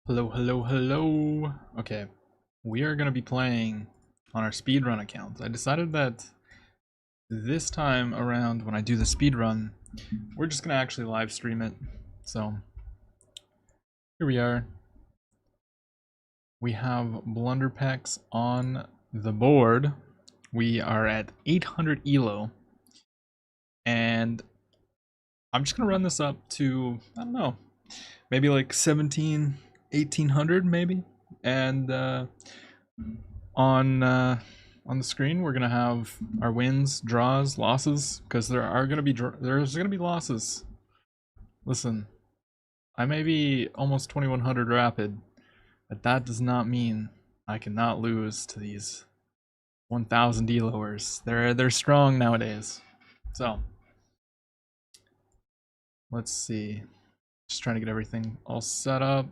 Hello. Okay, we are gonna be playing on our speedrun account. I decided that this time around, when I do the speedrun, we're just gonna actually live stream it. So here we are. We have blunderpex on the board. We are at 800 elo, and I'm just gonna run this up to, I don't know, maybe like 1800 maybe, and on the screen we're gonna have our wins, draws, losses, because there's gonna be losses. Listen, I may be almost 2100 rapid, but that does not mean I cannot lose to these 1000 deloers. They're strong nowadays. So let's see. Just trying to get everything all set up.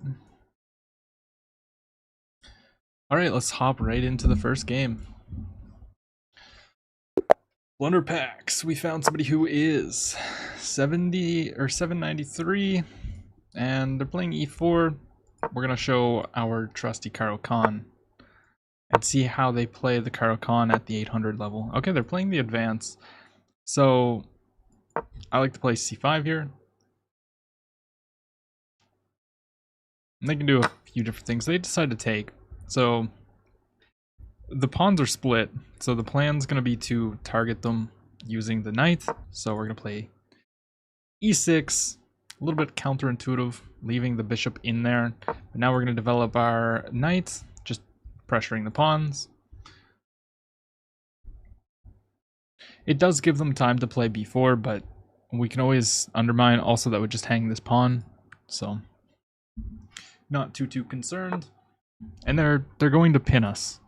Alright, let's hop right into the first game. Blunderpex, we found somebody who is 70 or 793, and they're playing e4. We're gonna show our trusty Caro-Kann and see how they play the Caro-Kann at the 800 level. Okay, they're playing the advance, so I like to play c5 here. And they can do a few different things. They decide to take, so the pawns are split, so the plan's going to be to target them using the knight. So we're going to play e6, a little bit counterintuitive, leaving the bishop in there. But now we're going to develop our knight, just pressuring the pawns. It does give them time to play b4, but we can always undermine. Also, that would just hang this pawn, so not too concerned. And they're going to pin us.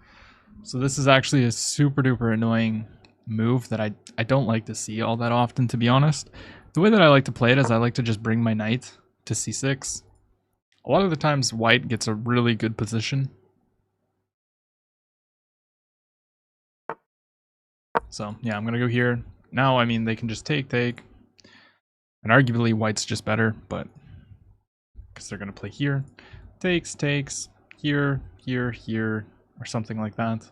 So this is actually a super duper annoying move that I don't like to see all that often, to be honest. The way that I like to play it is I like to just bring my knight to c6. A lot of the times white gets a really good position. So yeah, I'm going to go here. Now, I mean, they can just take. And arguably white's just better, but because they're going to play here. Takes, here, or something like that.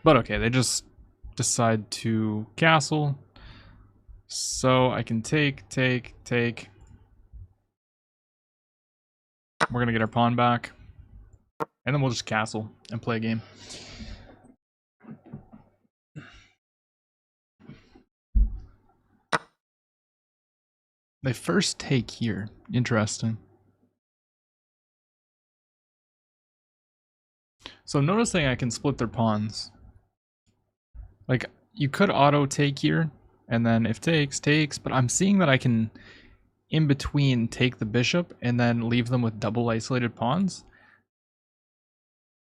But okay, they just decide to castle. So I can take. We're gonna get our pawn back. And then we'll just castle and play a game. They first take here. Interesting. So I'm noticing I can split their pawns. Like, you could auto take here, and then if takes, but I'm seeing that I can, in between, take the bishop and then leave them with double isolated pawns.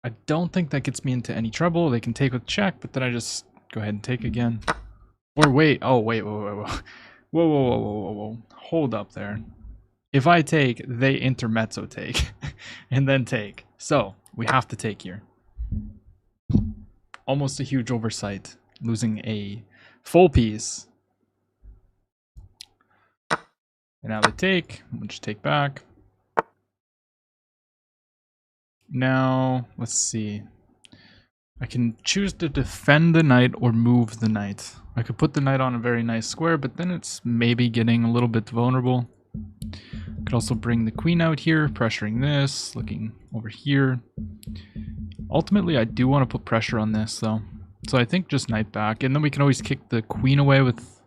I don't think that gets me into any trouble. They can take with check, but then I just go ahead and take again. Or wait, oh wait, whoa. Hold up there. If I take, they intermezzo take, and then take. So, we have to take here. Almost a huge oversight, losing a full piece. And now they take, we'll just take back. Now, let's see. I can choose to defend the knight or move the knight. I could put the knight on a very nice square, but then it's maybe getting a little bit vulnerable. Could also bring the queen out here, pressuring this, looking over here. Ultimately, I do want to put pressure on this, though. So I think just knight back, and then we can always kick the queen away with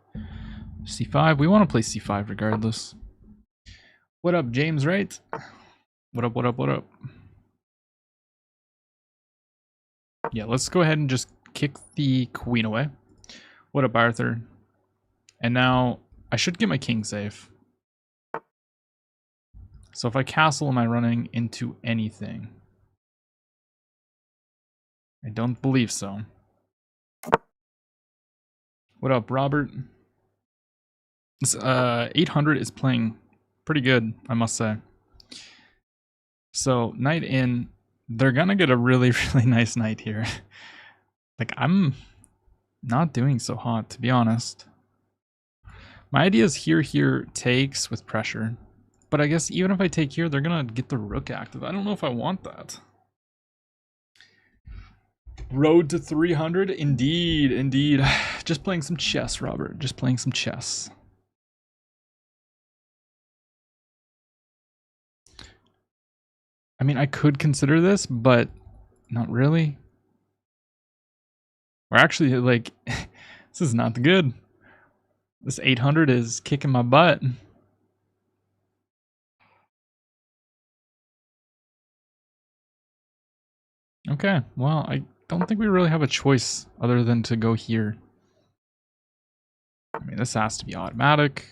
c5. We want to play c5 regardless. What up, James, right? What up? Yeah, let's go ahead and just kick the queen away. What up, Arthur? And now I should get my king safe. So if I castle, am I running into anything? I don't believe so. What up, Robert? This 800 is playing pretty good, I must say. So knight in, they're gonna get a really nice knight here. Like, I'm Not doing so hot, to be honest. My idea is here takes with pressure. But I guess even if I take here, they're gonna get the rook active. I don't know if I want that. Road to 300? Indeed, indeed. Just playing some chess, Robert. Just playing some chess. I mean, I could consider this, but not really. We're actually, like, this is not good. This 800 is kicking my butt. Okay, well, I don't think we really have a choice other than to go here. I mean, this has to be automatic.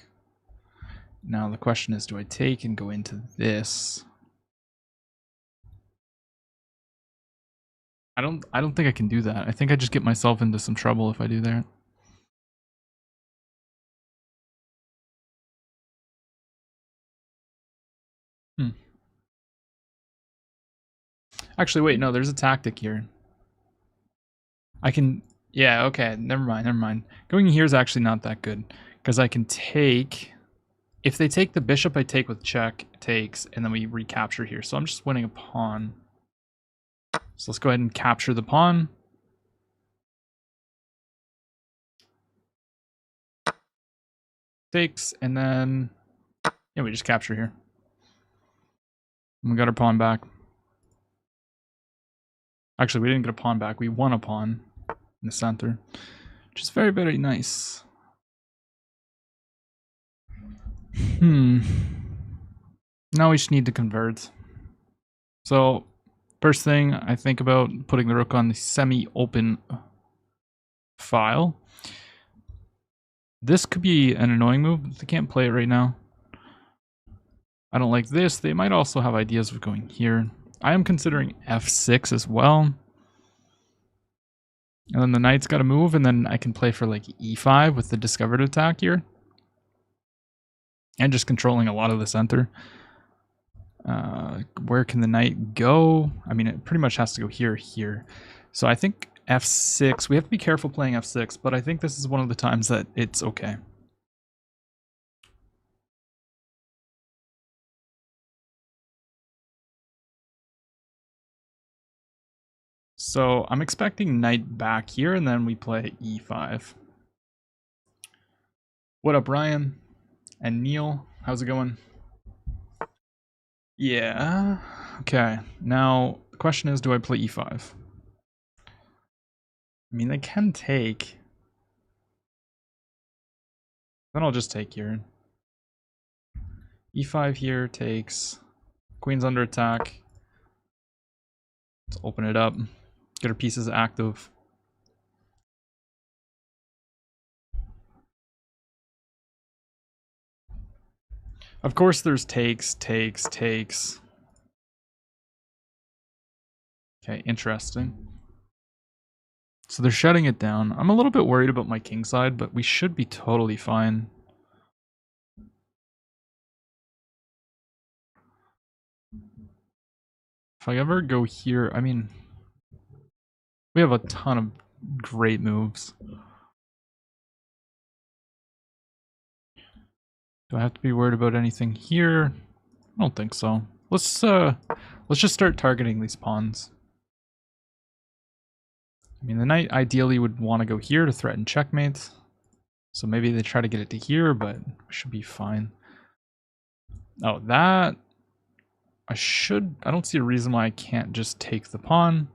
Now the question is, do I take and go into this? I don't think I can do that. I think I just get myself into some trouble if I do that. Actually, wait, no, there's a tactic here. I can, yeah, okay, never mind. Going here is actually not that good, because I can take, if they take the bishop, I take with check, takes, and then we recapture here. So I'm just winning a pawn. So let's go ahead and capture the pawn. Takes, and then, yeah, we just capture here. And we got our pawn back. Actually, we didn't get a pawn back. We won a pawn in the center, which is very, very nice. Now we just need to convert. So, first thing I think about putting the rook on the semi-open file. This could be an annoying move, but they can't play it right now. I don't like this. They might also have ideas of going here. I am considering f6 as well. And then the knight's got to move, and then I can play for like e5 with the discovered attack here. And just controlling a lot of the center. Where can the knight go? I mean, it pretty much has to go here. So I think f6. We have to be careful playing f6, but I think this is one of the times that it's okay. So I'm expecting knight back here, and then we play e5. What up, Ryan? And Neil, how's it going? Yeah. Okay. Now, the question is, do I play e5? I mean, they can take. Then I'll just take here. e5 here takes. Queen's under attack. Let's open it up. Get her pieces active. Of course, there's takes. Okay, interesting. So they're shutting it down. I'm a little bit worried about my king side, but we should be totally fine. If I ever go here, I mean, we have a ton of great moves. Do I have to be worried about anything here? I don't think so. Let's just start targeting these pawns. I mean, the knight ideally would want to go here to threaten checkmate. So maybe they try to get it to here, but we should be fine. Oh, that... I don't see a reason why I can't just take the pawn.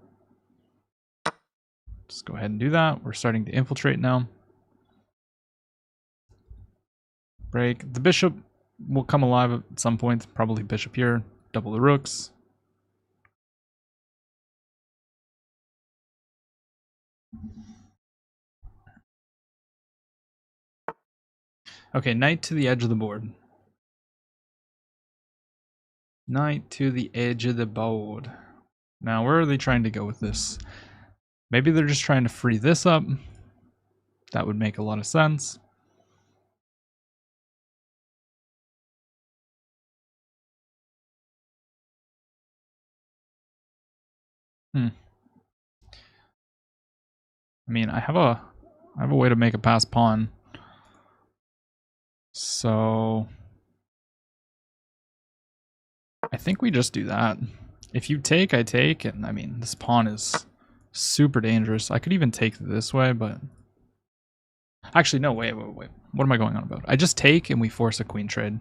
Just go ahead and do that. We're starting to infiltrate now. Break. The bishop will come alive at some point. Probably bishop here. Double the rooks. Okay, knight to the edge of the board. Knight to the edge of the board. Now, where are they trying to go with this? Maybe they're just trying to free this up. That would make a lot of sense. I mean, I have a I have a way to make a pass pawn. So I think we just do that. If you take, I take, and I mean, this pawn is super dangerous. I could even take this way, but... Actually, no, wait. What am I going on about? I just take, and we force a queen trade.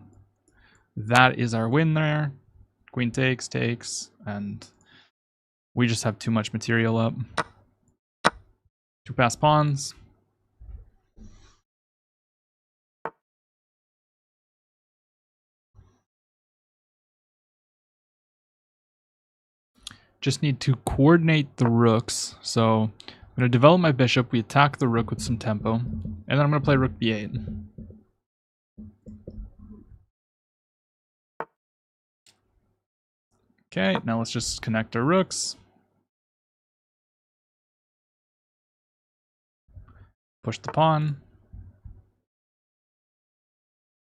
That is our win there. Queen takes, and we just have too much material up. 2 pass pawns. Just need to coordinate the rooks. So I'm going to develop my bishop. We attack the rook with some tempo. And then I'm going to play rook b8. Okay, now let's just connect our rooks. Push the pawn.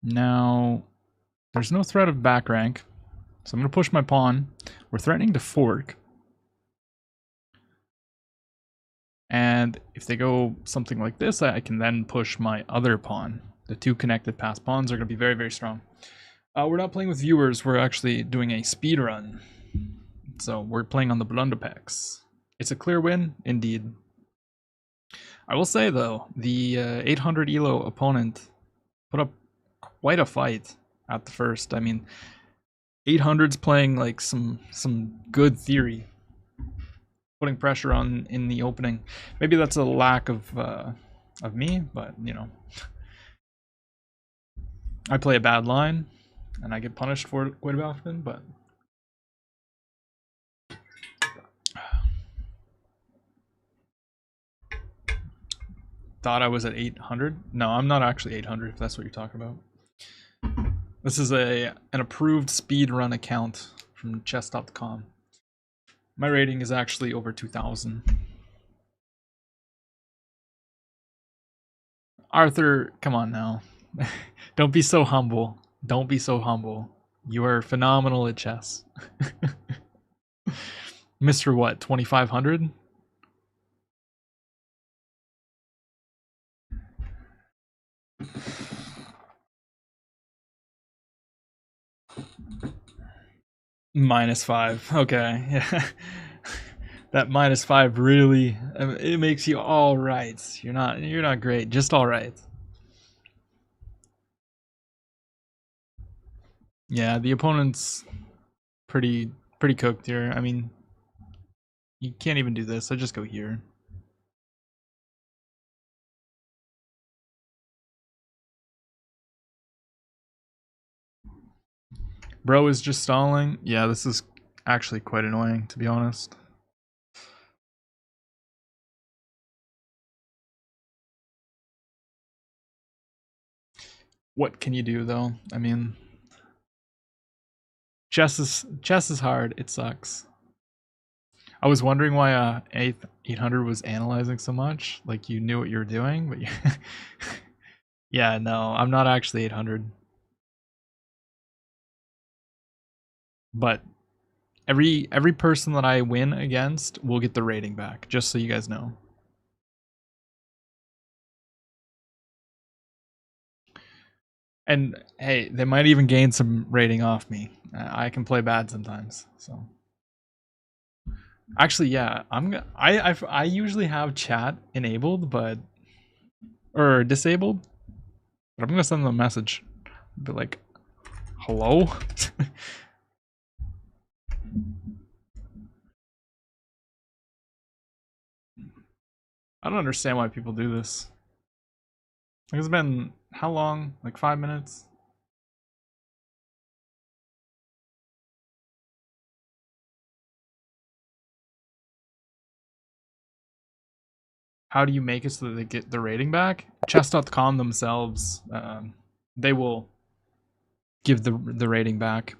Now, there's no threat of back rank. So I'm going to push my pawn. We're threatening to fork. And if they go something like this, I can then push my other pawn. The 2 connected pass pawns are going to be very, very strong. We're not playing with viewers. We're actually doing a speed run. So we're playing on the blunderpex. It's a clear win, indeed. I will say, though, the 800 elo opponent put up quite a fight at the first. I mean, 800's playing like some good theory, putting pressure on in the opening. Maybe that's a lack of me, but you know, I play a bad line, and I get punished for it quite often. But thought I was at 800. No, I'm not actually 800. If that's what you're talking about. This is an approved speedrun account from chess.com. My rating is actually over 2,000. Arthur, come on now. Don't be so humble. Don't be so humble. You are phenomenal at chess. Mr. What, 2,500? -5. Okay, yeah. That -5 really, it makes you all right. You're not great, just all right. Yeah, the opponent's pretty cooked here. I mean, you can't even do this. I just go here. Bro is just stalling. Yeah, this is actually quite annoying, to be honest. What can you do, though? I mean, chess is hard. It sucks. I was wondering why 800 was analyzing so much. Like, you knew what you were doing, but yeah, no, I'm not actually 800. But every person that I win against will get the rating back, just so you guys know. And hey, they might even gain some rating off me. I can play bad sometimes, so. Actually, yeah, I usually have chat enabled, or disabled. But I'm gonna send them a message. Be like, hello? I don't understand why people do this. Like, it's been how long? Like 5 minutes? How do you make it so that they get the rating back? Chess.com themselves, they will give the rating back.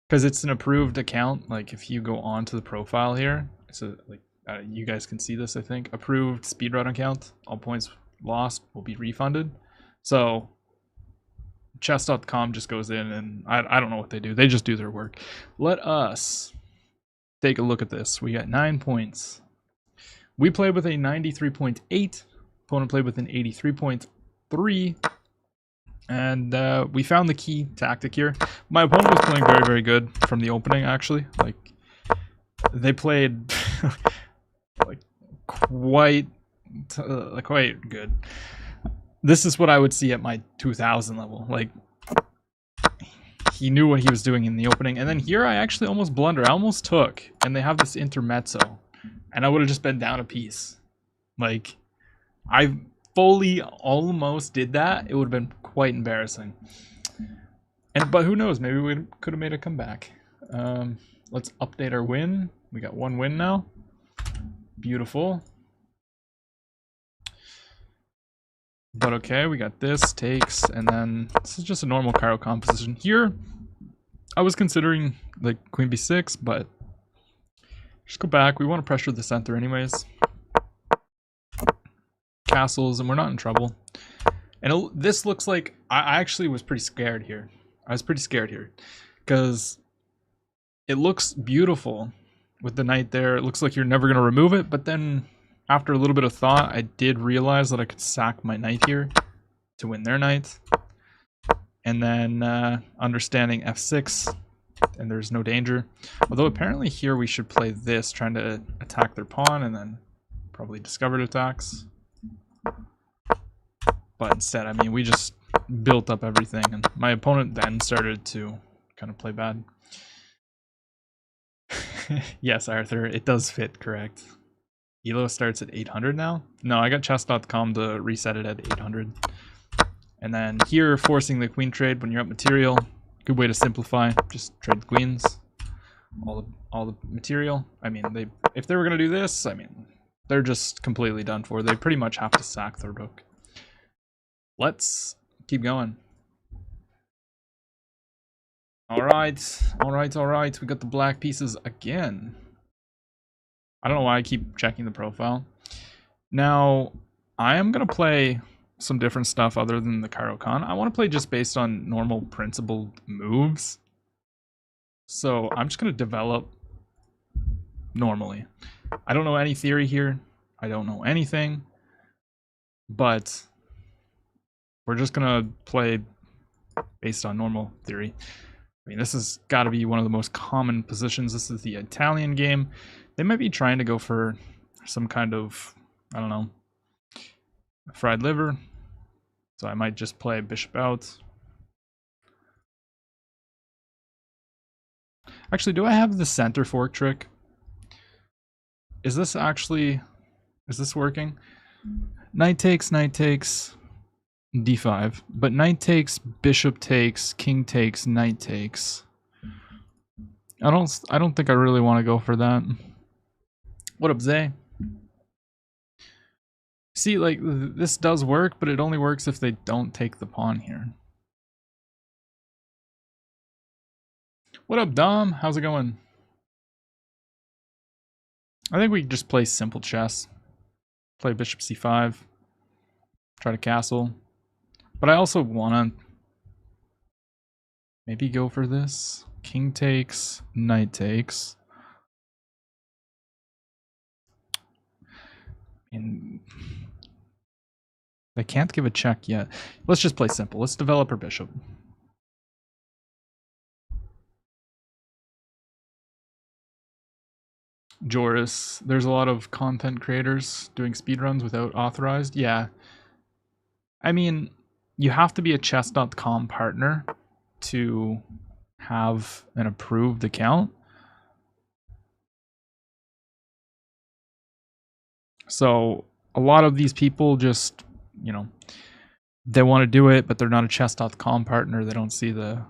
Because it's an approved account. Like, if you go on to the profile here, so like you guys can see this, I think. Approved speedrun account. All points lost will be refunded. So chess.com just goes in and I don't know what they do. They just do their work. Let us take a look at this. We got 9 points. We played with a 93.8. Opponent played with an 83.3. And we found the key tactic here. My opponent was playing very, very good from the opening, actually. Like, they played like quite good. This is what I would see at my 2000 level. Like, he knew what he was doing in the opening. And then here I actually almost blunder. I almost took. And they have this intermezzo. And I would have just been down a piece. Like, I fully almost did that. It would have been quite embarrassing. But who knows? Maybe we could have made a comeback. Let's update our win. We got one win now. Beautiful. But okay, we got this, takes, and then this is just a normal Cairo composition. Here, I was considering like queen b6, but just go back. We want to pressure the center anyways. Castles, and we're not in trouble. And this looks like, I actually was pretty scared here. I was pretty scared here. Because it looks beautiful with the knight there. It looks like you're never going to remove it, but then after a little bit of thought, I did realize that I could sack my knight here to win their knight. And then understanding f6, and there's no danger. Although apparently here we should play this, trying to attack their pawn, and then probably discovered attacks. But instead, I mean, we just built up everything, and my opponent then started to kind of play bad. Yes, Arthur, it does fit, correct. Elo starts at 800 now? No, I got chess.com to reset it at 800. And then here, forcing the queen trade when you're up material. Good way to simplify. Just trade the queens. All the material. I mean, if they were going to do this, I mean, they're just completely done for. They pretty much have to sack their rook. Let's keep going. Alright, alright. We got the black pieces again. I don't know why I keep checking the profile. Now, I am going to play some different stuff other than the Caro-Kann. I want to play just based on normal principled moves. So I'm just going to develop normally. I don't know any theory here. I don't know anything. But we're just going to play based on normal theory. I mean, this has got to be one of the most common positions. This is the Italian game. They might be trying to go for some kind of, I don't know, fried liver. So I might just play bishop out. Actually, do I have the center fork trick? Is this working? Knight takes, d5. But knight takes, bishop takes, king takes, knight takes. I don't think I really want to go for that. What up, Zay? See, like, this does work, but it only works if they don't take the pawn here. What up, Dom? How's it going? I think we just play simple chess. Play bishop c5. Try to castle. But I also want to maybe go for this. King takes, knight takes. And they can't give a check yet. Let's just play simple. Let's develop our bishop. Joris, there's a lot of content creators doing speedruns without authorized. Yeah. I mean, you have to be a chess.com partner to have an approved account. So a lot of these people just, you know, they want to do it, but they're not a chess.com partner. They don't see the,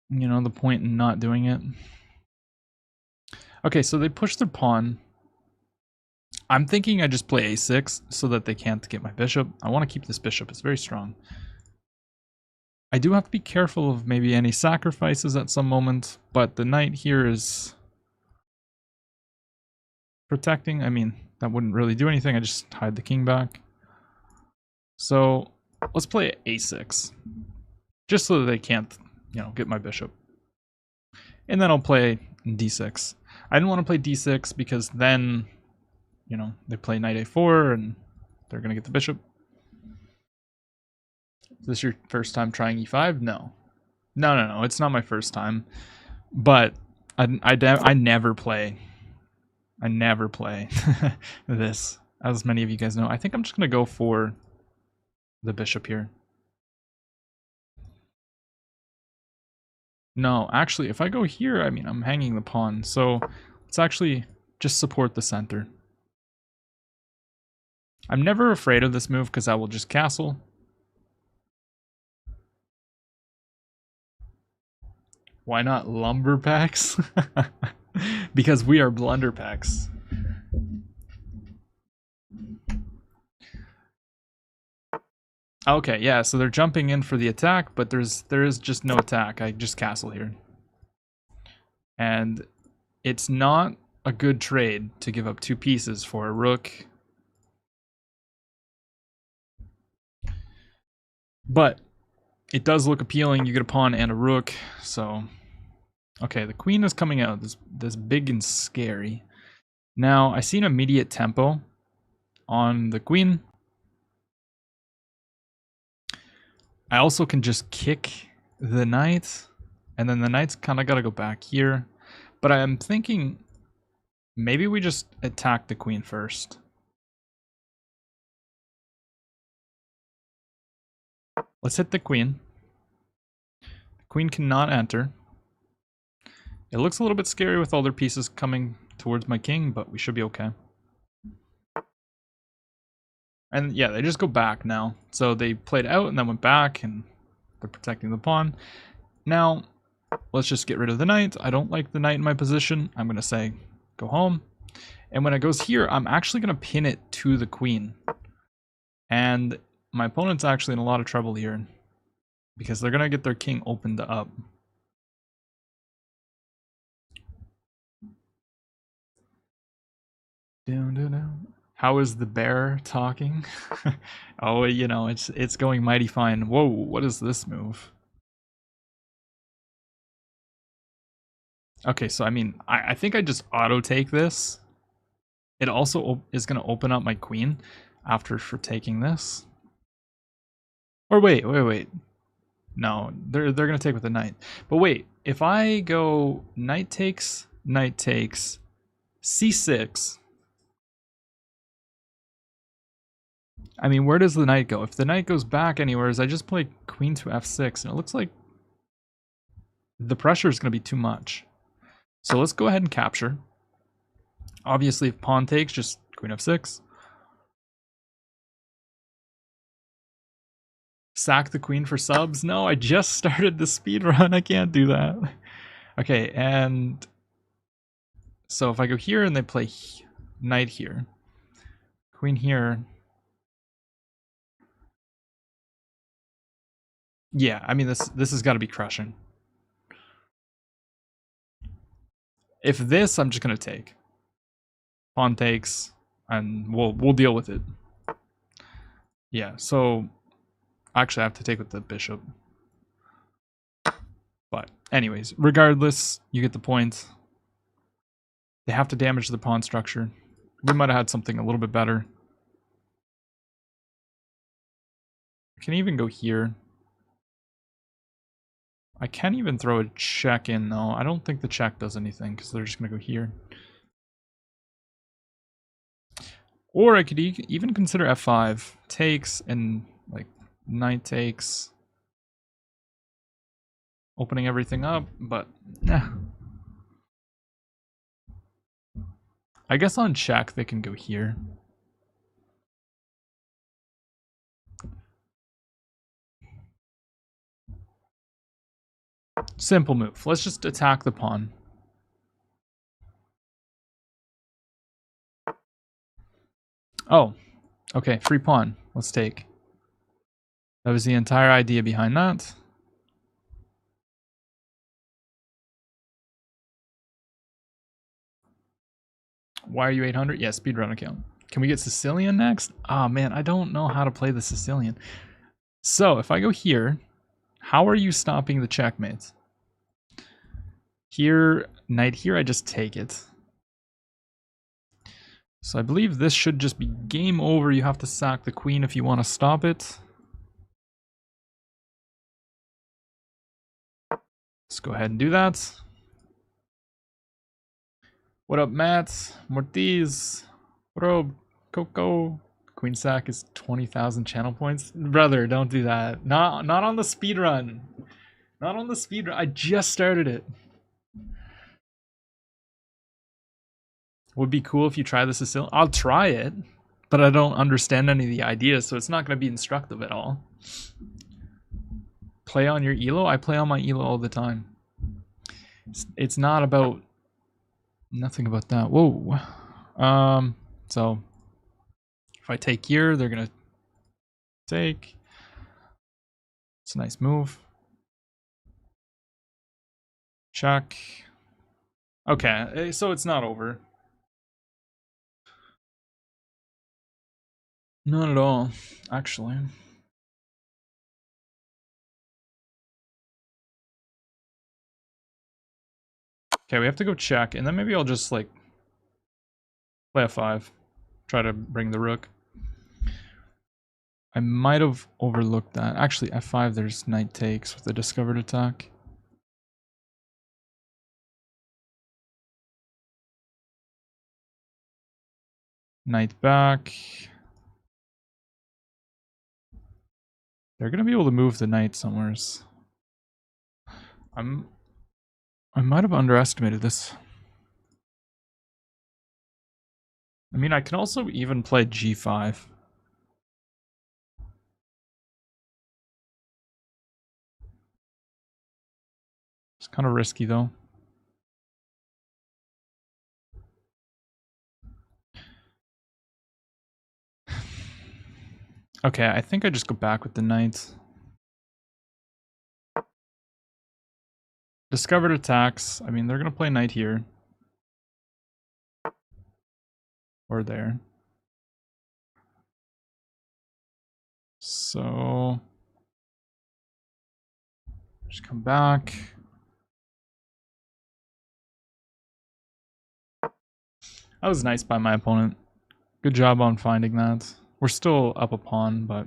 you know, the point in not doing it. Okay, so they push their pawn. I'm thinking I just play a6 so that they can't get my bishop. I want to keep this bishop. It's very strong. I do have to be careful of maybe any sacrifices at some moment, but the knight here is protecting. I mean, that wouldn't really do anything. I just hide the king back. So let's play a6, just so that they can't, you know, get my bishop. And then I'll play d6. I didn't want to play d6 because then, you know, they play knight a4 and they're going to get the bishop. Is this your first time trying e5? No. No, it's not my first time. But I never play. I never play this, as many of you guys know. I think I'm just going to go for the bishop here. No, actually, if I go here, I mean, I'm hanging the pawn. So let's actually just support the center. I'm never afraid of this move because I will just castle. Why not lumberpex? Because we are blunderpex. Okay, yeah, so they're jumping in for the attack, but there is just no attack. I just castle here. And it's not a good trade to give up 2 pieces for a rook. But it does look appealing. You get a pawn and a rook, so okay, the queen is coming out. This big and scary. Now, I see an immediate tempo on the queen. I also can just kick the knight, and then the knight's kind of got to go back here. But I'm thinking maybe we just attack the queen first. Let's hit the queen. The queen cannot enter. It looks a little bit scary with all their pieces coming towards my king, but we should be okay. And yeah, they just go back now. So they played out and then went back, and they're protecting the pawn. Now, let's just get rid of the knight. I don't like the knight in my position. I'm going to say, go home. And when it goes here, I'm actually going to pin it to the queen. And my opponent's actually in a lot of trouble here, because they're going to get their king opened up. How is the bear talking? Oh, you know, it's going mighty fine. Whoa, what is this move? Okay, so I mean, I think I just auto take this. It also is going to open up my queen after for taking this. Or wait. No, they're going to take with the knight. But wait, if I go knight takes, c6. I mean, where does the knight go? If the knight goes back anywhere, I just play queen to f6, and it looks like the pressure is going to be too much. So let's go ahead and capture. Obviously, if pawn takes, just queen f6. Sack the queen for subs? No, I just started the speed run. I can't do that. Okay, and so if I go here and they play knight here, queen here. Yeah, I mean, this has got to be crushing. If this, I'm just going to take. Pawn takes, and we'll deal with it. Yeah, so actually I have to take with the bishop. But anyways, regardless, you get the point. They have to damage the pawn structure. We might have had something a little bit better. I can even go here. I can't even throw a check in though. I don't think the check does anything because they're just going to go here. Or I could even consider f5. Takes and like knight takes. Opening everything up, but nah. I guess on check they can go here. Simple move. Let's just attack the pawn. Oh, okay, free pawn. Let's take. That was the entire idea behind that. Why are you 800? Yeah, speedrun account. Can we get Sicilian next? Oh man, I don't know how to play the Sicilian. So if I go here, how are you stopping the checkmate? Here, knight here, I just take it. So I believe this should just be game over. You have to sack the queen if you want to stop it. Let's go ahead and do that. What up, Matt? Mortiz. What up, Coco? Queen sack is 20,000 channel points. Brother, don't do that. Not on the speed run. Not on the speed run. I just started it. Would be cool if you try this as I'll try it, but I don't understand any of the ideas, so it's not going to be instructive at all. Play on your elo? I play on my elo all the time. It's not about... Nothing about that. Whoa. So if I take here, they're going to take. It's a nice move. Check. Okay, so it's not over. Not at all, actually. Okay, we have to go check, and then maybe I'll just, like, play f5. Try to bring the rook. I might have overlooked that. Actually, f5, there's knight takes with the discovered attack. Knight back. They're going to be able to move the knight somewheres. I might have underestimated this. I mean, I can also even play g5. It's kind of risky, though. Okay, I think I just go back with the knight. Discovered attacks. I mean, they're going to play knight here. Or there. So... just come back. That was nice by my opponent. Good job on finding that. We're still up a pawn, but...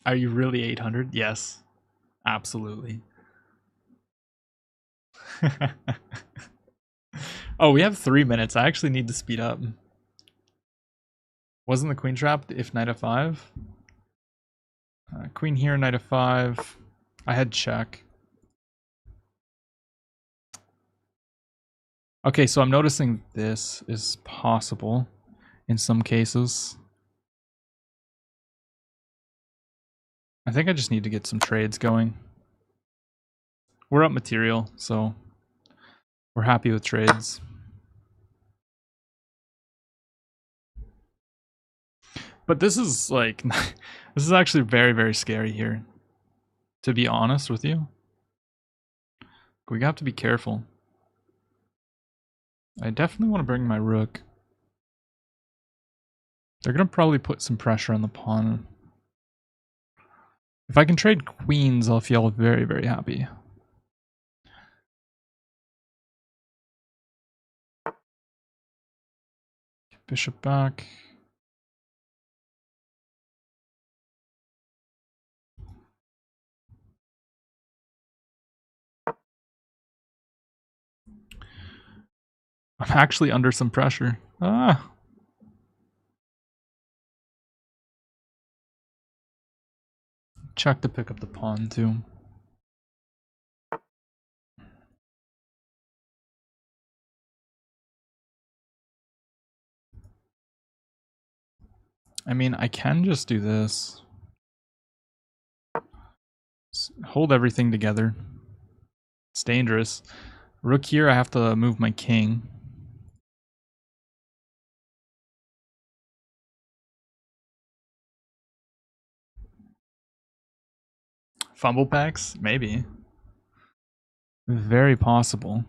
Are you really 800? Yes. Absolutely. Oh, we have 3 minutes. I actually need to speed up. Wasn't the queen trapped if knight f5? Queen here, knight f5. I had check. Okay, so I'm noticing this is possible in some cases. I think I just need to get some trades going. We're up material, so we're happy with trades. But this is like, this is actually very, very scary here. To be honest with you. We have to be careful. I definitely want to bring my rook. They're going to probably put some pressure on the pawn. If I can trade queens, I'll feel very, very happy. Bishop back. I'm actually under some pressure. Ah. Check to pick up the pawn too. I mean, I can just do this. Hold everything together. It's dangerous. Rook here, I have to move my king. Fumble packs? Maybe. Very possible.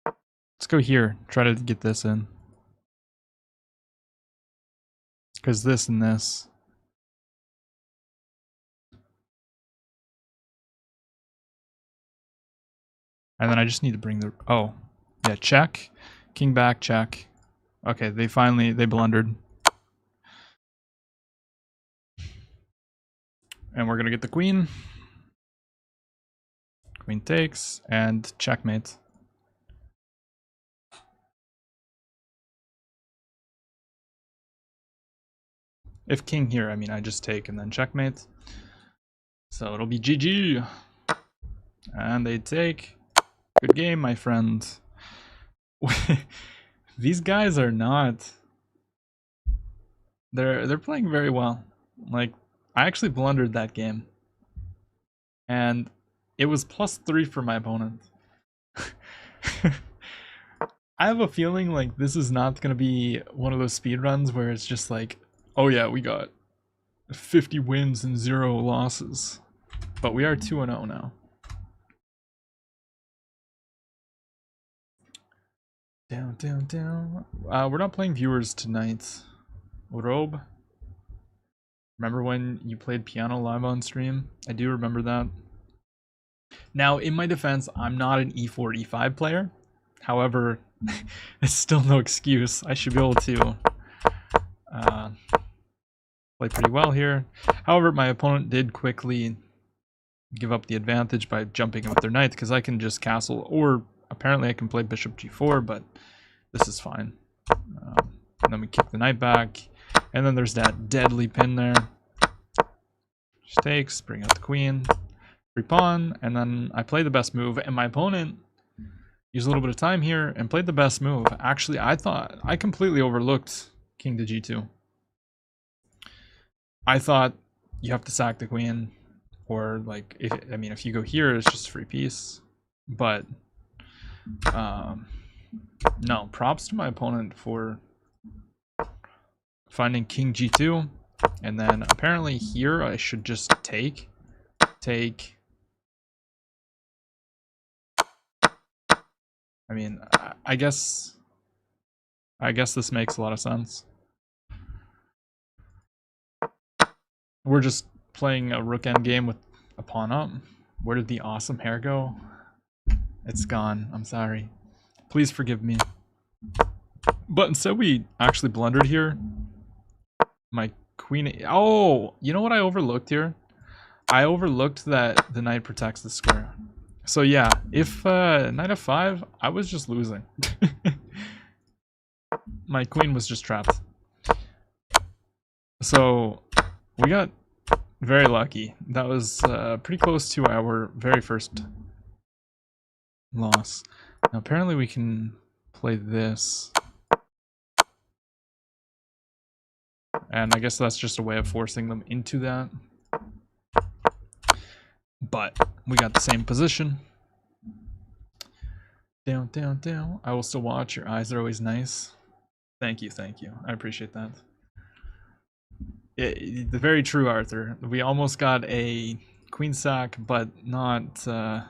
Let's go here. Try to get this in. Because this and this. And then I just need to bring the... Oh. Yeah, check. King back, check. Okay, they blundered. And we're going to get the queen. Queen takes, and checkmate. If king here, I mean, I just take and then checkmate. So it'll be GG. And they take. Good game, my friend. These guys are not... They're playing very well. Like, I actually blundered that game. And it was +3 for my opponent. I have a feeling like this is not going to be one of those speedruns where it's just like, oh yeah, we got 50 wins and 0 losses. But we are 2-0 now. Down, down, down. We're not playing viewers tonight. Robe. Remember when you played piano live on stream? I do remember that. Now, in my defense, I'm not an e4, e5 player. However, it's still no excuse. I should be able to play pretty well here. However, my opponent did quickly give up the advantage by jumping with their knight, because I can just castle, or apparently I can play bishop g4, but this is fine. And then we kick the knight back, and then there's that deadly pin there. Just takes, bring out the queen, free pawn, and then I play the best move, and my opponent used a little bit of time here and played the best move. Actually, I thought I completely overlooked king to g2. I thought you have to sack the queen, or like, if you go here, it's just a free piece. But no, props to my opponent for finding king g2, and then apparently here I should just take. I mean, I guess this makes a lot of sense. We're just playing a rook endgame with a pawn up. Where did the awesome hair go? It's gone. I'm sorry. Please forgive me. But instead we actually blundered here. My queen... Oh! You know what I overlooked here? I overlooked that the knight protects the square. So yeah, if knight f5, I was just losing. My queen was just trapped. So we got very lucky. That was pretty close to our very first loss. Now apparently we can play this. And I guess that's just a way of forcing them into that. But we got the same position. Down, down, down. I will still watch. Your eyes are always nice. Thank you, thank you. I appreciate that. Very true, Arthur. We almost got a queen sack, but not a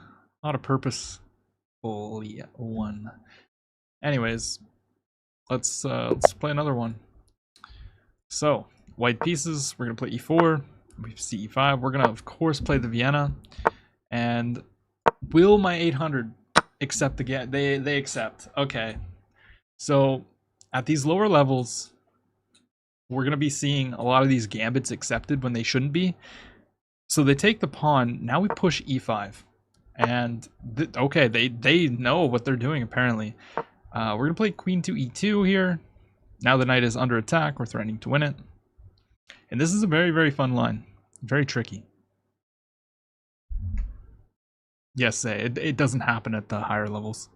purposeful one. Anyways, let's play another one. So, white pieces. We're gonna play e4. We have ce5. We're gonna of course play the Vienna. And will my 800 accept the game? They accept. Okay. So at these lower levels, we're gonna be seeing a lot of these gambits accepted when they shouldn't be. So they take the pawn. Now we push e5, and okay, they know what they're doing apparently. We're gonna play queen to e2 here. Now the knight is under attack. We're threatening to win it, and this is a very, very fun line. Very tricky. Yes, it doesn't happen at the higher levels.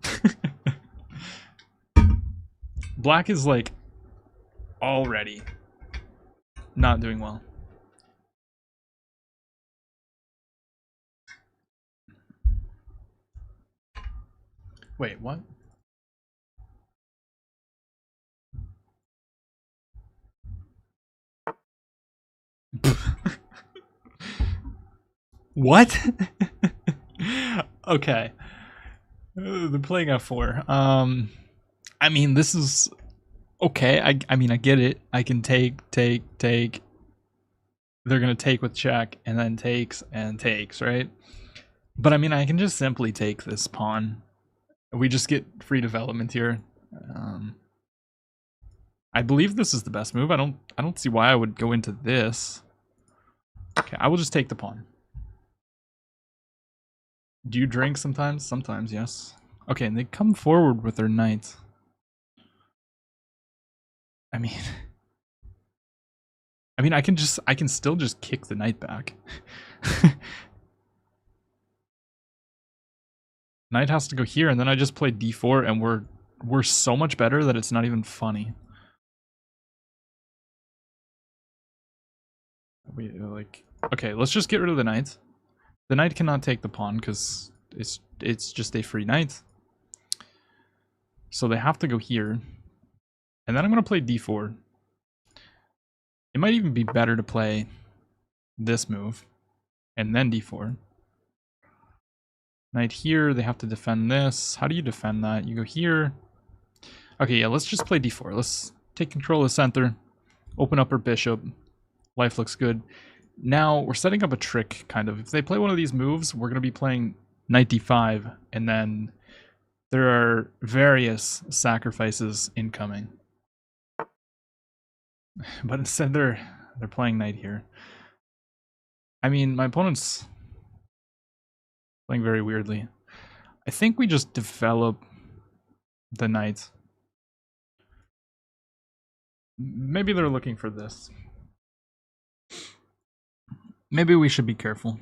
Black is like already not doing well. Wait, what? What? Okay. They're playing f4. I mean, this is Okay, I mean, I get it. I can take. They're gonna take with check, and then takes and takes, right? But I mean, I can just simply take this pawn. We just get free development here. Um, I believe this is the best move. I don't see why I would go into this. Okay, I will just take the pawn. Do you drink sometimes? Sometimes, yes. Okay, and they come forward with their knight. I mean, I can still just kick the knight back. Knight has to go here, and then I just play d4, and we're so much better that it's not even funny. We like, okay, let's just get rid of the knight. The knight cannot take the pawn because it's just a free knight. So they have to go here, and then I'm gonna play d4. It might even be better to play this move and then d4. Knight here, they have to defend this. How do you defend that? You go here. Okay, yeah, let's just play d4. Let's take control of the center, open up our bishop. Life looks good. Now, we're setting up a trick, kind of. If they play one of these moves, we're going to be playing knight d5, and then there are various sacrifices incoming. But instead, they're playing knight here. I mean, my opponent's playing very weirdly. I think we just develop the knight. Maybe they're looking for this. Maybe we should be careful.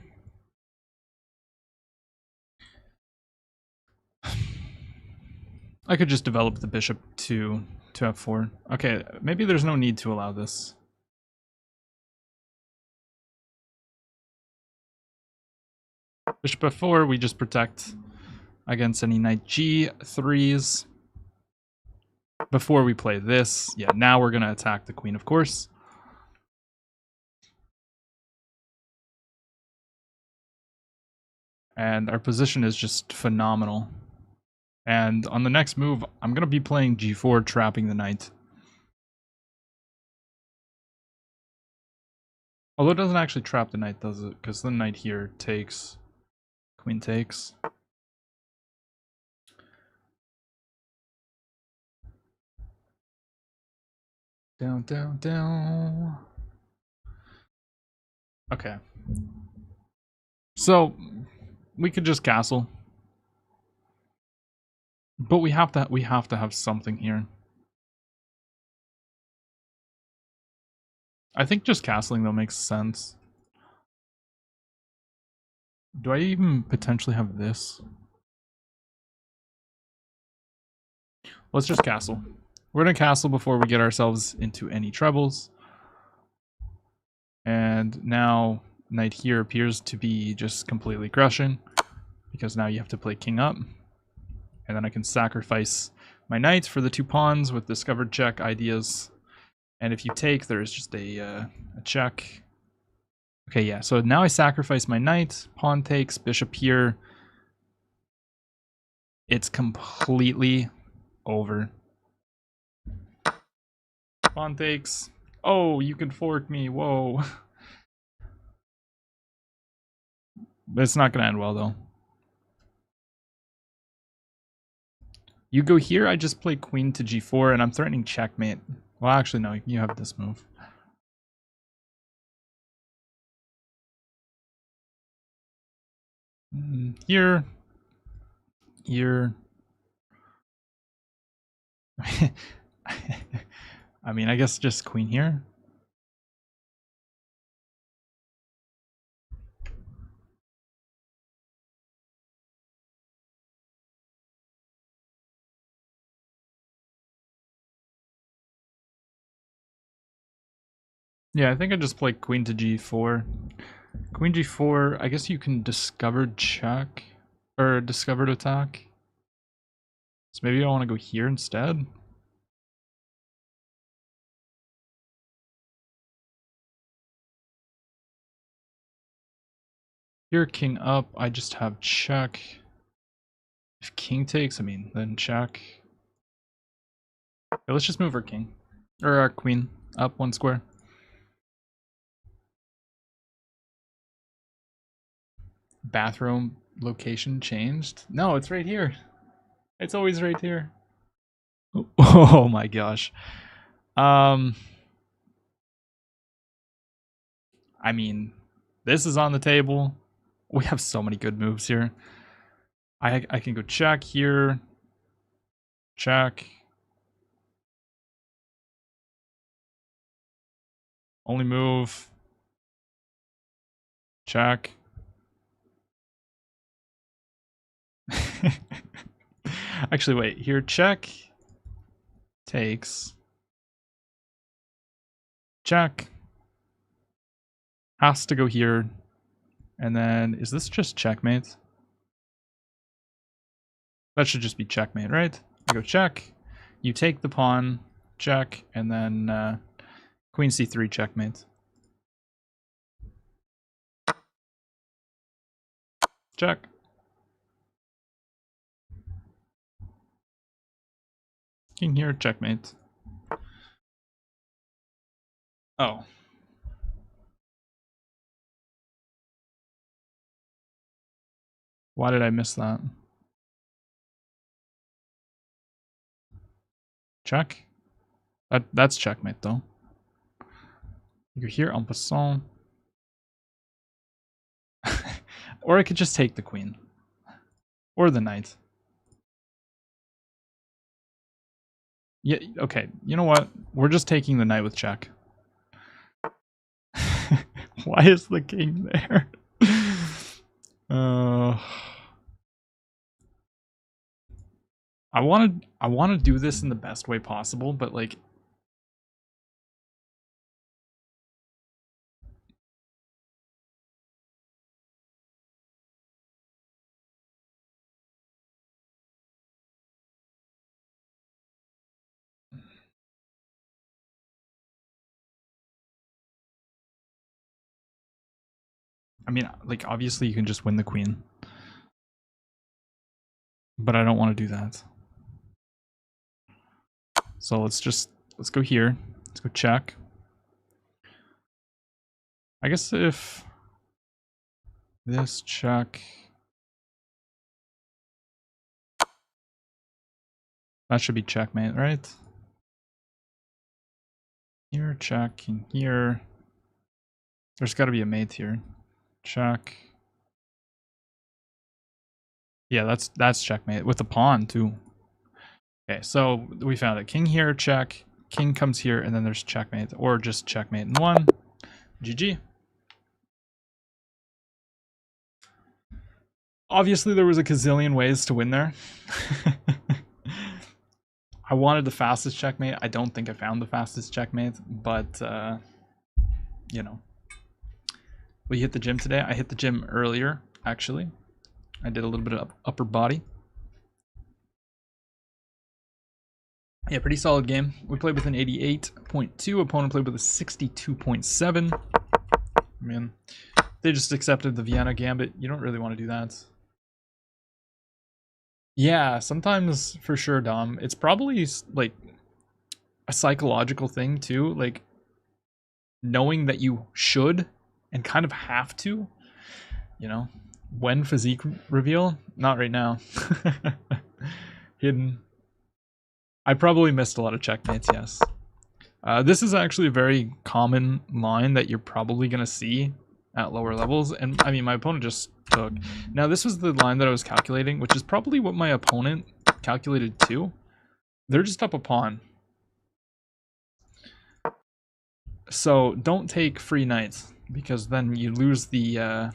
I could just develop the bishop to f4. Okay, maybe there's no need to allow this. Bishop f4, we just protect against any knight g3s. Before we play this, yeah, now we're going to attack the queen, of course. And our position is just phenomenal. And on the next move, I'm going to be playing g4, trapping the knight. Although it doesn't actually trap the knight, does it? Because the knight here takes, queen takes. Down, down, down. Okay. So we could just castle. But we have to have something here. I think just castling though makes sense. Do I even potentially have this? Let's just castle. We're gonna castle before we get ourselves into any troubles. And now knight here appears to be just completely crushing, because now you have to play king up. And then I can sacrifice my knight for the 2 pawns with discovered check ideas. And if you take, there's just a check. Okay, yeah, so now I sacrifice my knight, pawn takes, bishop here. It's completely over. Pawn takes. Oh, you can fork me, whoa. It's not gonna end well though. You go here, I just play queen to g4, and I'm threatening checkmate. Well, actually, no, you have this move. Here. Here. I mean, I guess just queen here. Yeah, I think I just play queen to g4. Queen g4, I guess you can discovered check, or discovered attack. So maybe I want to go here instead. Here, king up, I just have check. If king takes, I mean, then check. let's just move our king. Or our queen up 1 square. Bathroom location changed? No, it's right here. It's always right here. Oh my gosh. I mean, this is on the table. We have so many good moves here. I can go check here. Check. Only move. Check. Actually, wait. Here, check. Takes. Check. Has to go here. And then, is this just checkmate? That should just be checkmate, right? I go check. You take the pawn. Check. And then queen c3 checkmate. Check. King here, checkmate. Oh. Why did I miss that? Check. That's checkmate though. You're here en passant. Or I could just take the queen. Or the knight. Yeah, okay. You know what? We're just taking the knight with check. Why is the king there? I want to do this in the best way possible, but like I mean, like obviously you can just win the queen. But I don't want to do that. So let's go here. Let's go check. I guess if this check, that should be checkmate, right? Here, check, and here. There's got to be a mate here. Check. Yeah, that's checkmate with the pawn too. Okay, so we found it. King here, check. King comes here, and then there's checkmate, or just checkmate in one. GG. Obviously, there was a gazillion ways to win there. I wanted the fastest checkmate. I don't think I found the fastest checkmate, but, you know. We hit the gym today. I hit the gym earlier, actually. I did a little bit of upper body. Yeah, pretty solid game. We played with an 88.2. Opponent played with a 62.7. I mean, they just accepted the Vienna Gambit. You don't really want to do that. Yeah, sometimes for sure, Dom. It's probably like a psychological thing too. Like knowing that you should and kind of have to, you know, when physique reveal. Not right now. Hidden. I probably missed a lot of checkmates, yes. This is actually a very common line that you're probably going to see at lower levels. And I mean, my opponent just took. Now, this was the line that I was calculating, which is probably what my opponent calculated too. They're just up a pawn. So don't take free knights, because then you lose the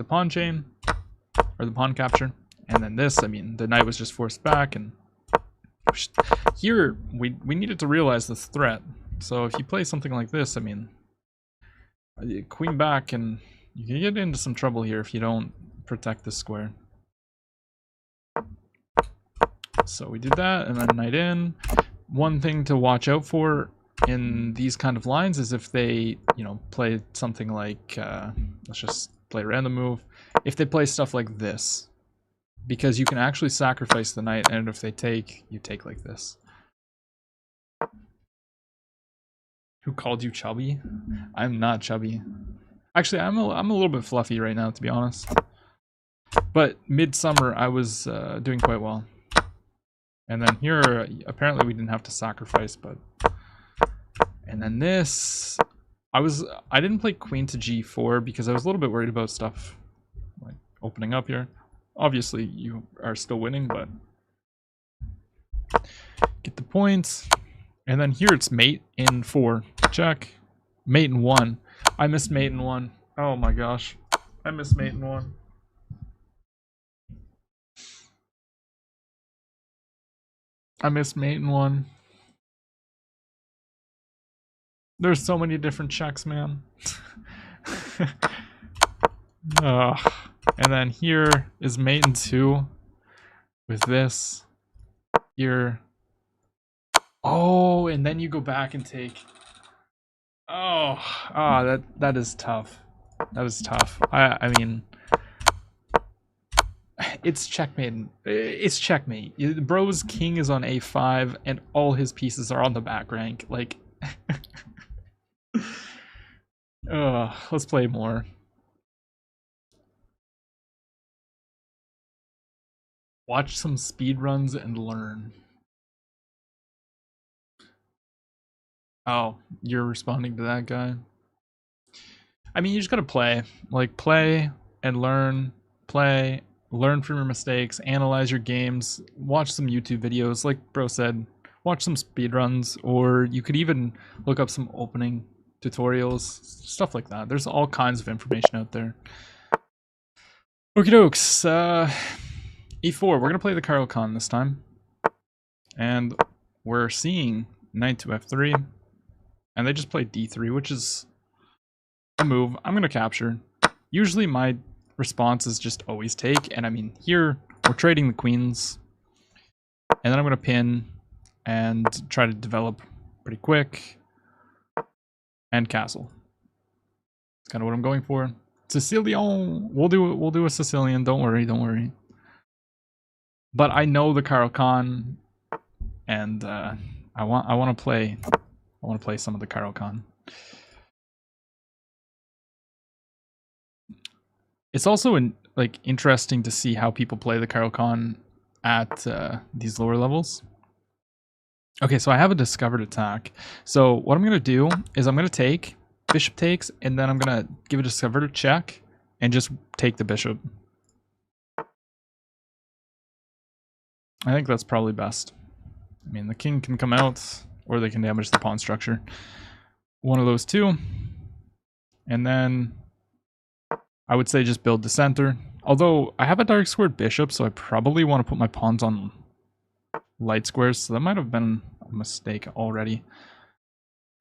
pawn chain, or the pawn capture. And then this, I mean, the knight was just forced back, and here we needed to realize this threat. So if you play something like this, I mean, queen back, and you can get into some trouble here if you don't protect this square. So we did that, and then knight in. One thing to watch out for in these kind of lines is if they, you know, play something like, let's just play a random move. If they play stuff like this, because you can actually sacrifice the knight, and if they take, you take like this. Who called you chubby? I'm not chubby. Actually, I'm a little bit fluffy right now, to be honest. But midsummer, I was doing quite well. And then here, apparently we didn't have to sacrifice, but... And then this... I didn't play queen to g4 because I was a little bit worried about stuff like opening up here. Obviously, you are still winning, but... Get the points. And then here it's mate in 4. Check. Mate in 1. I missed mate in 1. Oh my gosh. I missed mate in 1. I missed mate in 1. There's so many different checks, man. Ugh. And then here is mate in 2 with this. Here. Oh, and then you go back and take. Oh, that is tough. That is tough. I mean, it's checkmate. It's checkmate. Bro's king is on a5, and all his pieces are on the back rank. Like, let's play more. Watch some speedruns and learn. Oh, you're responding to that guy? I mean, you just gotta play. Like, play and learn. Play, learn from your mistakes, analyze your games, watch some YouTube videos. Like Bro said, watch some speedruns, or you could even look up some opening tutorials, stuff like that. There's all kinds of information out there. Okie dokes. E4, we're gonna play the Carl Khan this time. And we're seeing knight to f3. And they just play d3, which is a move I'm going to capture. Usually my response is just always take. And I mean, here we're trading the queens. And then I'm going to pin and try to develop pretty quick. And castle. That's kind of what I'm going for. Sicilian. We'll do a Sicilian. Don't worry. But I know the Carl Khan. And I want to play some of the Carl Khan. It's also interesting to see how people play the Carl Khan at these lower levels. Okay, so I have a discovered attack. So what I'm going to do is I'm going to take, bishop takes, and then I'm going to give a discovered check and just take the bishop. I think that's probably best. I mean, the king can come out, or they can damage the pawn structure. One of those two. And then I would say just build the center. Although I have a dark squared bishop, so I probably want to put my pawns on light squares. So that might have been a mistake already.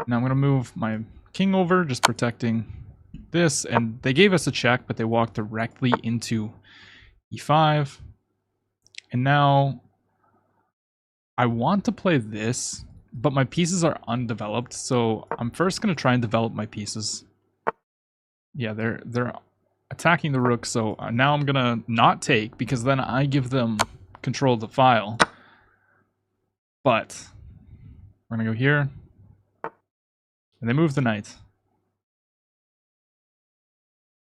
Now I'm going to move my king over, just protecting this. And they gave us a check, but they walked directly into e5. And now I want to play this, but my pieces are undeveloped. So I'm first going to try and develop my pieces. Yeah, they're attacking the rook, so now I'm gonna not take, because then I give them control of the file. But we're gonna go here, and they move the knight.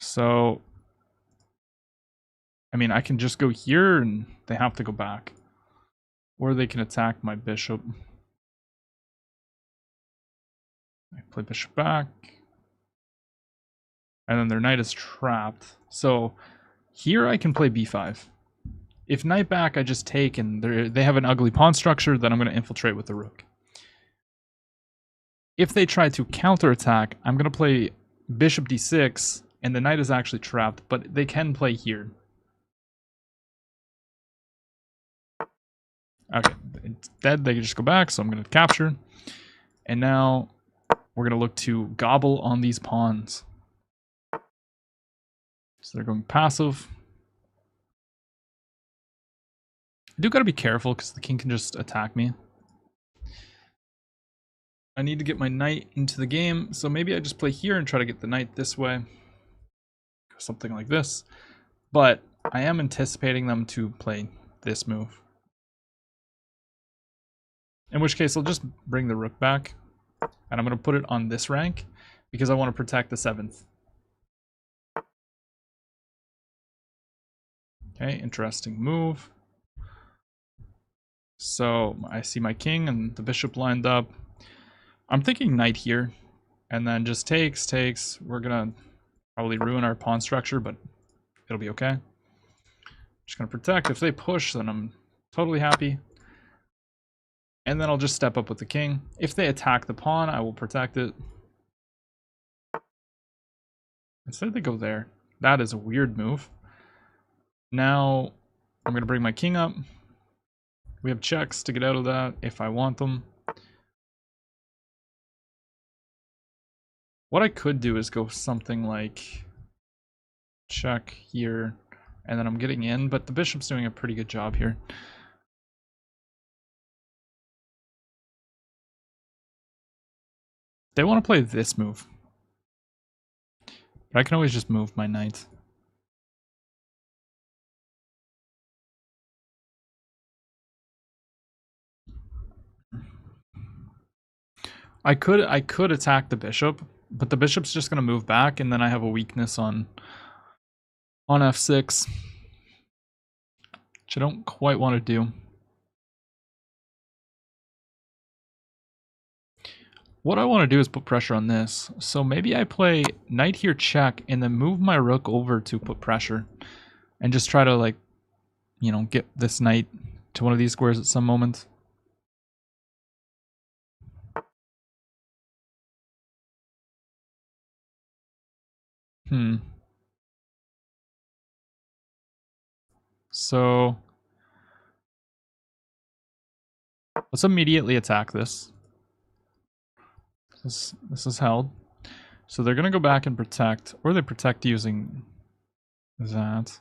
So, I mean, I can just go here, and they have to go back. Or they can attack my bishop. I play bishop back. And then their knight is trapped. So here I can play b5. If knight back, I just take, and they have an ugly pawn structure, then I'm going to infiltrate with the rook. If they try to counterattack, I'm going to play bishop d6, and the knight is actually trapped, but they can play here. Okay, it's dead. They can just go back, so I'm going to capture. And now we're going to look to gobble on these pawns. So they're going passive. I do gotta be careful because the king can just attack me. I need to get my knight into the game, so maybe I just play here and try to get the knight this way. Something like this. But I am anticipating them to play this move. In which case I'll just bring the rook back. And I'm going to put it on this rank because I want to protect the 7th. Okay, interesting move. So I see my king and the bishop lined up. I'm thinking knight here, and then just takes. We're gonna probably ruin our pawn structure, but it'll be okay. Just gonna protect. If they push, then I'm totally happy. And then I'll just step up with the king. If they attack the pawn, I will protect it. Instead they go there. That is a weird move. Now I'm gonna bring my king up. We have checks to get out of that if I want them. What I could do is go something like check here, and then I'm getting in, but the bishop's doing a pretty good job here. They want to play this move, but I can always just move my knight. I could attack the bishop, but the bishop's just gonna move back, and then I have a weakness on f6, which I don't quite want to do. What I want to do is put pressure on this. So maybe I play knight here check and then move my rook over to put pressure and just try to, like, you know, get this knight to one of these squares at some moment. So let's immediately attack this. This is held. So they're gonna go back and protect, or they protect using that.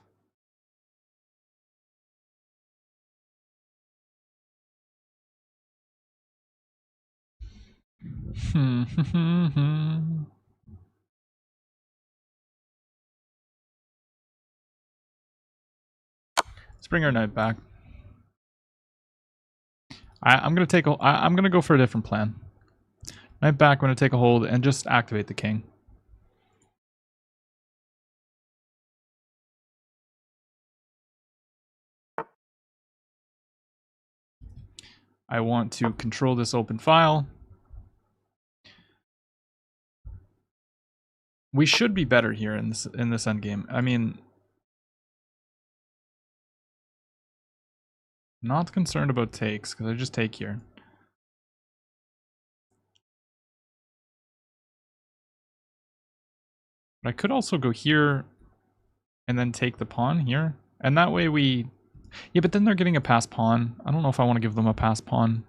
Let's bring our knight back. I'm gonna go for a different plan. Knight back. I'm gonna take a hold and just activate the king. I want to control this open file. We should be better here in this endgame. I mean, not concerned about takes because I just take here. But I could also go here and then take the pawn here, and that way we. Yeah, but then they're getting a pass pawn. I don't know if I want to give them a pass pawn.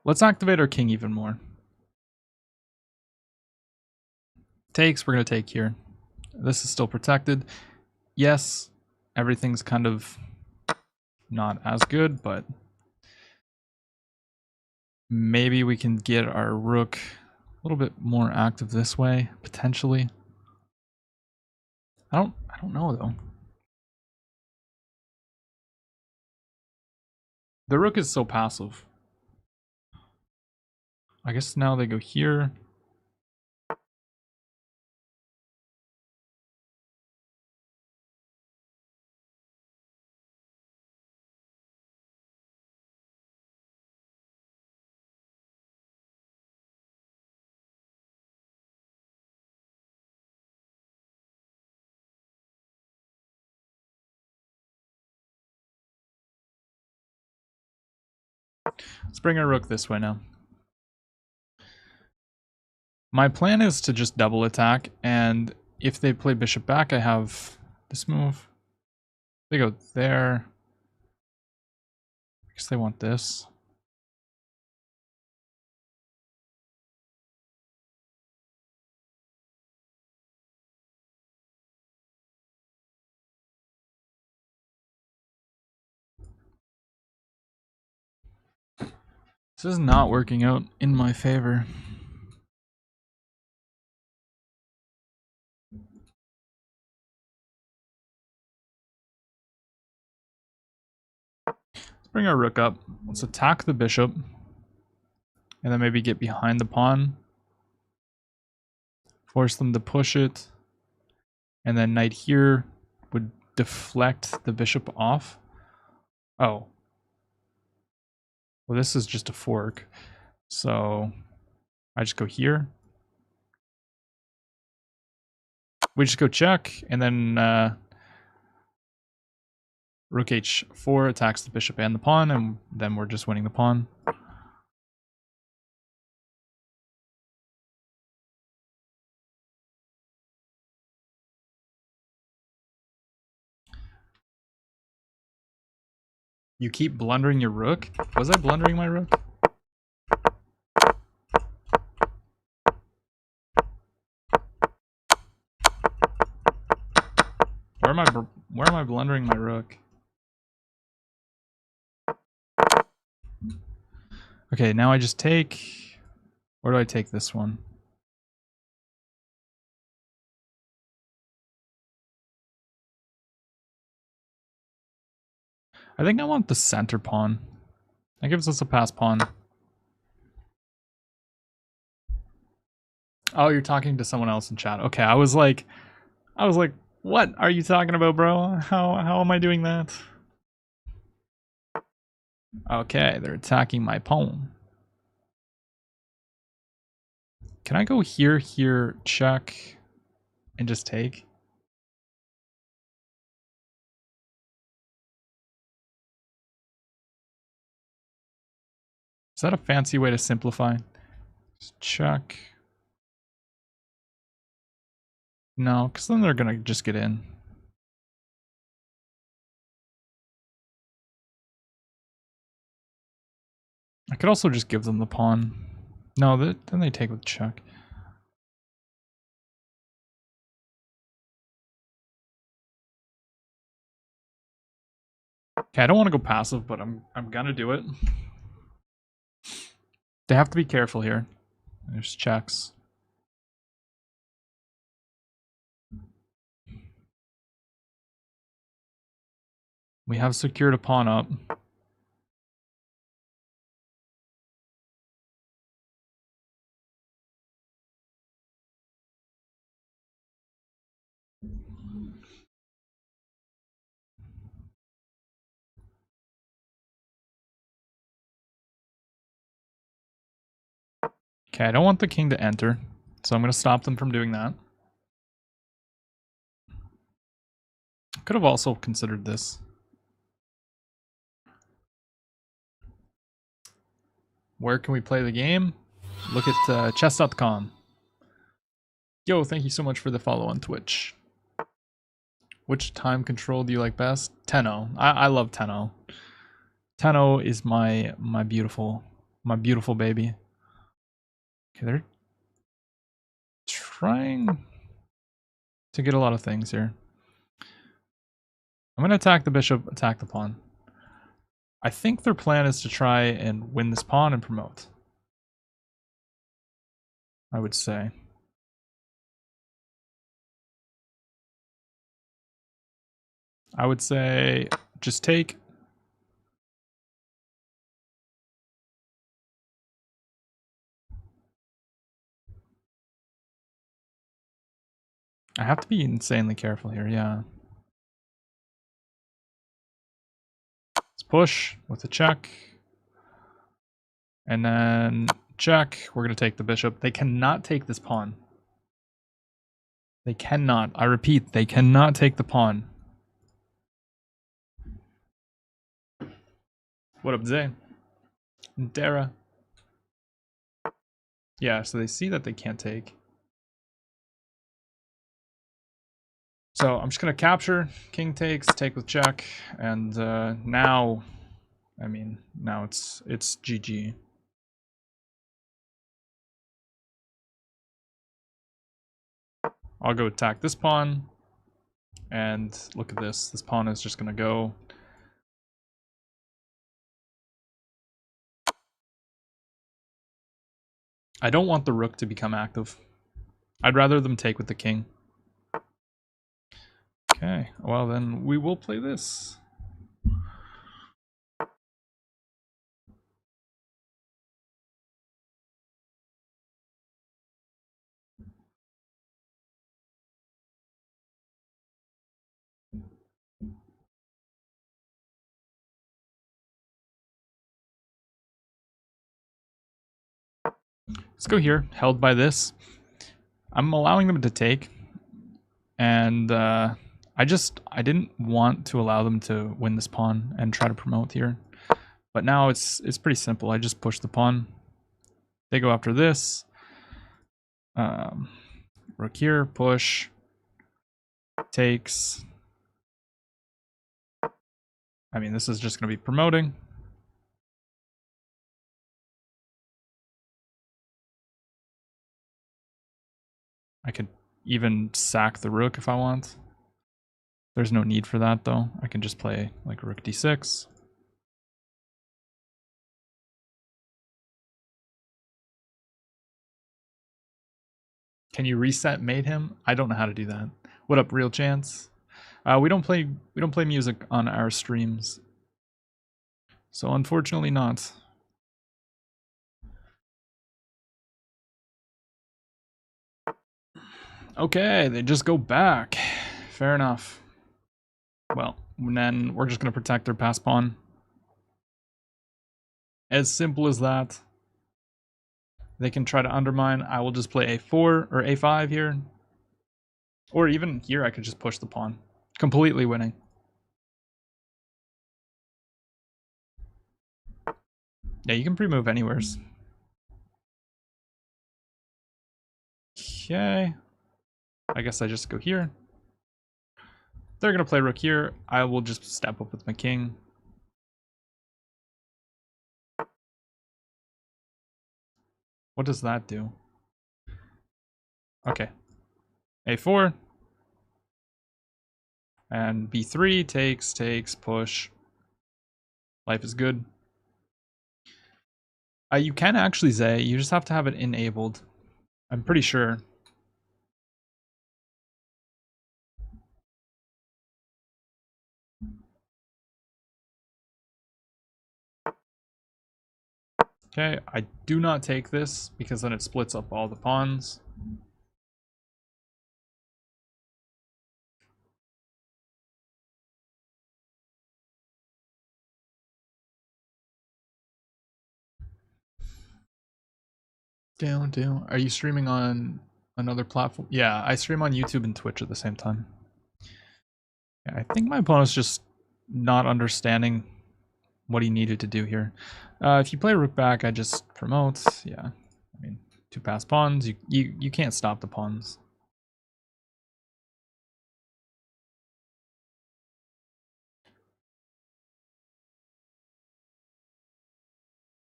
Let's activate our king even more. Takes, we're going to take here. This is still protected. Yes, everything's kind of not as good, but maybe we can get our rook a little bit more active this way, potentially. I don't know though. The rook is so passive. I guess now they go here. Let's bring our rook this way now. My plan is to just double attack, and if they play bishop back, I have this move. They go there. I guess they want this. This is not working out in my favor. bring our rook up. Let's attack the bishop. And then maybe get behind the pawn. Force them to push it. And then knight here would deflect the bishop off. Oh. Well, this is just a fork. So I just go here. We just go check, and then rook h4 attacks the bishop and the pawn, and then we're just winning the pawn. You keep blundering your rook? Was I blundering my rook? Where am I blundering my rook? Okay, now I just take... Where do I take this one? I think I want the center pawn. That gives us a pass pawn. Oh, you're talking to someone else in chat. Okay, I was like, what are you talking about, bro? How am I doing that? Okay, they're attacking my pawn. Can I go here, here, check, and just take? Is that a fancy way to simplify? Just check. No, because then they're gonna just get in. I could also just give them the pawn. No, then they take with check. Okay, I don't want to go passive, but I'm gonna do it. They have to be careful here. There's checks. We have secured a pawn up. Okay, I don't want the king to enter, so I'm going to stop them from doing that. Could have also considered this. Where can we play the game? Look at chess.com. Yo, thank you so much for the follow on Twitch. Which time control do you like best? 10-0. I love 10-0. 10-0 is my beautiful baby. Okay, they're trying to get a lot of things here. I'm going to attack the bishop, attack the pawn. I think their plan is to try and win this pawn and promote. I would say. I would say just take. I have to be insanely careful here, yeah. Let's push with a check. And then check. We're going to take the bishop. They cannot take this pawn. They cannot. I repeat, they cannot take the pawn. What up, Zay? Dara. Yeah, so they see that they can't take. So I'm just going to capture. King takes, take with check. And now, I mean, now it's GG. I'll go attack this pawn. And look at this. This pawn is just going to go. I don't want the rook to become active. I'd rather them take with the king. Okay, well then we will play this. Let's go here, held by this. I'm allowing them to take, and I didn't want to allow them to win this pawn and try to promote here. But now it's pretty simple. I just push the pawn. They go after this. Rook here, push, takes. I mean, this is just going to be promoting. I could even sack the rook if I want. There's no need for that though. I can just play like rook d6. Can you reset mate him? I don't know how to do that. What up, Real Chance? We don't play music on our streams, so unfortunately not. Okay, they just go back. Fair enough. Well, then we're just gonna protect their pass pawn. As simple as that. They can try to undermine. I will just play a4 or a5 here. Or even here I could just push the pawn. Completely winning. Yeah, you can pre-move anywheres. Okay. I guess I just go here. They're going to play rook here. I will just step up with my king. What does that do? Okay. A4. And B3 takes, push. Life is good. You can actually Zay. You just have to have it enabled. I'm pretty sure. Okay, I do not take this because then it splits up all the pawns. Down. Are you streaming on another platform? Yeah, I stream on YouTube and Twitch at the same time. Yeah, I think my opponent's just not understanding what he needed to do here. If you play rook back, I just promote. Yeah, I mean, two pass pawns. You can't stop the pawns.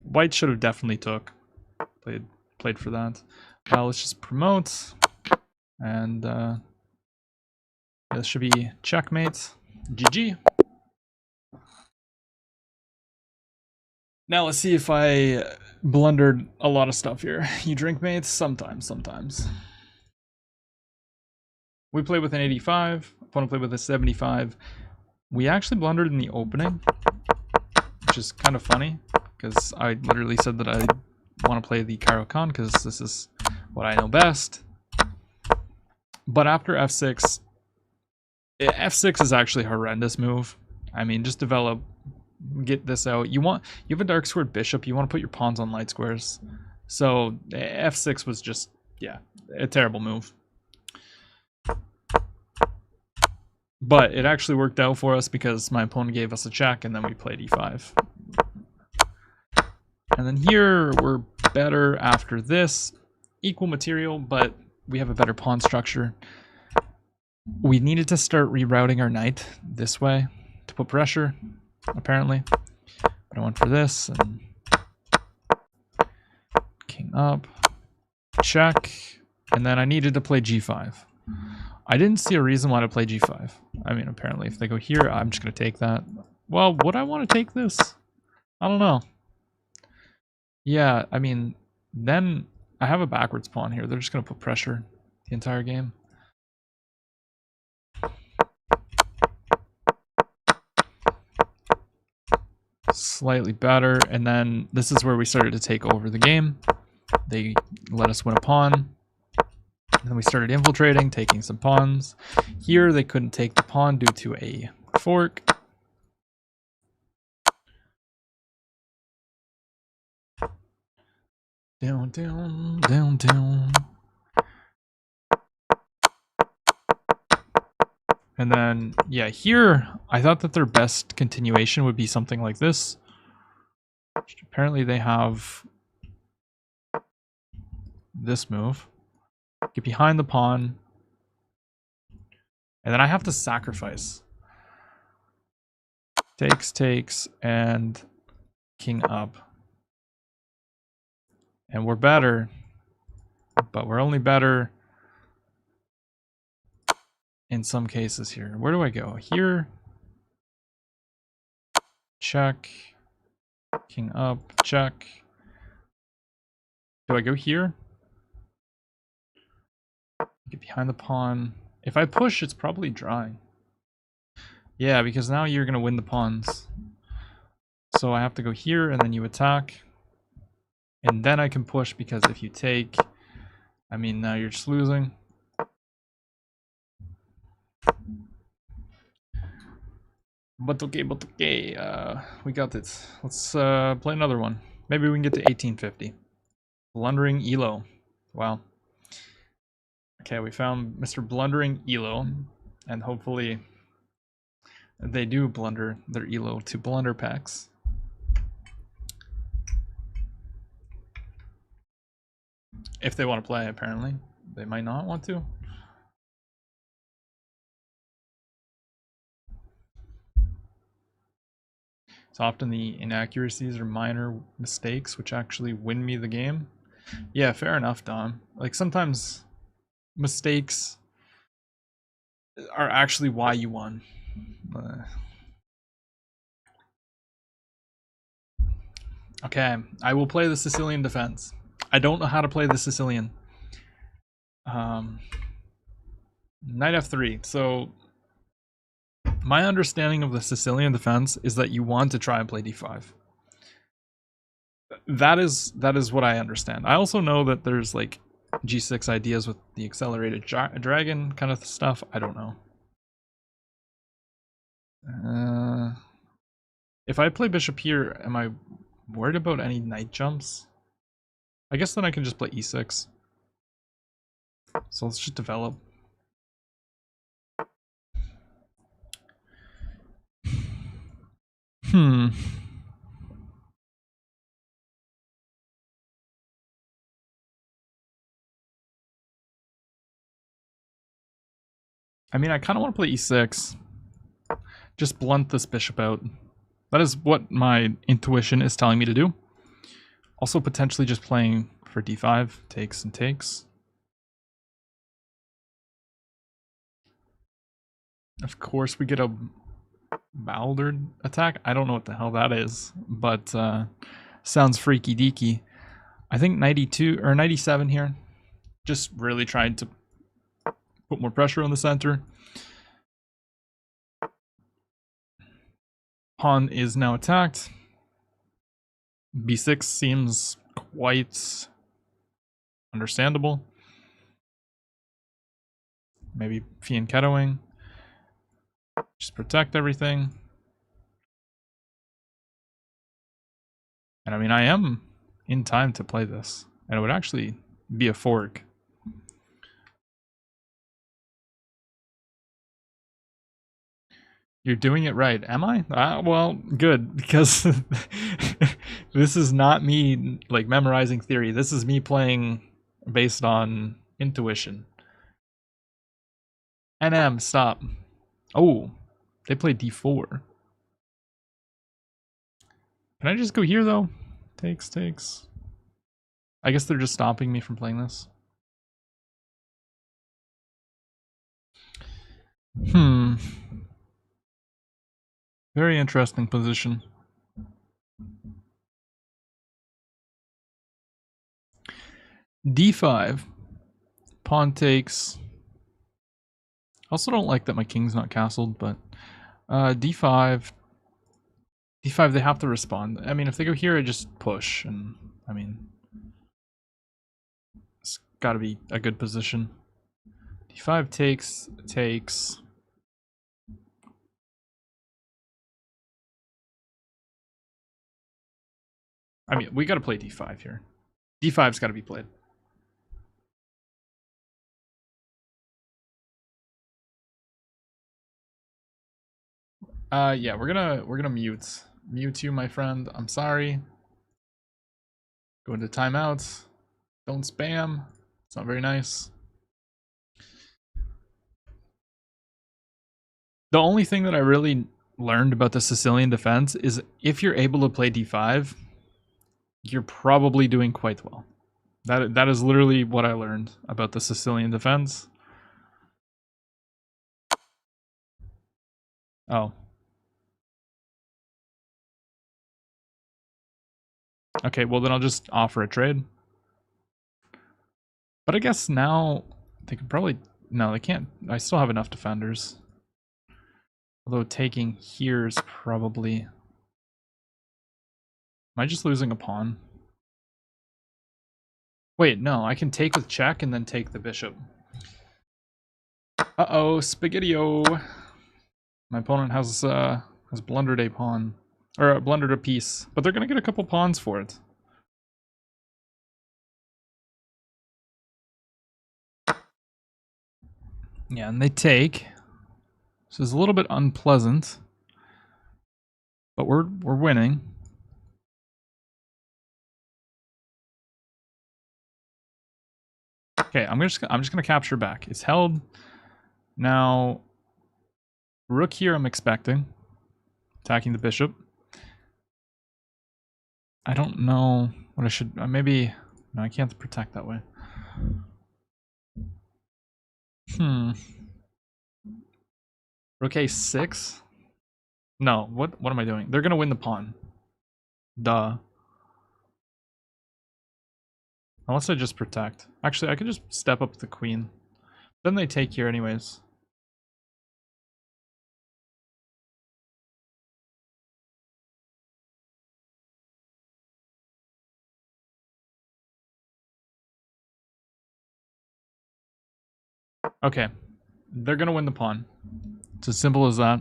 White should have definitely took. Played for that. Let's just promote, and this should be checkmate. GG. Now let's see if I blundered a lot of stuff here. You drink mates? Sometimes. We played with an 85. Opponent played with a 75. We actually blundered in the opening, which is kind of funny because I literally said that I want to play the Cairo Khan because this is what I know best. But after f6, f6 is actually a horrendous move. I mean, just develop, get this out. You have a dark squared bishop. You want to put your pawns on light squares. So f6 was just, yeah, a terrible move. But it actually worked out for us because my opponent gave us a check and then we played e5. And then here we're better after this. Equal material, but we have a better pawn structure. We needed to start rerouting our knight this way to put pressure, apparently. But I went for this and king up, check, and then I needed to play g5. I didn't see a reason why to play g5. I mean, apparently if they go here, I'm just going to take that. Well, would I want to take this? I don't know. Yeah, I mean, then I have a backwards pawn here. They're just going to put pressure the entire game. Slightly better, and then this is where we started to take over the game. They let us win a pawn. And then we started infiltrating, taking some pawns. Here they couldn't take the pawn due to a fork. Down, down, down, down. And then, yeah, here, I thought that their best continuation would be something like this. Apparently they have this move. Get behind the pawn. And then I have to sacrifice. Takes, takes, and king up. And we're better. But we're only better in some cases here. Where do I go? Here. Check. King up. Check. Do I go here? Get behind the pawn. If I push, it's probably drawing. Yeah, because now you're going to win the pawns. So I have to go here, and then you attack. And then I can push, because if you take, I mean, now you're just losing. But okay, we got it. Let's play another one. Maybe we can get to 1850. Blundering Elo. Wow. Okay, we found Mr. Blundering Elo, and hopefully they do blunder their Elo to blunderpex. If they want to play, apparently. They might not want to. So often the inaccuracies are minor mistakes which actually win me the game. Yeah, fair enough, Dom. Like sometimes mistakes are actually why you won. Okay, I will play the Sicilian defense. I don't know how to play the Sicilian. Knight f3. So my understanding of the Sicilian defense is that you want to try and play d5. That is what I understand. I also know that there's like g6 ideas with the accelerated dragon kind of stuff. I don't know. If I play bishop here, am I worried about any knight jumps? I guess then I can just play e6. So let's just develop. I mean, I kind of want to play e6. Just blunt this bishop out. That is what my intuition is telling me to do. Also potentially just playing for d5, takes and takes. Of course we get a blunder attack. I don't know what the hell that is, but sounds freaky deaky. I think 92 or 97 here. Just really trying to put more pressure on the center. Pawn is now attacked. b6 seems quite understandable. Maybe fianchettoing. Just protect everything. And I mean, I am in time to play this. And it would actually be a fork. You're doing it right. Am I? Well, good, because this is not me like memorizing theory. This is me playing based on intuition. NM, stop. Oh, they played d4. Can I just go here though? Takes, takes. I guess they're just stopping me from playing this. Very interesting position. d5. Pawn takes. Also don't like that my king's not castled, but d5. d5, they have to respond. I mean, if they go here, I just push, and I mean, it's got to be a good position. d5 takes, takes. I mean, we got to play d5 here. D5's got to be played. Yeah, we're gonna mute you, my friend. I'm sorry. Go into timeouts. Don't spam. It's not very nice. The only thing that I really learned about the Sicilian defense is if you're able to play D5, you're probably doing quite well. That is literally what I learned about the Sicilian defense. Oh. Okay, well then I'll just offer a trade. But I guess now they could probably... No, they can't. I still have enough defenders. Although taking here is probably... Am I just losing a pawn? Wait, no, I can take with check and then take the bishop. Uh-oh, spaghetti-o. My opponent has blundered a pawn. Or blundered a piece. But they're going to get a couple pawns for it. Yeah, and they take. This is a little bit unpleasant. But we're winning. Okay, I'm just gonna capture back. It's held. Now rook here I'm expecting. Attacking the bishop. I don't know what I should maybe no, I can't protect that way. Rook a6? No, what am I doing? They're gonna win the pawn. Duh. Unless I just protect. Actually, I could just step up the queen. Then they take here anyways. Okay. They're gonna win the pawn. It's as simple as that.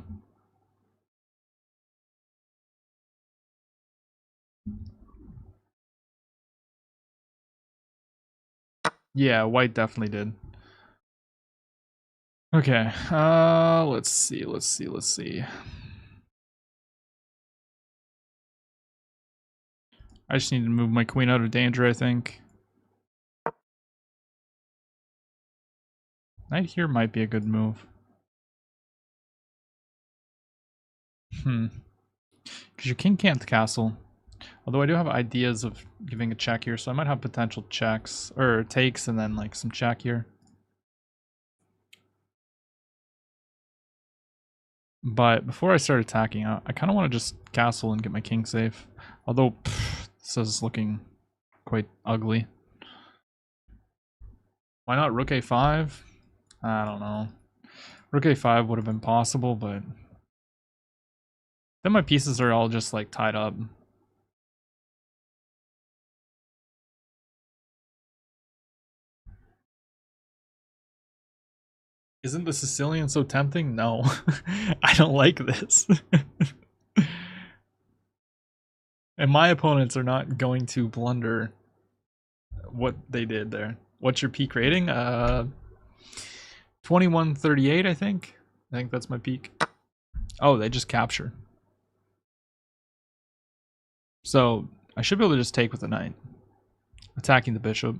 Yeah, white definitely did. Okay, let's see. I just need to move my queen out of danger, I think. Knight here might be a good move. Because your king can't castle. Although I do have ideas of giving a check here, so I might have potential checks, or takes, and then like some check here. But before I start attacking, I kind of want to just castle and get my king safe. Although, this is looking quite ugly. Why not rook a5? I don't know. Rook a5 would have been possible, but then my pieces are all just like tied up. Isn't the Sicilian so tempting? No. I don't like this. And my opponents are not going to blunder what they did there. What's your peak rating? 2138, I think. I think that's my peak. Oh, they just capture. So I should be able to just take with the knight. Attacking the bishop.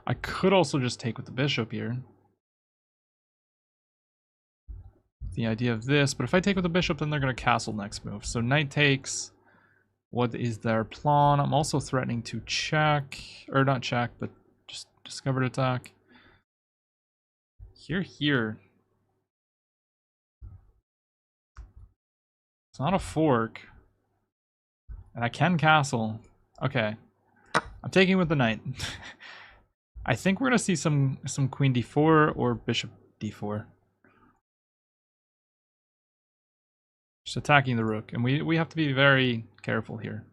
I could also just take with the bishop here. The idea of this, but if I take with the bishop, then they're going to castle next move. So knight takes. What is their plan? I'm also threatening to check, or not check, but just discovered attack. Here. It's not a fork. And I can castle. Okay. I'm taking with the knight. I think we're gonna see some queen d4 or bishop d4. Just attacking the rook, and we have to be very careful here.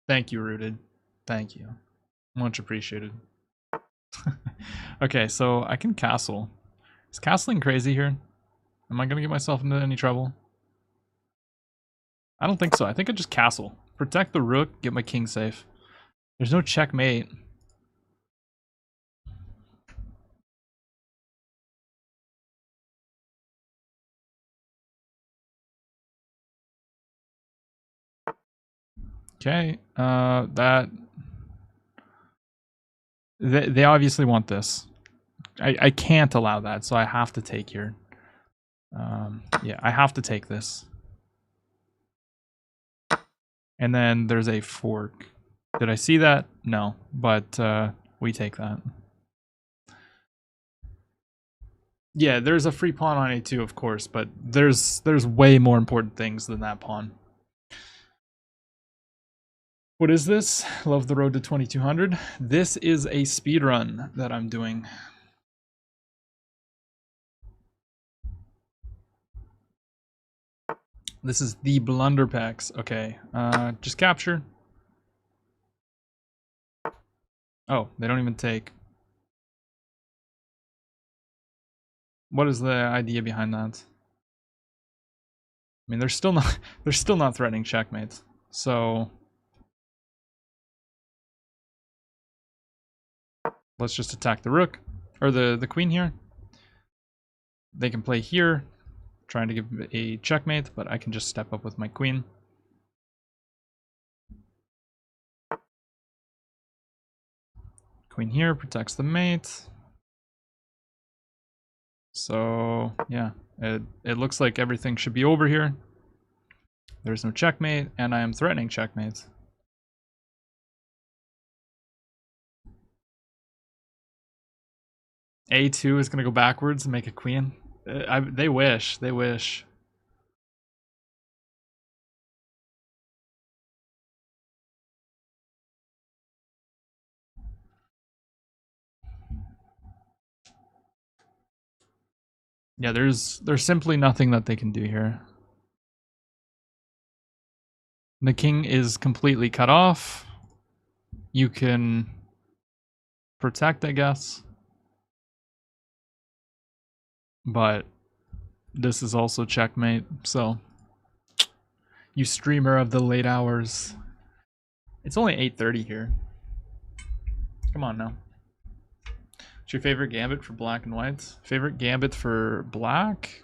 Thank you, Rooted. Thank you. Much appreciated. Okay, so I can castle. Is castling crazy here? Am I gonna get myself into any trouble? I don't think so. I think I just castle. Protect the rook, get my king safe. There's no checkmate. Okay, they obviously want this. I can't allow that, so I have to take here. Yeah, I have to take this. And then there's a fork. Did I see that? No, but we take that. Yeah, there's a free pawn on a2, of course, but there's way more important things than that pawn. What is this? Love the road to 2200. This is a speed run that I'm doing. This is the blunderpex. Okay, just capture. Oh, they don't even take. What is the idea behind that? I mean, they're still not threatening checkmate. So let's just attack the rook or the queen here. They can play here, trying to give a checkmate, but I can just step up with my queen. Queen here protects the mate. So yeah, it looks like everything should be over here. There's no checkmate, and I am threatening checkmate. A2 is going to go backwards and make a queen. They wish. They wish. Yeah, there's simply nothing that they can do here. The king is completely cut off. You can protect, I guess. But this is also checkmate, so you streamer of the late hours. It's only 8:30 here. Come on now. What's your favorite gambit for black and white? Favorite gambit for black?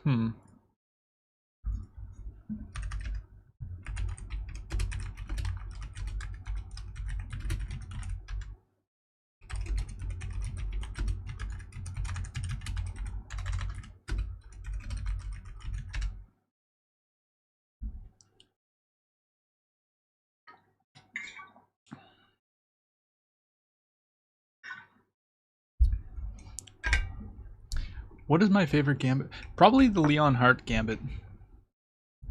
What is my favorite gambit? Probably the Leon Hart gambit.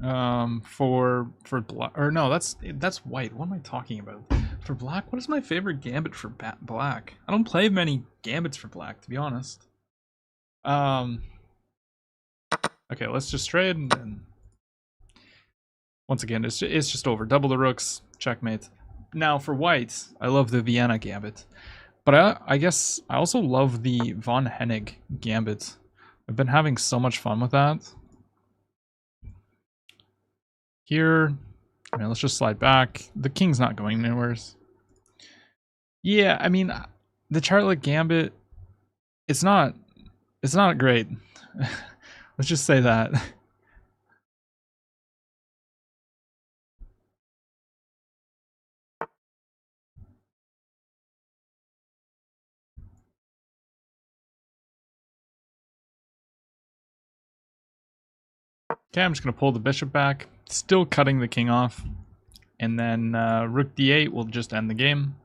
For black, or no, that's white. What am I talking about? For black, what is my favorite gambit for black? I don't play many gambits for black, to be honest. Okay, let's just trade, and then once again, it's just over. Double the rooks, checkmate. Now for white, I love the Vienna gambit, but I guess I also love the von Hennig gambit. I've been having so much fun with that. Here, I mean, let's just slide back. The king's not going anywhere. Yeah, I mean, the Charlotte gambit, it's not great. Let's just say that. Okay, I'm just going to pull the bishop back. Still cutting the king off. And then rook d8 will just end the game.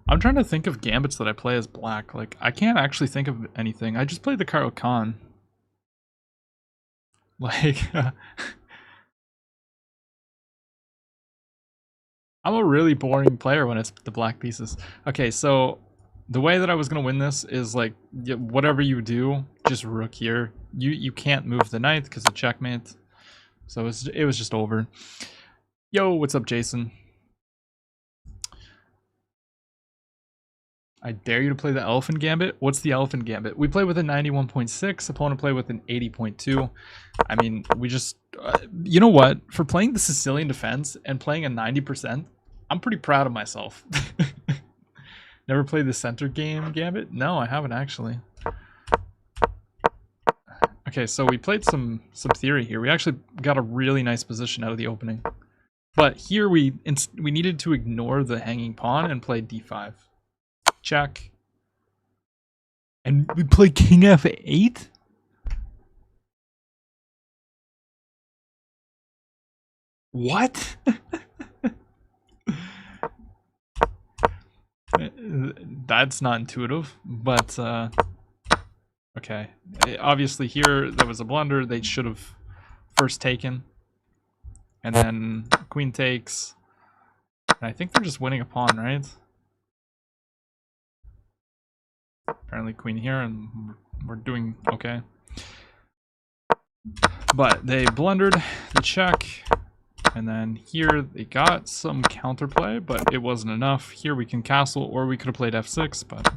I'm trying to think of gambits that I play as black. Like, I can't actually think of anything. I just played the Carl Khan. Like, I'm a really boring player when it's the black pieces. Okay, so the way that I was going to win this is like, whatever you do, just rook here. You can't move the knight because of checkmate. So it was just over. Yo, what's up, Jason? I dare you to play the Elephant Gambit. What's the Elephant Gambit? We play with a 91.6. Opponent play with an 80.2. I mean, we just... you know what? For playing the Sicilian Defense and playing a 90%, I'm pretty proud of myself. Never played the center game Gambit? No, I haven't actually. Okay, so we played some theory here. We actually got a really nice position out of the opening. But here we needed to ignore the hanging pawn and play d5. Check. And we play king f8? What? That's not intuitive, but okay. Obviously here there was a blunder. They should have first taken. And then queen takes. And I think they're just winning a pawn, right? Apparently queen here, and we're doing okay. But they blundered the check. And then here they got some counterplay, but it wasn't enough. Here we can castle, or we could have played f6, but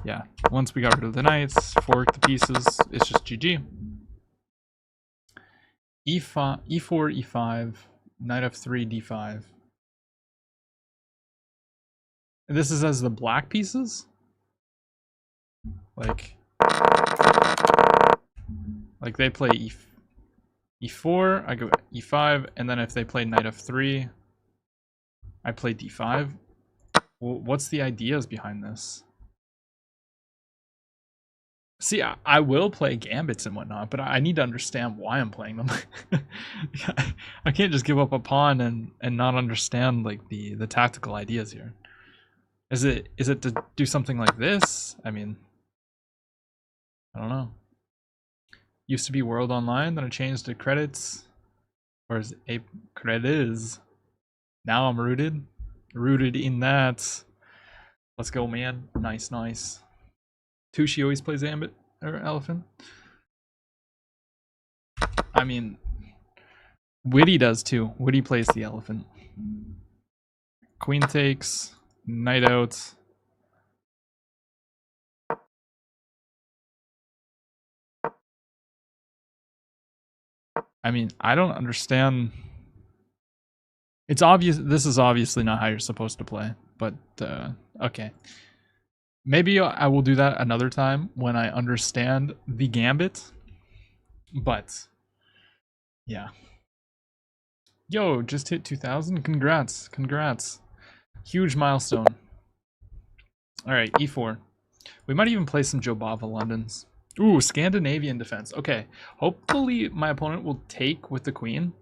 yeah. Once we got rid of the knights, fork the pieces, it's just GG. e4, e5, knight f3, d5. And this is as the black pieces? Like they play e4, I go e5, and then if they play knight f3, I play d5. Well, what's the ideas behind this? See, I will play gambits and whatnot, but I need to understand why I'm playing them. I can't just give up a pawn and not understand like the tactical ideas here. Is it to do something like this? I mean, I don't know. Used to be World Online, then I changed to credits, or is it credits? Now I'm rooted in that. Let's go, man. Nice, nice. Tushi always plays Ambit or Elephant. I mean, Witty does too. Witty plays the Elephant. Queen takes, knight out. I mean, I don't understand. It's obvious. This is obviously not how you're supposed to play, but okay. Maybe I will do that another time when I understand the gambit. But yeah. Yo, just hit 2,000. Congrats. Congrats. Huge milestone. All right, e4. We might even play some Jobava Londons. Ooh, Scandinavian defense. Okay, hopefully my opponent will take with the queen.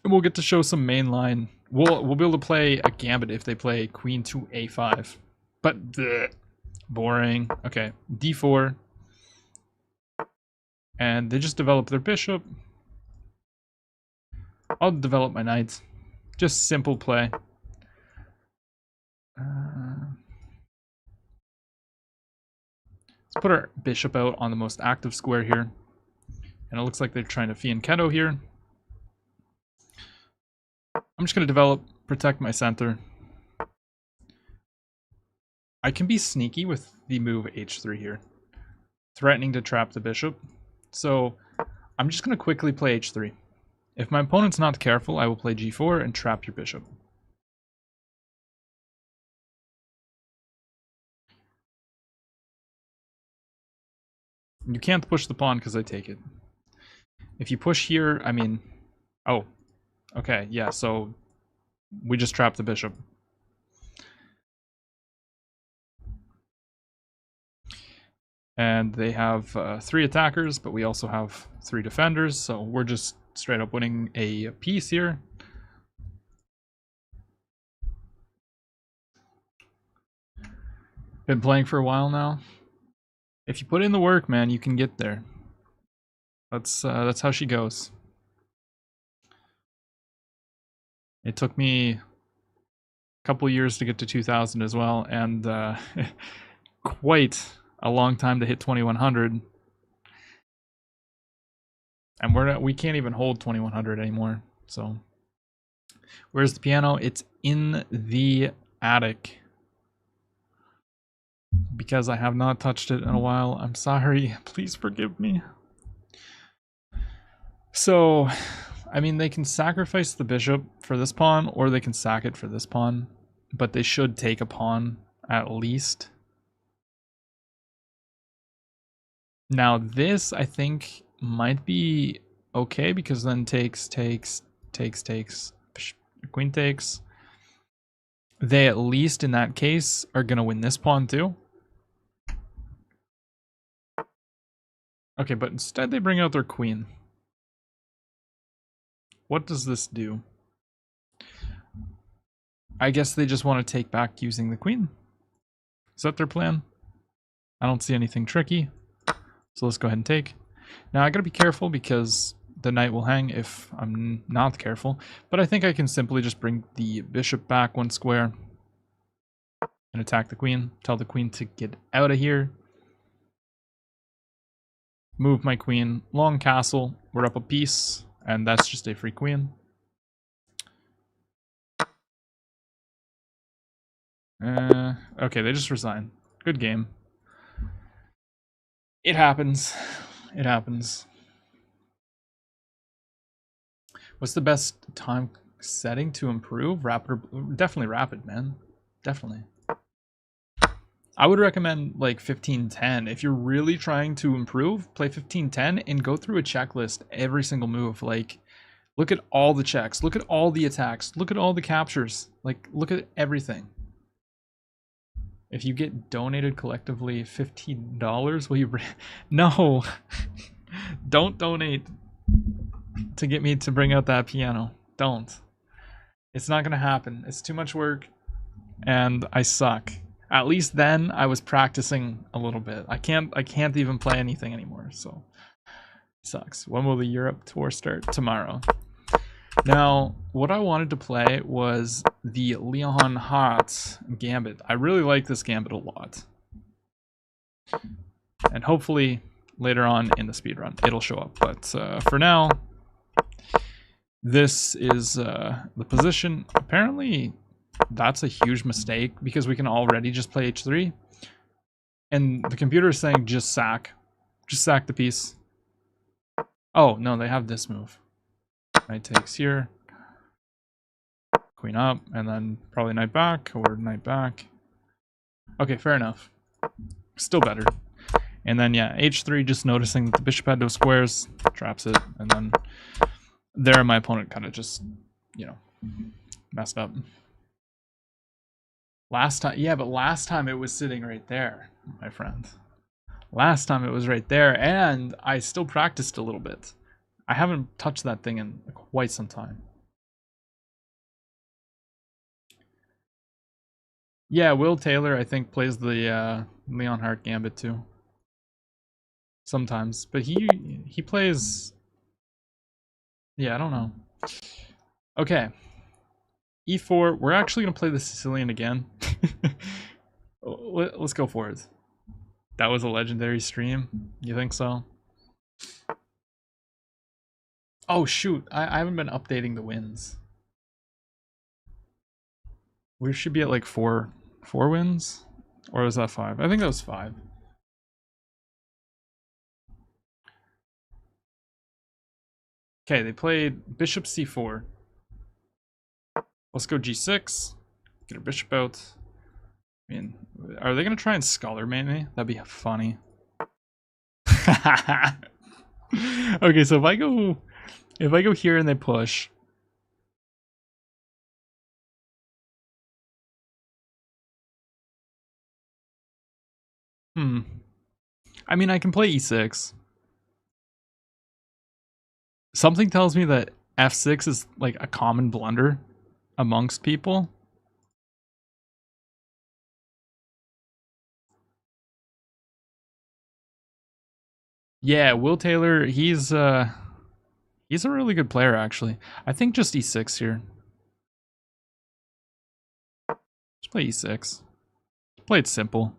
And we'll get to show some main line. We'll be able to play a gambit if they play queen to a5. But bleh, boring. Okay, d4. And they just develop their bishop. I'll develop my knight. Just simple play. Let's put our bishop out on the most active square here. And it looks like they're trying to fianchetto here. I'm just going to develop, protect my center. I can be sneaky with the move h3 here, threatening to trap the bishop. So I'm just going to quickly play h3. If my opponent's not careful, I will play g4 and trap your bishop. You can't push the pawn because I take it. If you push here, I mean... Oh, okay, yeah, so we just trap the bishop. And they have 3 attackers, but we also have 3 defenders, so we're just straight up winning a piece here. Been playing for a while now. If you put in the work, man, you can get there. That's how she goes. It took me a couple years to get to 2,000 as well, and quite a long time to hit 2,100. And we can't even hold 2,100 anymore. So, where's the piano? It's in the attic. because I have not touched it in a while. I'm sorry. Please forgive me. So, I mean, they can sacrifice the bishop for this pawn, or they can sack it for this pawn, but they should take a pawn at least. Now this, I think, might be okay, because then takes, queen takes. They, at least in that case, are going to win this pawn too. Okay, but instead they bring out their queen. What does this do? I guess they just want to take back using the queen. Is that their plan? I don't see anything tricky. So let's go ahead and take. Now I gotta be careful because the knight will hang if I'm not careful. But I think I can simply just bring the bishop back one square and attack the queen. Tell the queen to get out of here. Move my queen. Long castle. We're up a piece. And that's just a free queen. Okay, they just resign. Good game. It happens. It happens. What's the best time setting to improve? Rapid, definitely rapid, man. Definitely. I would recommend like 15-10. If you're really trying to improve, play 15-10 and go through a checklist every single move. Like, look at all the checks, look at all the attacks, look at all the captures, like, look at everything. If you get donated collectively $15, will you... No! Don't donate to get me to bring out that piano. Don't. It's not gonna happen. It's too much work, and I suck. At least then I was practicing a little bit. I can't even play anything anymore, so it sucks. When will the Europe tour start? Tomorrow. Now, what I wanted to play was the Leon Hart Gambit. I really like this Gambit a lot. And hopefully later on in the speedrun it'll show up. But for now, this is the position. Apparently that's a huge mistake because we can already just play h3. And the computer is saying just sack. Just sack the piece. Oh, no, they have this move. Knight takes here. Queen up, and then probably knight back or knight back. Okay, fair enough. Still better. And then, yeah, h3, just noticing that the bishop had no squares, traps it, and then there my opponent kind of just, you know, messed up. Last time, yeah, but last time it was sitting right there, my friend. Last time it was right there, and I still practiced a little bit. I haven't touched that thing in quite some time. Yeah, Will Taylor, I think, plays the Leon Hart Gambit too. Sometimes, but he plays... Yeah, I don't know. Okay. E4, we're actually going to play the Sicilian again. Let's go for it. That was a legendary stream? You think so? Oh, shoot. I haven't been updating the wins. We should be at like four wins? Or was that 5? I think that was 5. Okay, they played bishop c4. Let's go g6. Get our bishop out. I mean, are they going to try and scholar mate me? That'd be funny. Okay, so if I go here and they push. I mean, I can play e6. Something tells me that f6 is like a common blunder amongst people. Yeah, Will Taylor, he's a really good player actually. I think just e6 here. Just play e6. Play it simple.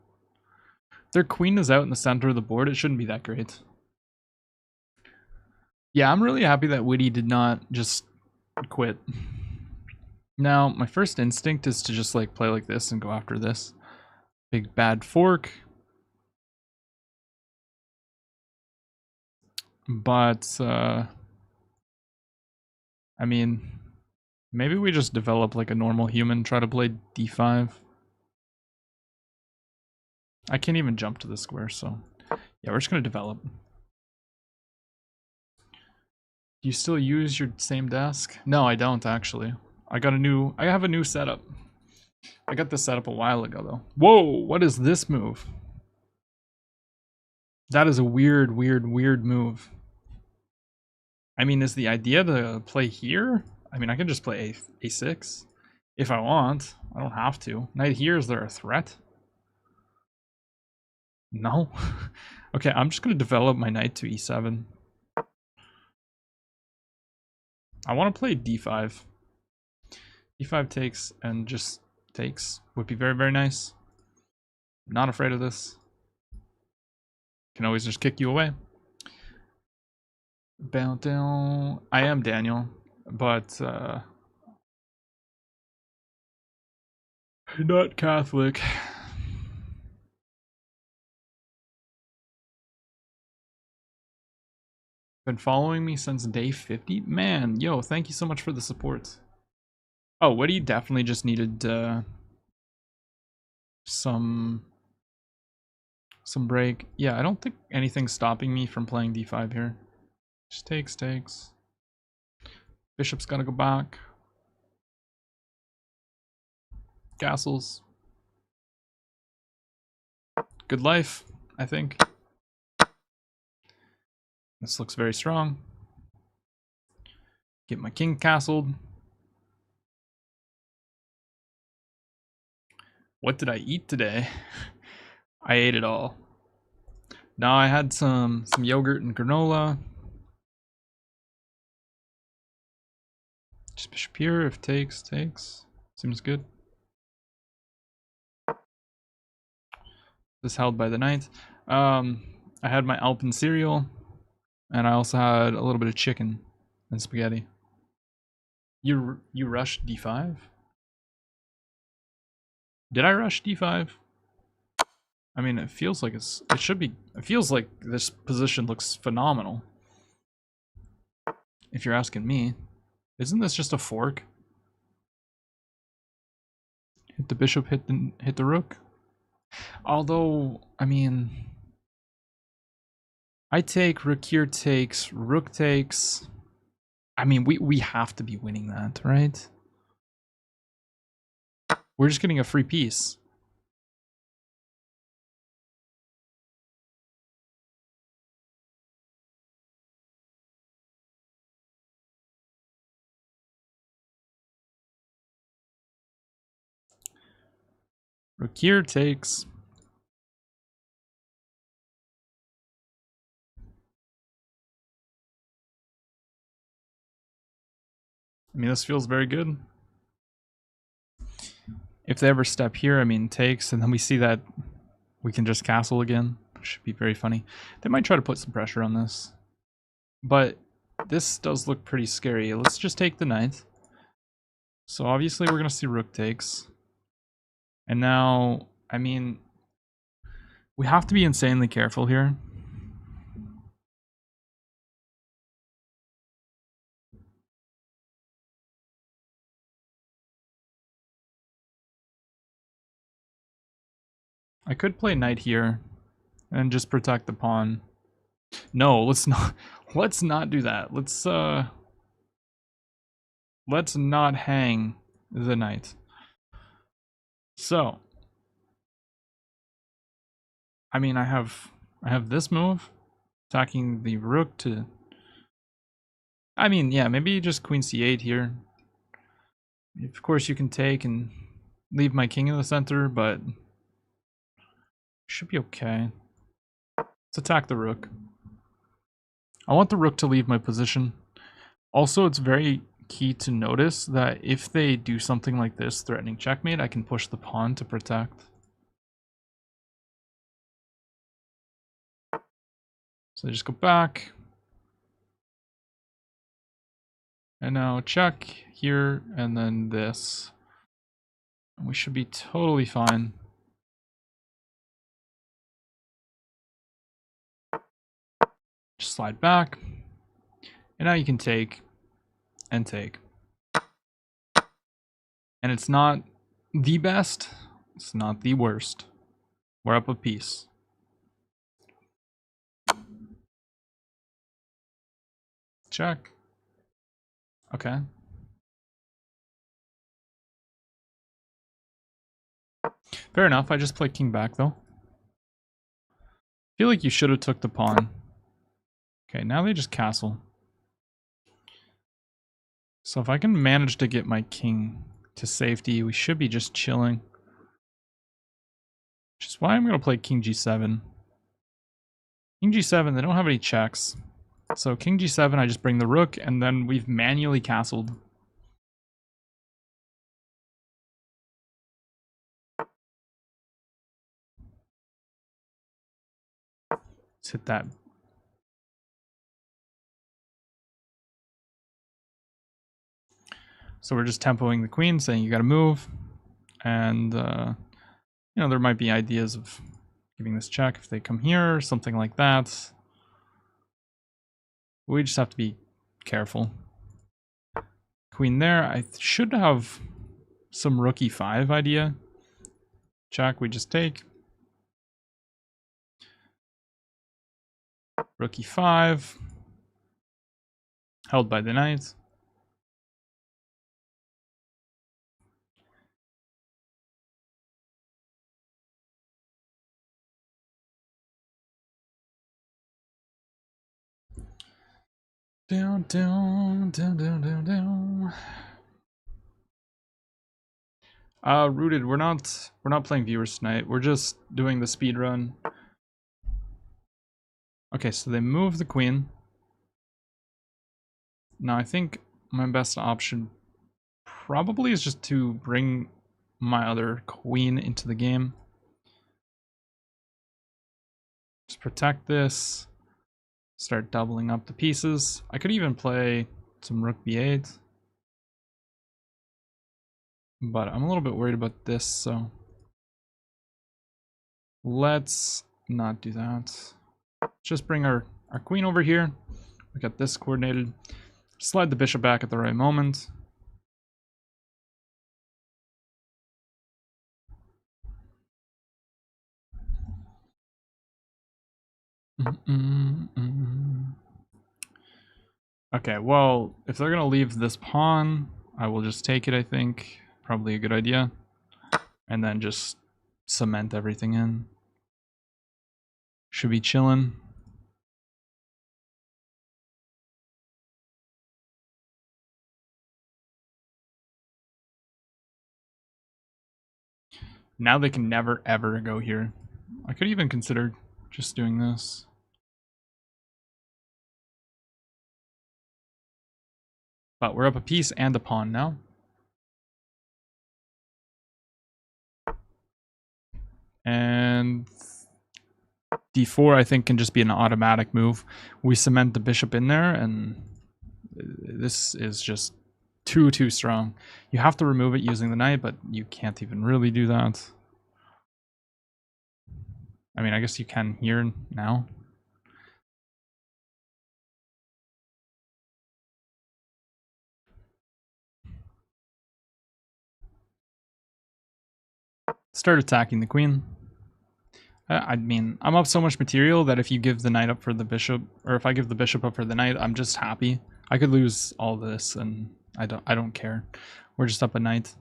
Their queen is out in the center of the board. It shouldn't be that great. Yeah, I'm really happy that Witty did not just quit. Now, my first instinct is to just like play like this and go after this. Big bad fork. But, I mean, maybe we just develop like a normal human, try to play d5. I can't even jump to the square, so yeah, we're just gonna develop. Do you still use your same desk? No, I don't actually. I have a new setup. I got this set up a while ago though. Whoa, what is this move? That is a weird move. I mean, is the idea to play here? I mean, I can just play a6 if I want. I don't have to. Knight here, is there a threat? No. Okay, I'm just gonna develop my knight to e7. I want to play d5. d5 takes and just takes would be very nice. Not afraid of this. Can always just kick you away. Bow down. I am Daniel, but not Catholic. Been following me since day 50? Man, yo, thank you so much for the support. Oh, what do you definitely just needed some break. Yeah, I don't think anything's stopping me from playing d5 here. Just takes. Bishop's gotta go back. Castles. Good life, I think. This looks very strong. Get my king castled. What did I eat today? I ate it all. Now I had some yogurt and granola. Just bishop here if takes. Seems good. This held by the knight. I had my Alpen cereal, and I also had a little bit of chicken and spaghetti. You rushed d5? Did I rush d5? I mean, it feels like it should be. It feels like this position looks phenomenal. If you're asking me, isn't this just a fork? Hit the bishop, hit the rook. Although, I mean, I take, rook here takes, rook takes. I mean, we have to be winning that, right? We're just getting a free piece. Rook here takes. I mean, this feels very good. If they ever step here, I mean, takes, and then we see that we can just castle again. Should be very funny. They might try to put some pressure on this. But this does look pretty scary. Let's just take the knight. So obviously we're going to see rook takes. And now, I mean, we have to be insanely careful here. I could play knight here and just protect the pawn. No, let's not do that. Let's not hang the knight. So, I mean, I have this move, attacking the rook to. I mean, yeah, maybe just queen c8 here. Of course, you can take and leave my king in the center, but should be okay. Let's attack the rook. I want the rook to leave my position. Also, it's very key to notice that if they do something like this, threatening checkmate, I can push the pawn to protect. So I just go back. And now check here, and then this. And we should be totally fine. Just slide back. And now you can take and take. And it's not the best. It's not the worst. We're up a piece. Check. Okay. Fair enough. I just played king back, though. I feel like you should have took the pawn. Okay, now they just castle. So if I can manage to get my king to safety, we should be just chilling. Which is why I'm going to play king g7. King g7, they don't have any checks. So king g7, I just bring the rook, and then we've manually castled. Let's hit that. So we're just tempoing the queen, saying you got to move. And, you know, there might be ideas of giving this check if they come here or something like that. We just have to be careful. Queen there. I should have some rook e5 idea. Check, we just take. Rook e5. Held by the knight. Down, down, down, down, down, down. Rooted, we're not playing viewers tonight. We're just doing the speed run. Okay, so they move the queen. Now I think my best option probably is just to bring my other queen into the game. Just protect this. Start doubling up the pieces. I could even play some rook b8. But I'm a little bit worried about this, so let's not do that. Just bring our queen over here. We got this coordinated. Slide the bishop back at the right moment. Okay, well, if they're gonna leave this pawn, I will just take it, I think. Probably a good idea. And then just cement everything in. Should be chilling. Now they can never ever go here. I could even consider just doing this. But we're up a piece and a pawn now. And d4 I think can just be an automatic move. We cement the bishop in there, and this is just too strong. You have to remove it using the knight, but you can't even really do that. I mean, I guess you can here now. Start attacking the queen. I mean, I'm up so much material that if you give the knight up for the bishop, or if I give the bishop up for the knight, I'm just happy. I could lose all this, and I don't care. We're just up a knight.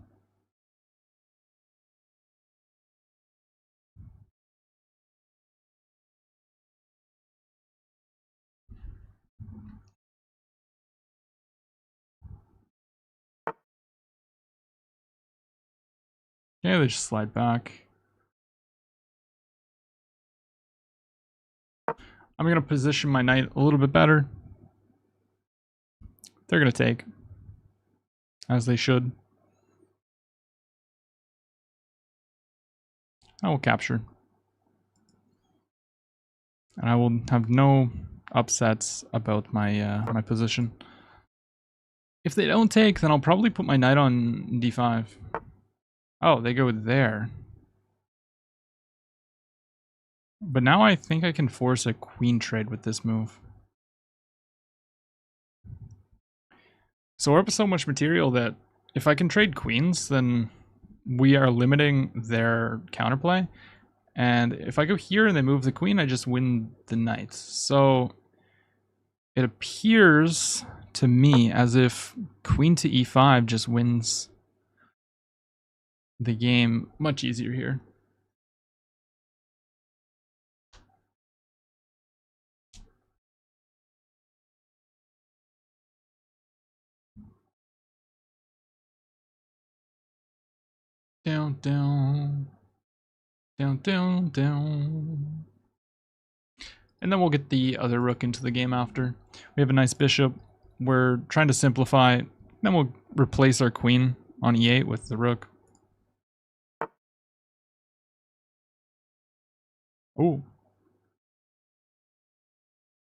Yeah, they just slide back. I'm going to position my knight a little bit better. They're going to take. As they should. I will capture. And I will have no upsets about my my position. If they don't take, then I'll probably put my knight on d5. Oh, they go there. But now I think I can force a queen trade with this move. So we're up so much material that if I can trade queens, then we are limiting their counterplay. And if I go here and they move the queen, I just win the knight. So it appears to me as if queen to e5 just wins the game much easier here. Down, down, down, down, down. And then we'll get the other rook into the game after. We have a nice bishop. We're trying to simplify. Then we'll replace our queen on e8 with the rook. Oh.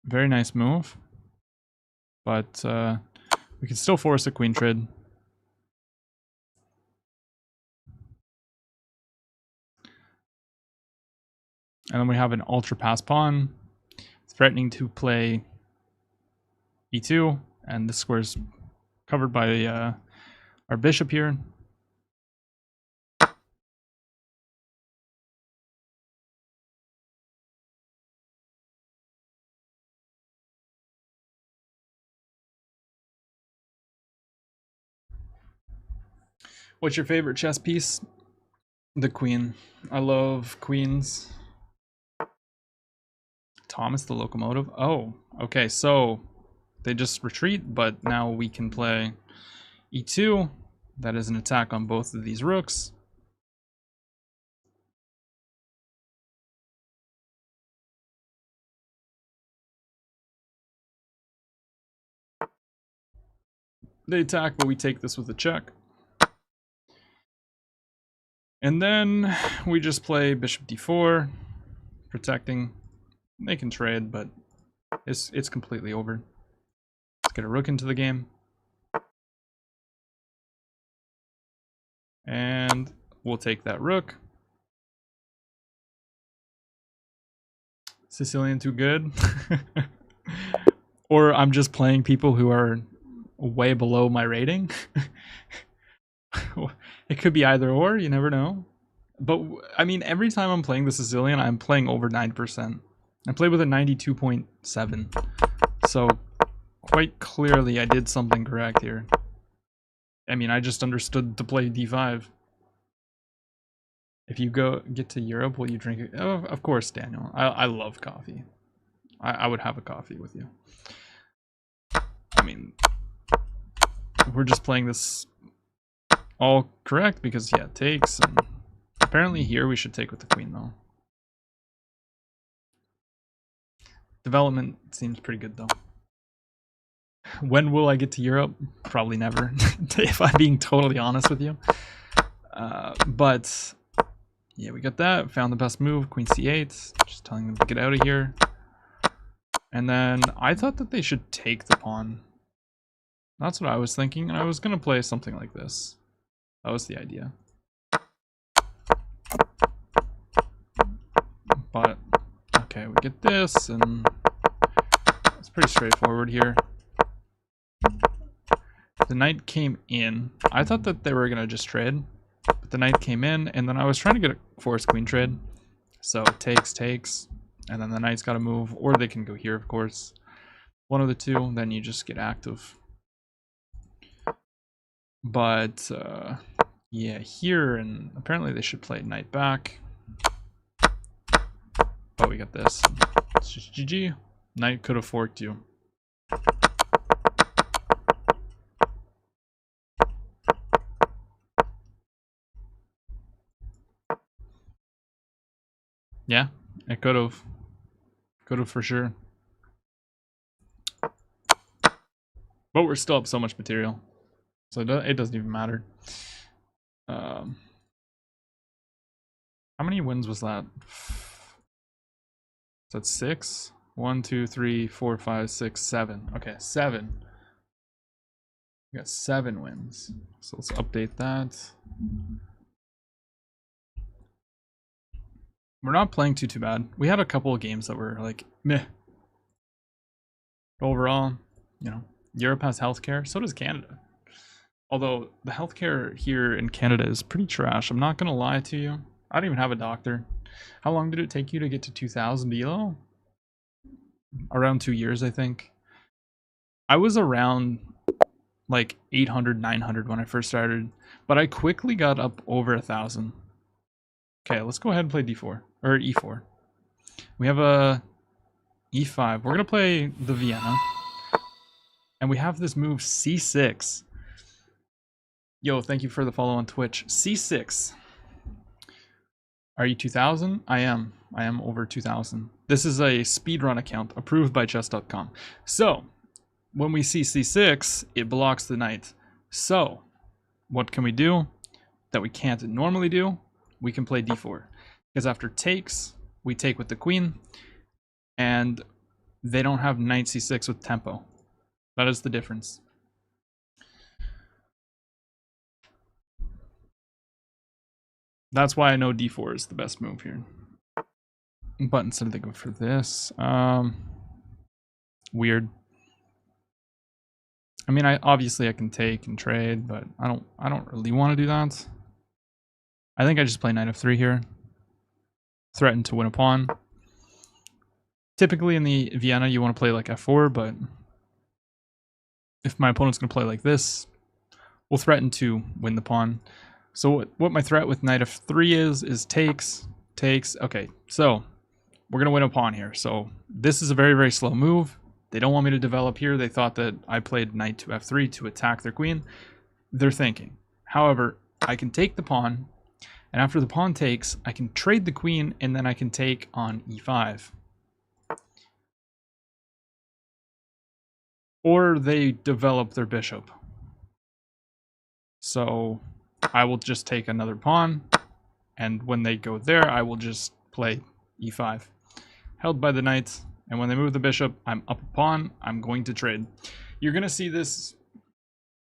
Very nice move. But we can still force a queen trade. And then we have an ultra pass pawn threatening to play e2, and this square's covered by our bishop here. What's your favorite chess piece? The queen. I love queens. Thomas the locomotive. Oh, okay, so they just retreat, but now we can play e2. That is an attack on both of these rooks. They attack, but we take this with a check. And then we just play bishop d4, protecting. They can trade, but it's completely over. Let's get a rook into the game. And we'll take that rook. Sicilian too good. Or I'm just playing people who are way below my rating. It could be either or, you never know. But I mean, every time I'm playing the Sicilian, I'm playing over 9%. I played with a 92.7. So quite clearly I did something correct here. I mean, I just understood to play d5. If you get to Europe, will you drink it? Oh, of course, Daniel. I love coffee. I would have a coffee with you. I mean, we're just playing this all correct because, yeah, it takes. And apparently here we should take with the queen, though. Development seems pretty good, though. When will I get to Europe? Probably never, if I'm being totally honest with you. But yeah, we got that. Found the best move, queen c8. Just telling them to get out of here. And then I thought that they should take the pawn. That's what I was thinking, and I was going to play something like this. That was the idea. But, okay, we get this, and it's pretty straightforward here. The knight came in. I thought that they were going to just trade, but the knight came in, and then I was trying to get a forced queen trade. So takes, and then the knight's got to move, or they can go here, of course. One of the two, then you just get active. But, yeah, here, and apparently they should play knight back. But we got this. It's just GG. Knight could have forked you. Yeah, it could have. Could have for sure. But we're still up so much material. So it doesn't even matter. How many wins was that? Is that 6? 1, 2, 3, 4, 5, 6, 7. Okay, 7. We got 7 wins. So let's update that. We're not playing too bad. We had a couple of games that were like meh. But overall, you know, Europe has healthcare, so does Canada. Although the healthcare here in Canada is pretty trash. I'm not gonna lie to you. I don't even have a doctor. How long did it take you to get to 2000 elo? Around 2 years, I think. I was around like 800, 900 when I first started, but I quickly got up over 1,000. Okay, let's go ahead and play d4 or e4. We have a e5. We're gonna play the Vienna, and we have this move c6. Yo, thank you for the follow on Twitch. c6. Are you 2000? I am. I am over 2000. This is a speedrun account approved by chess.com. So, when we see c6, it blocks the knight. So, what can we do that we can't normally do? We can play d4. Because after takes, we take with the queen, and they don't have knight c6 with tempo. That is the difference. That's why I know d4 is the best move here. But instead they go for this. Weird. I mean, obviously I can take and trade, but I don't really want to do that. I think I just play knight f3 here. Threaten to win a pawn. Typically in the Vienna you want to play like f4, but if my opponent's going to play like this, we'll threaten to win the pawn. So what my threat with knight f3 is takes. Okay, so we're going to win a pawn here. So this is a very, very slow move. They don't want me to develop here. They thought that I played knight to f3 to attack their queen. They're thinking. However, I can take the pawn, and after the pawn takes, I can trade the queen, and then I can take on e5. Or they develop their bishop. So I will just take another pawn, and when they go there, I will just play e5. Held by the knight, and when they move the bishop, I'm up a pawn, I'm going to trade. You're going to see this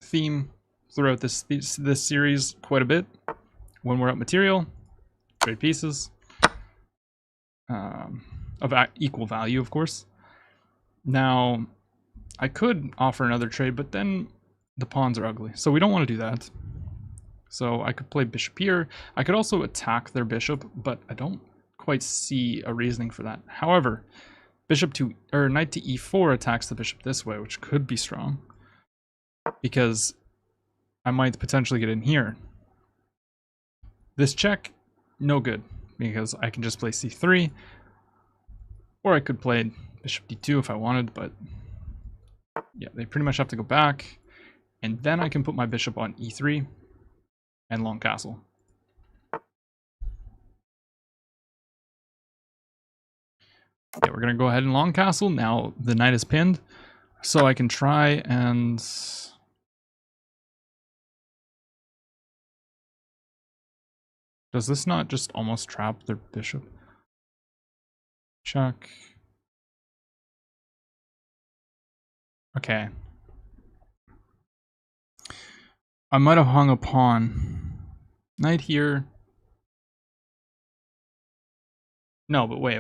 theme throughout this series quite a bit. When we're up material, trade pieces of equal value, of course. Now, I could offer another trade, but then the pawns are ugly, so we don't want to do that. So I could play bishop here. I could also attack their bishop, but I don't quite see a reasoning for that. However, knight to e4 attacks the bishop this way, which could be strong, because I might potentially get in here. This check, no good, because I can just play c3, or I could play bishop d2 if I wanted, but yeah, they pretty much have to go back, and then I can put my bishop on e3 and long castle. Yeah, we're gonna go ahead and long castle. Now the knight is pinned, so I can try and does this not just almost trap their bishop? Check. Okay. I might have hung a pawn. Knight here. No, but wait.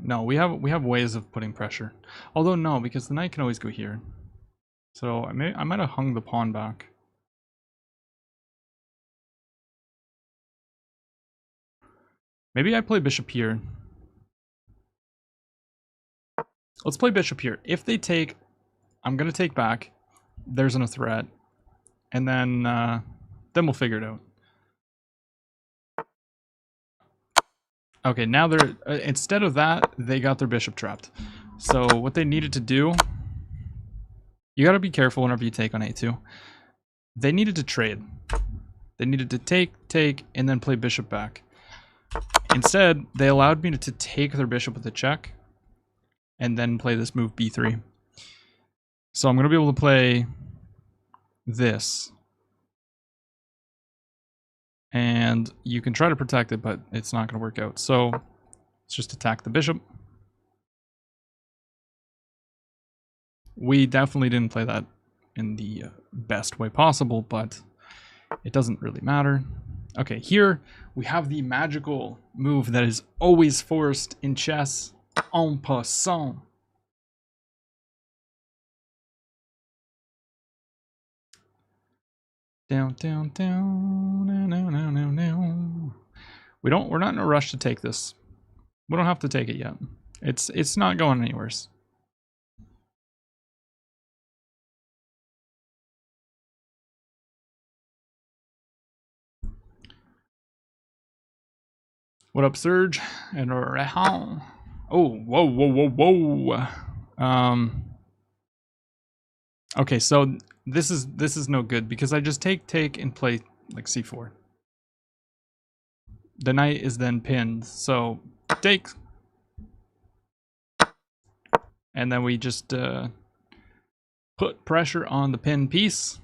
No, we have ways of putting pressure. Although no, because the knight can always go here. So I might have hung the pawn back. Maybe I play bishop here. Let's play bishop here. If they take, I'm gonna take back. There's a threat, and then we'll figure it out. Okay, now they're instead of that, they got their bishop trapped. So what they needed to do, you gotta be careful whenever you take on a2. They needed to trade. They needed to take, and then play bishop back. Instead, they allowed me to take their bishop with a check, and then play this move b3. So I'm going to be able to play this. And you can try to protect it, but it's not going to work out. So let's just attack the bishop. We definitely didn't play that in the best way possible, but it doesn't really matter. Okay, here we have the magical move that is always forced in chess, en passant. Down, down, down. No. We're not in a rush to take this. We don't have to take it yet. It's not going anywhere. What up, Surge? And Rehan. Oh, whoa, whoa, whoa, whoa. Okay, so this is no good because I just take and play like c4. The knight is then pinned, so take, and then we just put pressure on the pinned piece.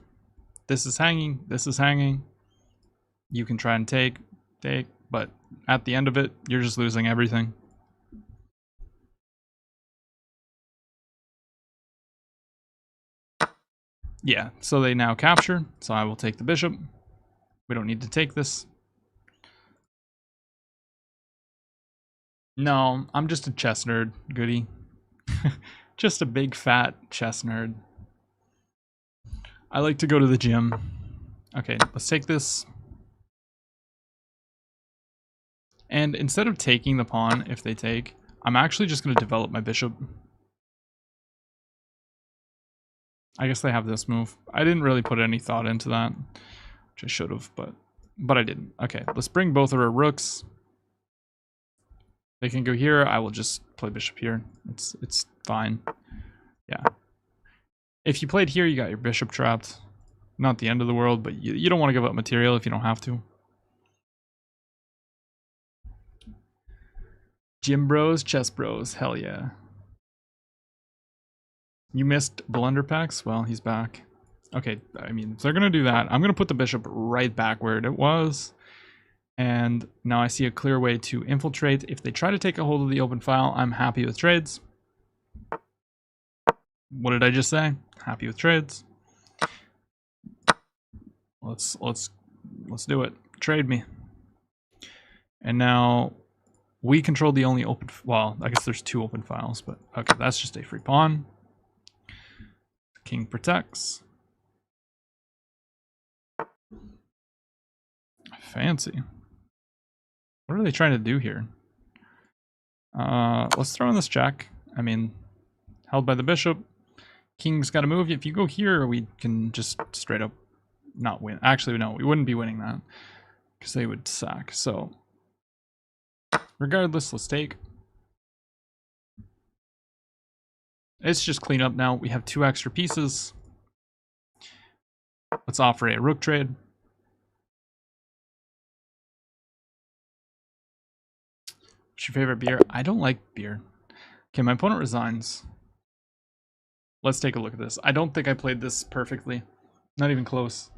This is hanging. This is hanging. You can try and take, but at the end of it, you're just losing everything. Yeah, so they now capture, so I will take the bishop. We don't need to take this. No, I'm just a chess nerd, goody. Just a big fat chess nerd. I like to go to the gym. Okay, let's take this. And instead of taking the pawn, if they take, I'm actually just going to develop my bishop. I guess they have this move. I didn't really put any thought into that, which I should have, but I didn't. Okay, let's bring both of our rooks. They can go here. I will just play bishop here. It's fine. Yeah. If you played here, you got your bishop trapped. Not the end of the world, but you don't want to give up material if you don't have to. Gym bros, chess bros, hell yeah. You missed blunderpex? Well, he's back. Okay, I mean, if they're going to do that, I'm going to put the bishop right back where it was. And now I see a clear way to infiltrate. If they try to take a hold of the open file, I'm happy with trades. What did I just say? Happy with trades. Let's do it. Trade me. And now we control the only open, well, I guess there's two open files, but okay, that's just a free pawn. King protects. Fancy. What are they trying to do here? Let's throw in this check. I mean, held by the bishop. King's got to move. If you go here, we can just straight up not win. Actually, no, we wouldn't be winning that because they would sack. So regardless, let's take. It's just clean up now. We have two extra pieces. Let's offer a rook trade. What's your favorite beer? I don't like beer. Okay, my opponent resigns. Let's take a look at this. I don't think I played this perfectly. Not even close.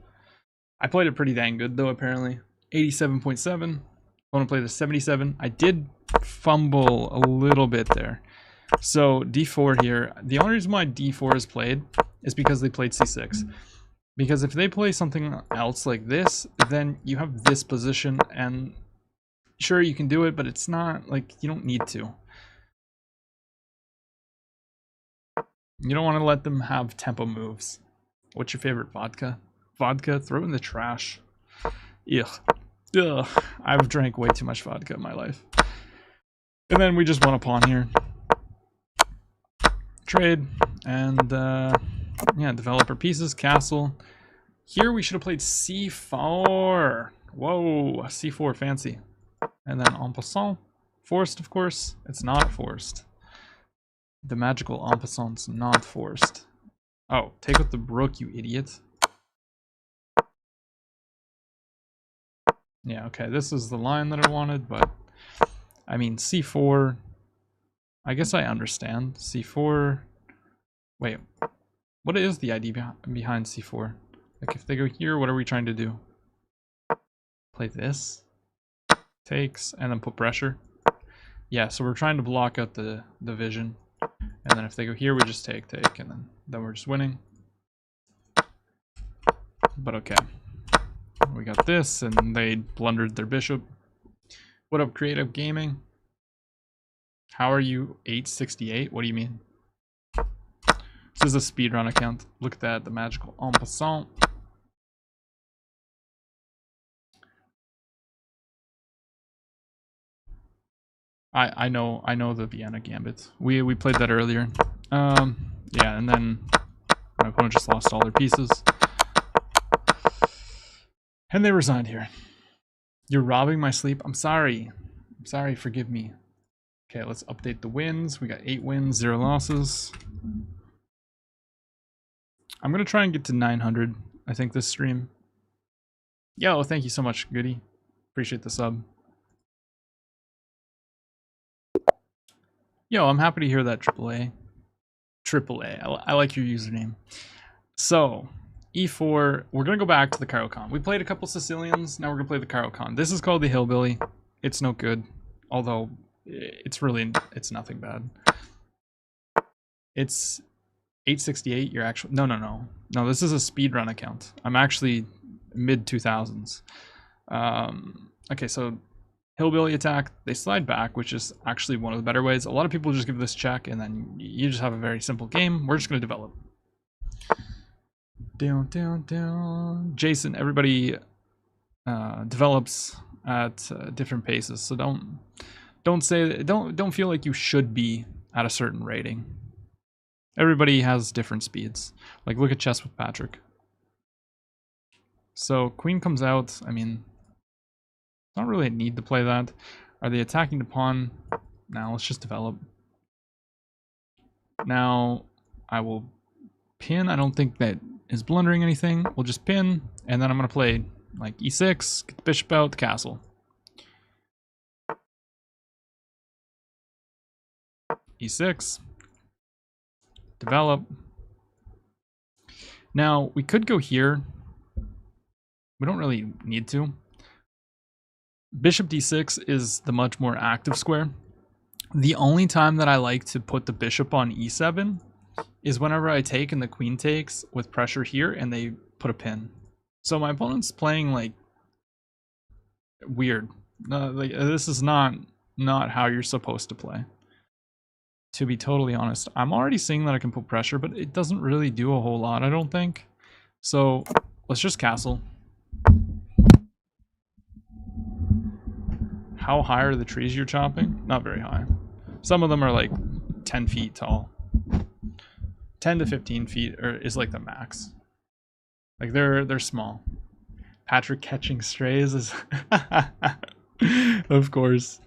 I played it pretty dang good though, apparently. 87.7. Opponent played a 77. I did fumble a little bit there. So d4 here. The only reason why d4 is played is because they played c6. Because if they play something else like this, then you have this position, and sure, you can do it, but it's not like you don't need to. You don't want to let them have tempo moves. What's your favorite vodka? Vodka? Throw it in the trash. Ugh. Ugh. I've drank way too much vodka in my life. And then we just want a pawn here. Trade. And, yeah, develop our pieces. Castle. Here we should have played c4. Whoa. c4, fancy. And then en passant. Forced, of course. It's not forced. The magical en passant's not forced. Oh, take with the rook, you idiot. Yeah, okay, this is the line that I wanted, but I mean, c4, I guess I understand. c4, wait, what is the idea behind c4? Like, if they go here, what are we trying to do? Play this, takes, and then put pressure. Yeah, so we're trying to block out the vision. And then if they go here, we just take, and then we're just winning. But okay. We got this, and they blundered their bishop. What up, Creative Gaming? How are you 868? What do you mean? This is a speedrun account. Look at that, the magical en passant. I know the Vienna Gambit. We played that earlier. Yeah, and then my opponent just lost all their pieces. And they resigned here. You're robbing my sleep? I'm sorry. I'm sorry, forgive me. Okay, let's update the wins. We got 8 wins, 0 losses. I'm gonna try and get to 900, I think, this stream. Yo, thank you so much, Goody. Appreciate the sub. Yo, I'm happy to hear that, AAA. AAA, I like your username. So, E4, we're going to go back to the Caro-Kann. We played a couple Sicilians, now we're going to play the Caro-Kann. This is called the Hillbilly. It's no good, although it's nothing bad. It's 868, you're actually, no, this is a speedrun account. I'm actually mid-2000s. Okay, so Hillbilly attack, they slide back, which is actually one of the better ways. A lot of people just give this check, and then you just have a very simple game. We're just going to develop. Down. Jason, everybody develops at different paces, so don't feel like you should be at a certain rating. Everybody has different speeds. Like, look at chess with Patrick. So queen comes out. I mean, not really a need to play that. Are they attacking the pawn? Now let's just develop. Now I will pin. I don't think that is blundering anything. We'll just pin, and then I'm going to play like e6, get the bishop out, the castle. E6. Develop. Now, we could go here. We don't really need to. Bishop d6 is the much more active square. The only time that I like to put the bishop on e7 is whenever I take and the queen takes with pressure here and they put a pin. So my opponent's playing like weird. Like, this is not how you're supposed to play. To be totally honest, I'm already seeing that I can put pressure, but it doesn't really do a whole lot, I don't think. So let's just castle. How high are the trees you're chopping? Not very high. Some of them are like 10 feet tall. 10 to 15 feet is like the max. Like they're small. Patrick catching strays is of course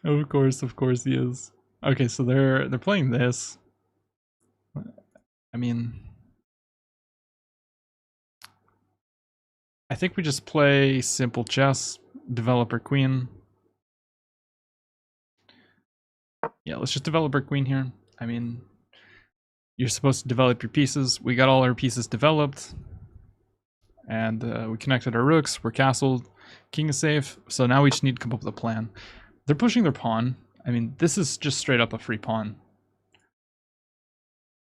he is. Okay, so they're playing this. I mean, I think we just play simple chess, develop our queen. Yeah, let's just develop our queen here. I mean, you're supposed to develop your pieces. We got all our pieces developed. And we connected our rooks. We're castled. King is safe. So now we just need to come up with a plan. They're pushing their pawn. I mean, this is just straight up a free pawn.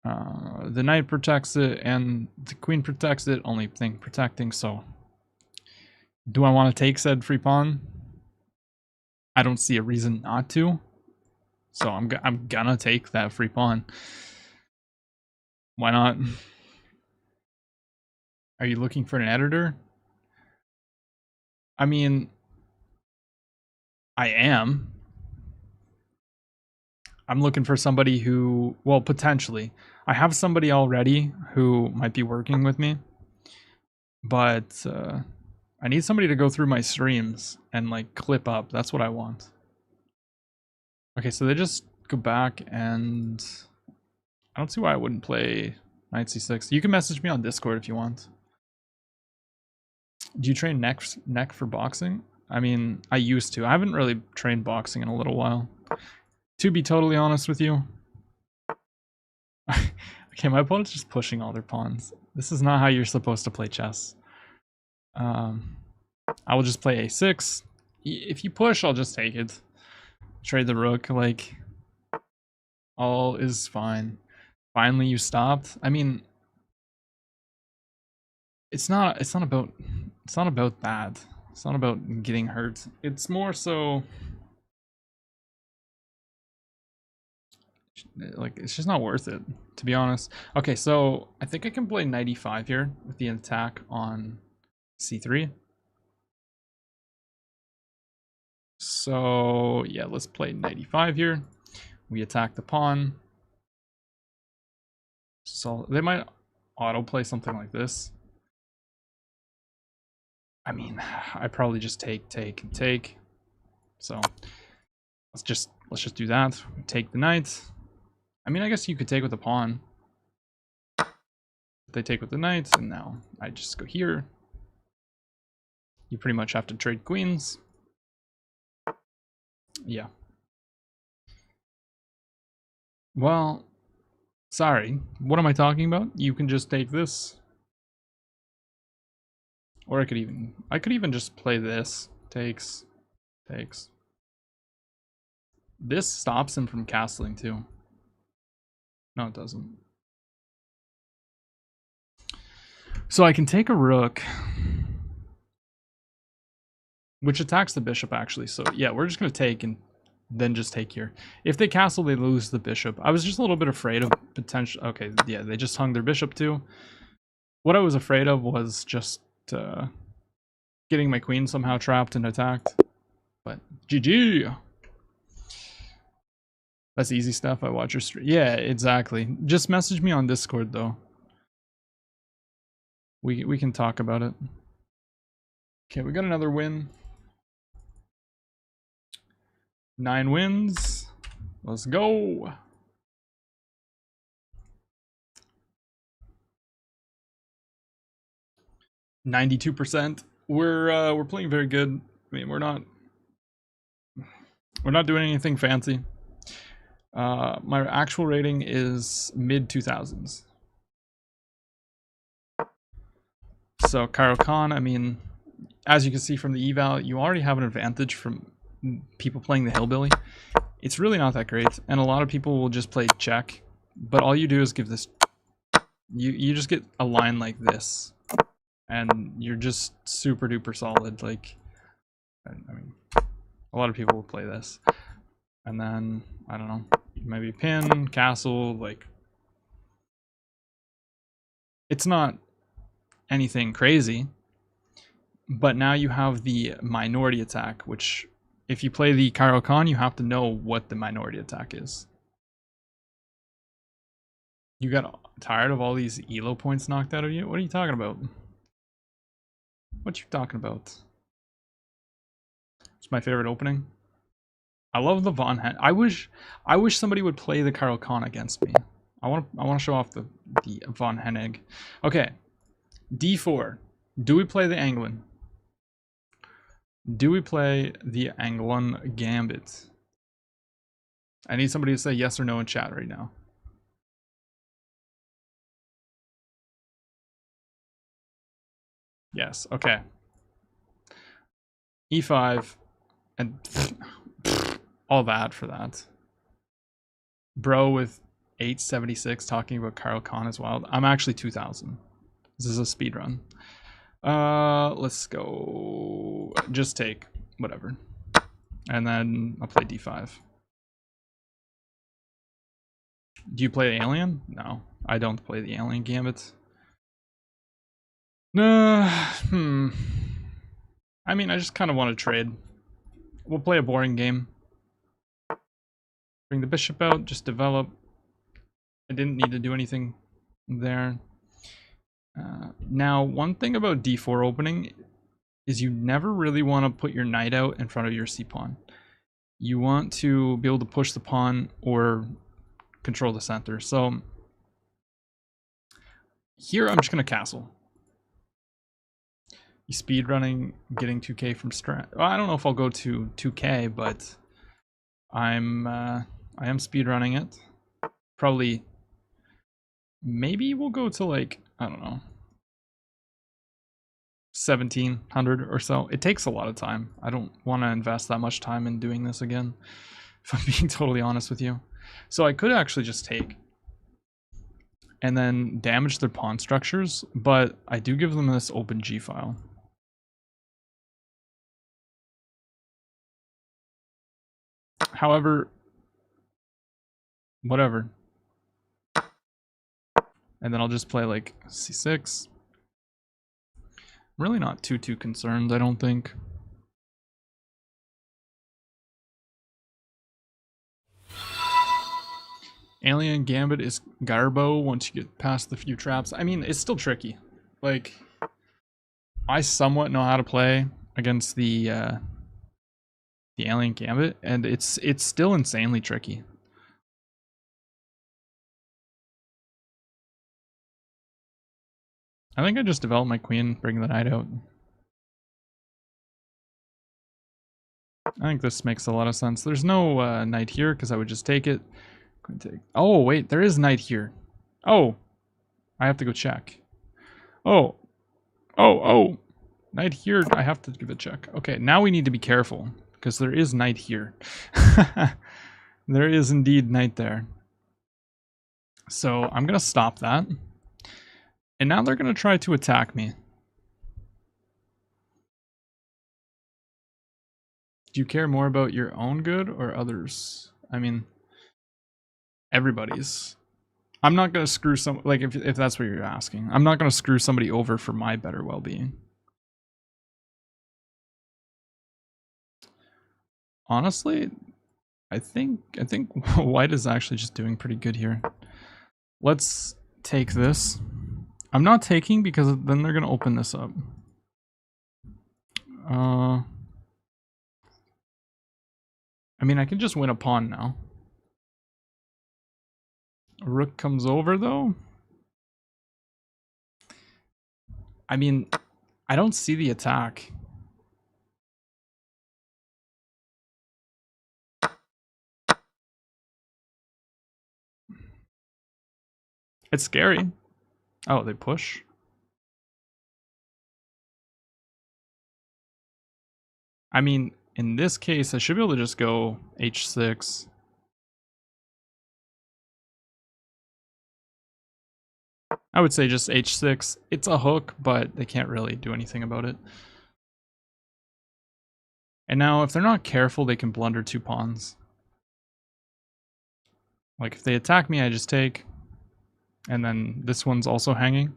The knight protects it, and the queen protects it. Only thing protecting, so... Do I want to take said free pawn? I don't see a reason not to. So I'm gonna take that free pawn. Why not? Are you looking for an editor? I mean, I am. I'm looking for somebody who, well, potentially. I have somebody already who might be working with me. But I need somebody to go through my streams and like clip up. That's what I want. Okay, so they just go back, and I don't see why I wouldn't play knight c6. You can message me on Discord if you want. Do you train neck for boxing? I mean, I used to. I haven't really trained boxing in a little while. To be totally honest with you. Okay, my opponent's just pushing all their pawns. This is not how you're supposed to play chess. I will just play a6. If you push, I'll just take it. Trade the rook, like... All is fine. Finally you stopped. I mean... It's not about that. It's not about getting hurt. It's more so... Like, it's just not worth it, to be honest. Okay, so I think I can play knight e5 here with the attack on c3. So yeah, let's play knight e5 here. We attack the pawn. So they might autoplay something like this. I mean, I probably just take, and take. So let's just do that. Take the knight. I mean, I guess you could take with the pawn. They take with the knight, and now I just go here. You pretty much have to trade queens. Yeah. Well, sorry. What am I talking about? You can just take this. Or I could even just play this. Takes. This stops him from castling too. No, it doesn't. So I can take a rook, which attacks the bishop actually. So yeah, we're just gonna take and then just take here. If they castle, they lose the bishop. I was just a little bit afraid of potential. Okay, yeah, they just hung their bishop too. What I was afraid of was just getting my queen somehow trapped and attacked. But GG. That's easy stuff. I watch your stream. Yeah, exactly. Just message me on Discord though. We can talk about it. Okay, we got another win. 9 wins. Let's go. %. We're playing very good. I mean, we're not doing anything fancy. My actual rating is mid 2000s. So Cairo Khan, I mean, as you can see from the eval, you already have an advantage from people playing the hillbilly. It's really not that great, and a lot of people will just play check, but all you do is give this, you just get a line like this, and you're just super duper solid. Like, I mean, a lot of people will play this, and then I don't know, maybe pin, castle. Like, it's not anything crazy, but now you have the minority attack, which if you play the Cairo Khan, you have to know what the minority attack is. You got tired of all these elo points knocked out of you? What are you talking about? What you talking about? It's my favorite opening. I love the Von Hen. I wish somebody would play the Cairo Khan against me. I want to show off the Von Hennig. Okay, D4. Do we play the Anglin? Do we play the Anglin Gambit? I need somebody to say yes or no in chat right now. Yes. Okay. E5 and all that for that. Bro with 876 talking about Cairo Khan is wild. I'm actually 2000. This is a speed run. Let's go. Just take whatever, and then I'll play D5. Do you play Alien? No, I don't play the Alien Gambit. No. I mean, I just kind of want to trade. We'll play a boring game. Bring the bishop out. Just develop. I didn't need to do anything there. Now, one thing about D4 opening is you never really want to put your knight out in front of your c-pawn. You want to be able to push the pawn or control the center. So here I'm just going to castle. You speed running, getting 2k from strat. Well, I don't know if I'll go to 2k, but I am speed running it. Probably, maybe we'll go to like, I don't know, 1700 or so. It takes a lot of time. I don't want to invest that much time in doing this again, if I'm being totally honest with you. So I could actually just take and then damage their pawn structures, but I do give them this open G file. However, whatever. And then I'll just play like C6. I'm really not too concerned, I don't think. Alien Gambit is garbo once you get past the few traps. I mean, it's still tricky. Like, I somewhat know how to play against the Alien Gambit, and it's still insanely tricky. I think I just developed my queen, bring the knight out. I think this makes a lot of sense. There's no knight here because I would just take it. Oh, wait, there is knight here. Oh, I have to go check. Oh, oh. Knight here, I have to give a check. Okay, now we need to be careful because there is knight here. There is indeed knight there. So I'm going to stop that. And now they're going to try to attack me. Do you care more about your own good or others? I mean, everybody's. I'm not going to screw some, like if that's what you're asking. I'm not going to screw somebody over for my better well-being. Honestly, I think white is actually just doing pretty good here. Let's take this. I'm not taking because then they're going to open this up. I mean, I can just win a pawn now. Rook comes over, though. I mean, I don't see the attack. It's scary. Oh, they push? I mean, in this case, I should be able to just go h6. I would say just h6. It's a hook, but they can't really do anything about it. And now, if they're not careful, they can blunder 2 pawns. Like, if they attack me, I just take. And then this one's also hanging.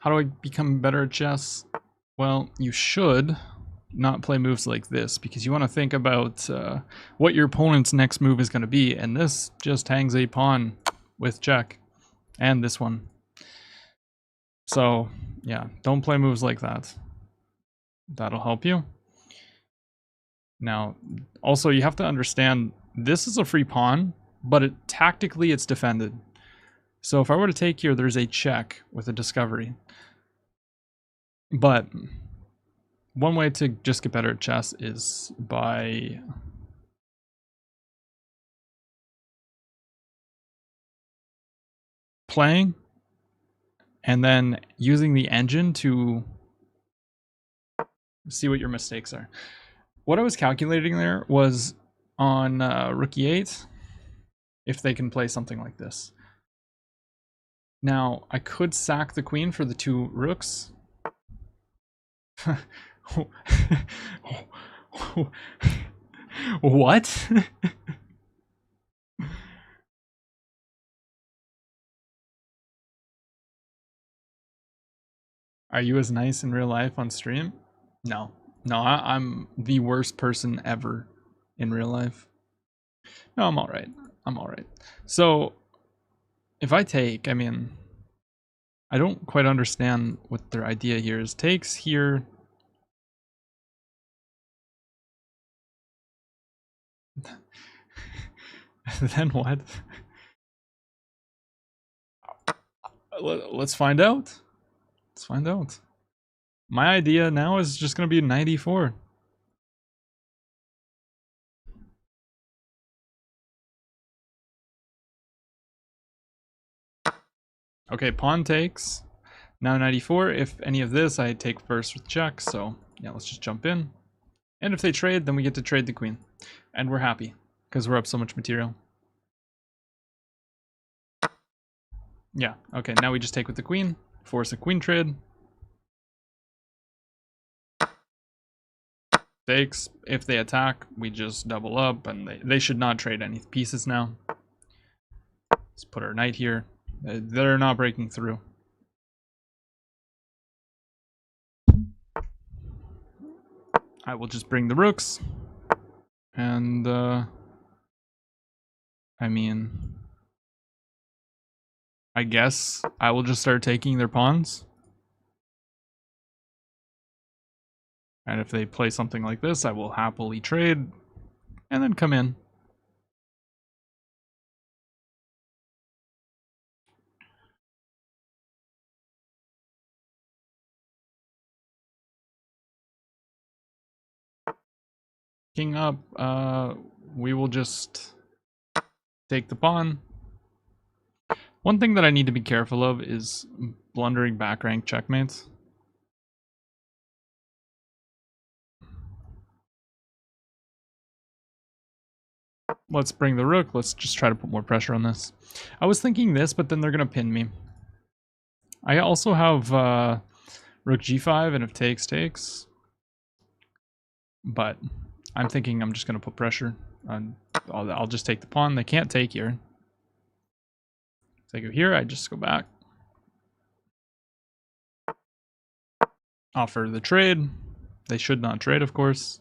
How do I become better at chess? Well, you should not play moves like this because you want to think about what your opponent's next move is going to be, and this just hangs a pawn with check, and this one. So, yeah, don't play moves like that. That'll help you. Now, also, you have to understand, this is a free pawn, but tactically it's defended. So if I were to take here, there's a check with a discovery. But one way to just get better at chess is by playing and then using the engine to see what your mistakes are. What I was calculating there was on rook e8, if they can play something like this. Now, I could sack the queen for the 2 rooks. What? Are you as nice in real life on stream? No. No, I'm the worst person ever in real life. No, I'm alright. I'm alright. So, if I take, I mean, I don't quite understand what their idea here is. Takes here. Then what? Let's find out. Let's find out. My idea now is just going to be 94. Okay, pawn takes. Now 94. If any of this, I take first with check. So, yeah, let's just jump in. And if they trade, then we get to trade the queen. And we're happy, because we're up so much material. Yeah, okay, now we just take with the queen. Force a queen trade. Takes. If they attack, we just double up, and they should not trade any pieces now. Let's put our knight here. They're not breaking through. I will just bring the rooks. And, I mean, I guess I will just start taking their pawns. And if they play something like this, I will happily trade and then come in. King up, we will just take the pawn. One thing that I need to be careful of is blundering back rank checkmates. Let's bring the rook. Let's just try to put more pressure on this. I was thinking this, but then they're going to pin me. I also have rook g5, and if takes, takes. But I'm thinking I'm just going to put pressure on. I'll just take the pawn. They can't take here. If I go here, I just go back. Offer the trade. They should not trade, of course.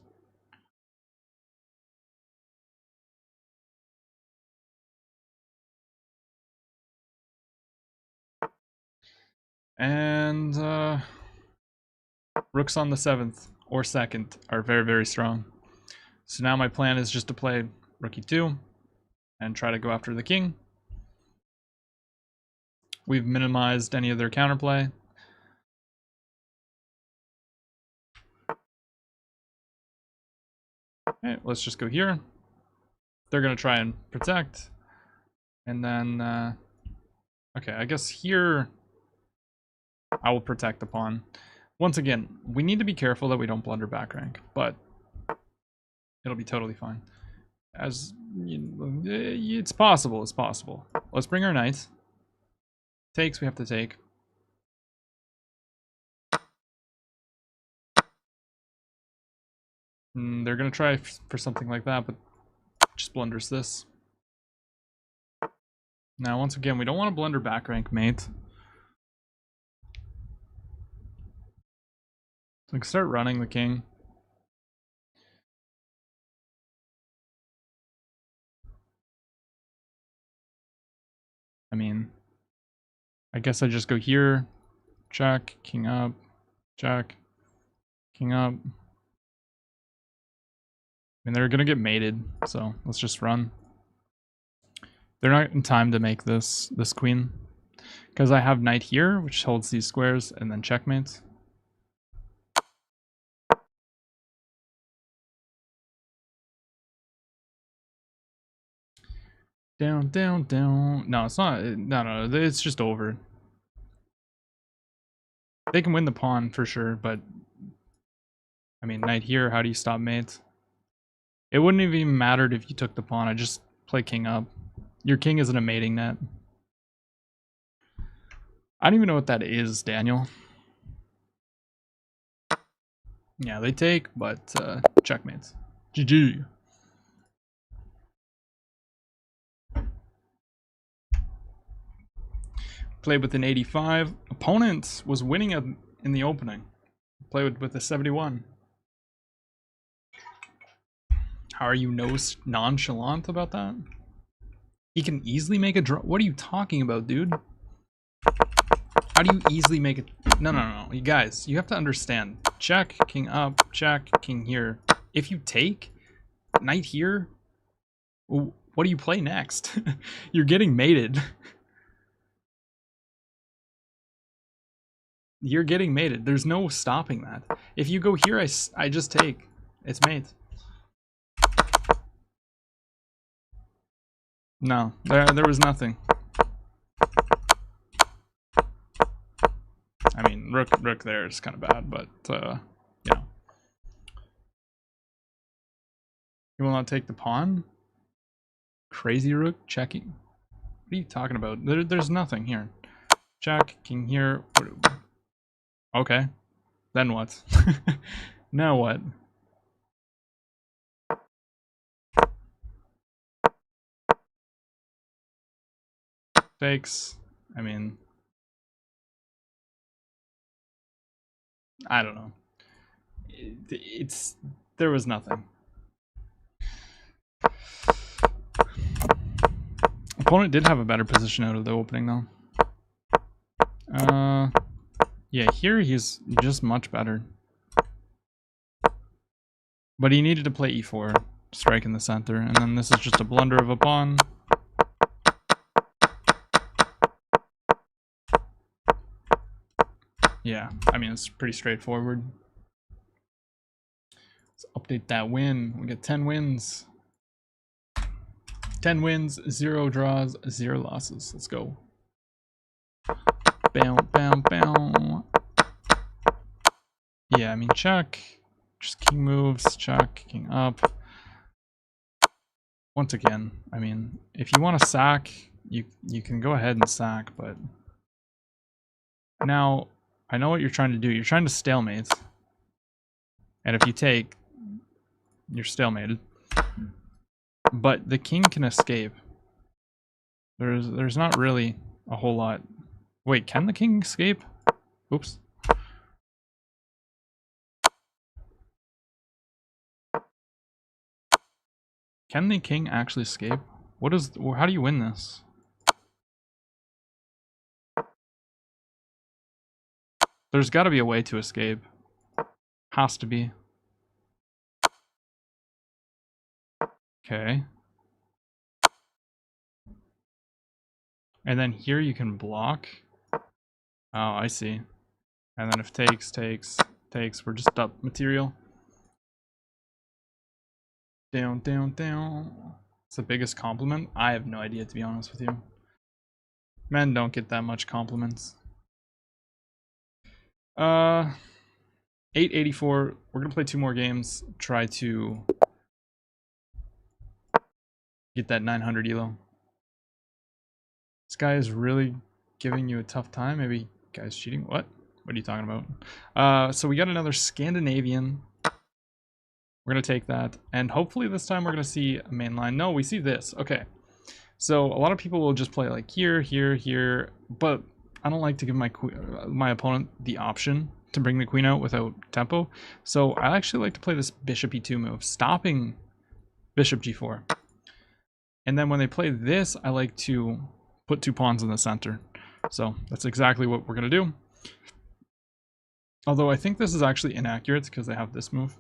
And rooks on the 7th or 2nd are very, very strong. So now my plan is just to play rook e2 and try to go after the king. We've minimized any of their counterplay. Okay, let's just go here. They're going to try and protect. And then, okay, I guess here I will protect the pawn. Once again, we need to be careful that we don't blunder back rank, but it'll be totally fine. As it's possible, it's possible. Let's bring our knight. Takes, we have to take. They're gonna try for something like that, but just blunders this. Now, once again, we don't want to blunder back rank mate. Like, start running the king. I mean, I guess I just go here, check, king up, check, king up. I mean, they're gonna get mated, so let's just run. They're not in time to make this queen, because I have knight here, which holds these squares, and then checkmate. Down, down, down. No, it's not. No, it's just over. They can win the pawn for sure, but I mean, knight here, how do you stop mate? It wouldn't have even mattered if you took the pawn. I just play king up. Your king isn't a mating net. I don't even know what that is, Daniel. Yeah, they take, but checkmate. GG. Played with an 85. Opponent was winning in the opening. Played with a 71. How are you nonchalant about that? He can easily make a draw. What are you talking about, dude? How do you easily make it? No. You guys, you have to understand. Check, king up, check, king here. If you take, knight here, what do you play next? You're getting mated. You're getting mated. There's no stopping that. If you go here, I just take. It's mate. No, there was nothing. I mean, rook there is kind of bad, but you know. You will not take the pawn? Crazy rook checking. What are you talking about? There's nothing here. Check, king here. Okay. Then what? Now what? Takes. I mean, I don't know. there was nothing. Opponent did have a better position out of the opening though. Yeah, here he's just much better. But he needed to play e4, strike in the center, and then this is just a blunder of a pawn. Yeah, I mean, it's pretty straightforward. Let's update that win. We get 10 wins. 10 wins, 0 draws, 0 losses. Let's go. Bow, bow, bow. Yeah, I mean, check. Just king moves, check, king up. Once again, I mean, if you want to sack, you can go ahead and sack, but now I know what you're trying to do. You're trying to stalemate. And if you take, you're stalemated. But the king can escape. There's not really a whole lot. Wait, can the king escape? Oops. Can the king actually escape? How do you win this? There's got to be a way to escape. Has to be. Okay. And then here you can block. Oh, I see. And then if takes, we're just up material. Down, down, down. It's the biggest compliment? I have no idea, to be honest with you. Men don't get that much compliments. 884. We're gonna play 2 more games. Try to get that 900 elo. This guy is really giving you a tough time. Maybe guy's cheating. What? What are you talking about? So we got another Scandinavian. We're going to take that. And hopefully this time we're going to see a main line. No, we see this. Okay. So a lot of people will just play like here, here, here. But I don't like to give my opponent the option to bring the queen out without tempo. So I actually like to play this bishop e2 move, stopping bishop g4. And then when they play this, I like to put 2 pawns in the center. So that's exactly what we're going to do. Although I think this is actually inaccurate because they have this move.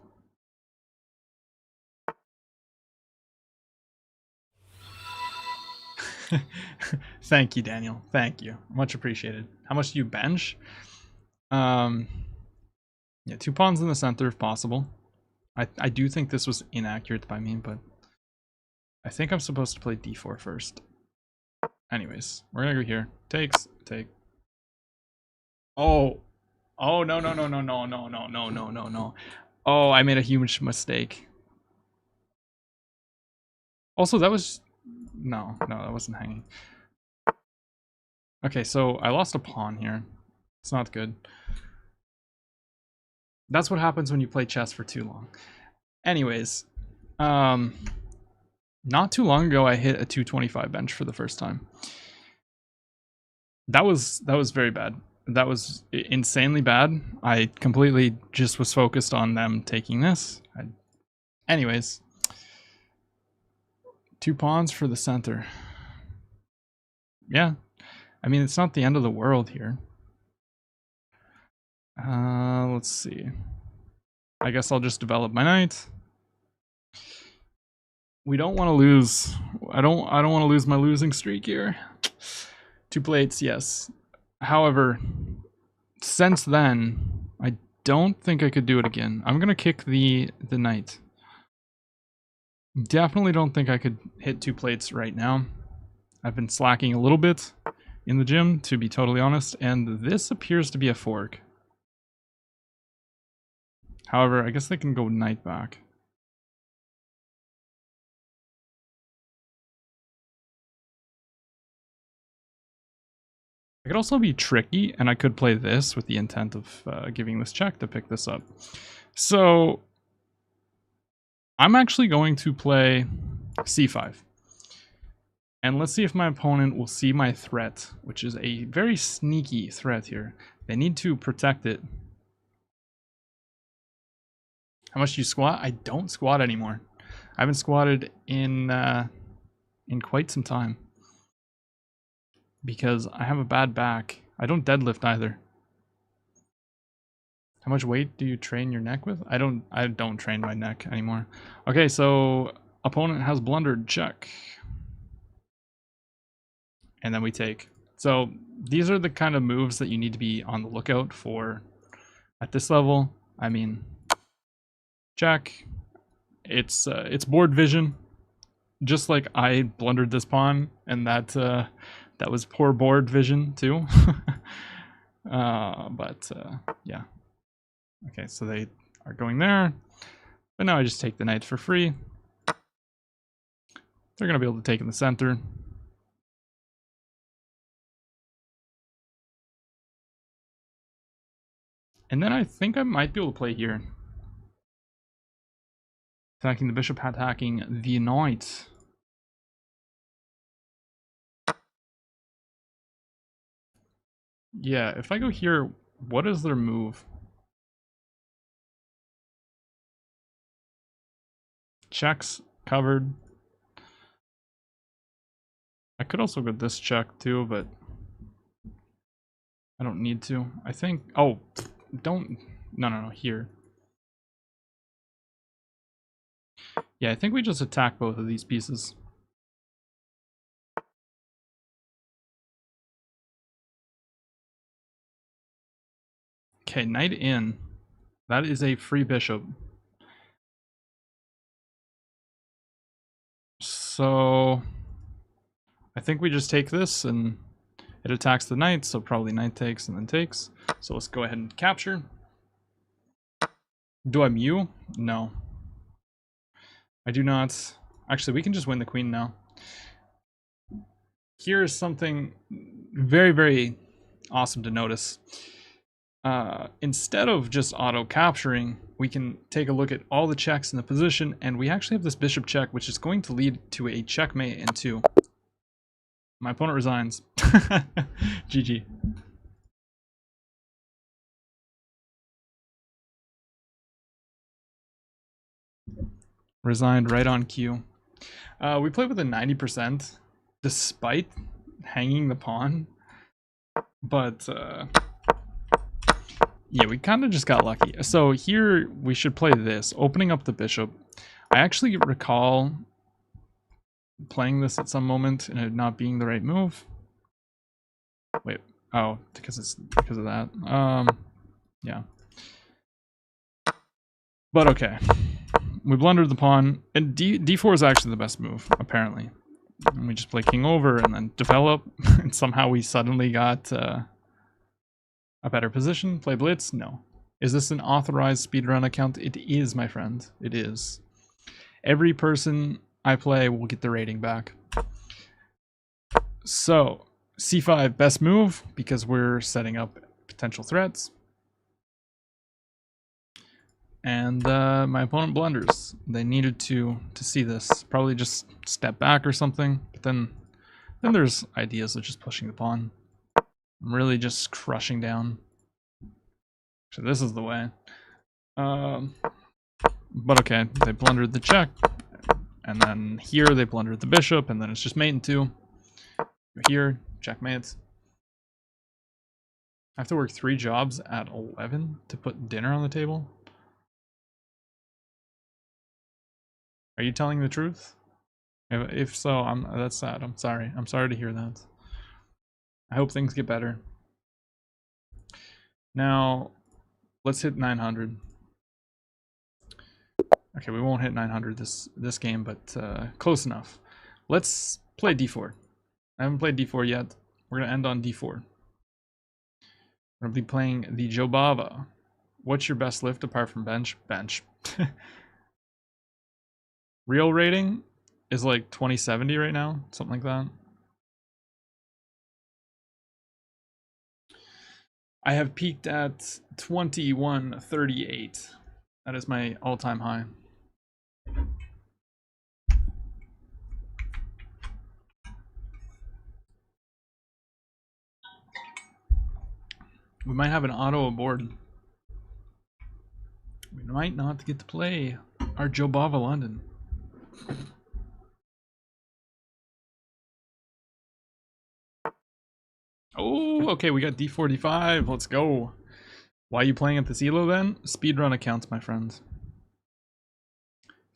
Thank you, Daniel. Thank you. Much appreciated. How much do you bench? Yeah, 2 pawns in the center if possible. I do think this was inaccurate by me, but I think I'm supposed to play d4 first. Anyways, we're gonna go here. Takes, take. Oh. Oh, no, no, no, no, no, no, no, no, no, no, no. Oh, I made a huge mistake. Also, that was... No, that wasn't hanging. Okay, so I lost a pawn here. It's not good. That's what happens when you play chess for too long. Anyways, not too long ago, I hit a 225 bench for the first time. That was very bad. That was insanely bad. I completely just was focused on them taking this. Anyways, 2 pawns for the center. Yeah, I mean, it's not the end of the world here. Let's see. I guess I'll just develop my knight. We don't want to lose. I don't want to lose my losing streak here. 2 plates, yes. However, since then, I don't think I could do it again. I'm gonna kick the knight. Definitely don't think I could hit 2 plates right now. I've been slacking a little bit in the gym, to be totally honest, and this appears to be a fork. However, I guess they can go knight back. I could also be tricky, and I could play this with the intent of giving this check to pick this up. So I'm actually going to play c5. And let's see if my opponent will see my threat, which is a very sneaky threat here. They need to protect it. How much do you squat? I don't squat anymore. I haven't squatted in quite some time because I have a bad back. I don't deadlift either. How much weight do you train your neck with? I don't train my neck anymore. Okay, so opponent has blundered, check. And then we take. So these are the kind of moves that you need to be on the lookout for at this level. I mean, check. It's board vision. Just like I blundered this pawn, and that was poor board vision too. Yeah. Okay, so they are going there. But now I just take the knight for free. They're going to be able to take in the center. And then I think I might be able to play here. Attacking the bishop, attacking the knight. Yeah, if I go here, what is their move? Checks covered. I could also go this check too, but I don't need to. I think, oh, don't, no, here. Yeah, I think we just attack both of these pieces. Okay, knight in. That is a free bishop. So I think we just take this and it attacks the knight, so probably knight takes and then takes. So let's go ahead and capture. Do I mew? No. I do not. Actually, we can just win the queen now. Here's something very, very awesome to notice. Instead of just auto capturing, we can take a look at all the checks in the position, and we actually have this bishop check, which is going to lead to a checkmate in 2. My opponent resigns. GG. Resigned right on cue. We played with a 90% despite hanging the pawn, but yeah, we kind of just got lucky. So here we should play this, opening up the bishop. I actually recall playing this at some moment and it not being the right move. Wait, oh, because of that. Yeah. But okay. We blundered the pawn, and d4 is actually the best move, apparently. And we just play king over and then develop, and somehow we suddenly got a better position. Play blitz? No. Is this an authorized speedrun account? It is, my friend. It is. Every person I play will get the rating back. So, c5, best move, because we're setting up potential threats. And my opponent blunders. They needed to see this. Probably just step back or something. But then there's ideas of just pushing the pawn. I'm really just crushing down. So this is the way. But okay, they blundered the check. And then here they blundered the bishop. And then it's just mate in 2. Here, checkmate. I have to work 3 jobs at 11 to put dinner on the table. Are you telling the truth? If so, that's sad. I'm sorry. I'm sorry to hear that. I hope things get better. Now, let's hit 900. Okay, we won't hit 900 this game, but close enough. Let's play d4. I haven't played d4 yet. We're gonna end on d4. We're gonna be playing the Jobava. What's your best lift apart from bench? Bench. Real rating is like 2070 right now, something like that. I have peaked at 2138. That is my all-time high. We might have an auto aboard. We might not get to play our Jobava London. Oh, okay, we got D45. Let's go. Why are you playing at this elo then? Speedrun accounts, my friends.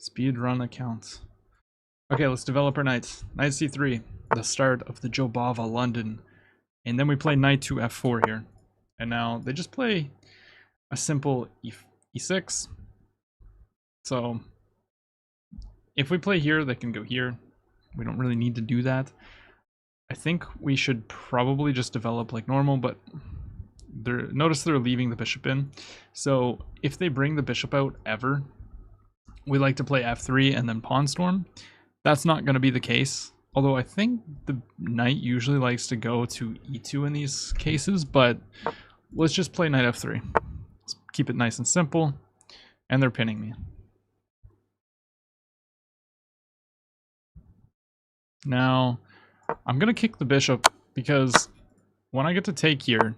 Speedrun accounts. Okay, let's develop our knights. Knight C3, the start of the Jobava London. And then we play knight to F4 here. And now they just play a simple E6. So if we play here, they can go here. We don't really need to do that. I think we should probably just develop like normal, but notice they're leaving the bishop in. So if they bring the bishop out ever, we like to play F3 and then pawn storm. That's not going to be the case. Although I think the knight usually likes to go to E2 in these cases, but let's just play knight F3. Let's keep it nice and simple. And they're pinning me. Now, I'm going to kick the bishop because when I get to take here,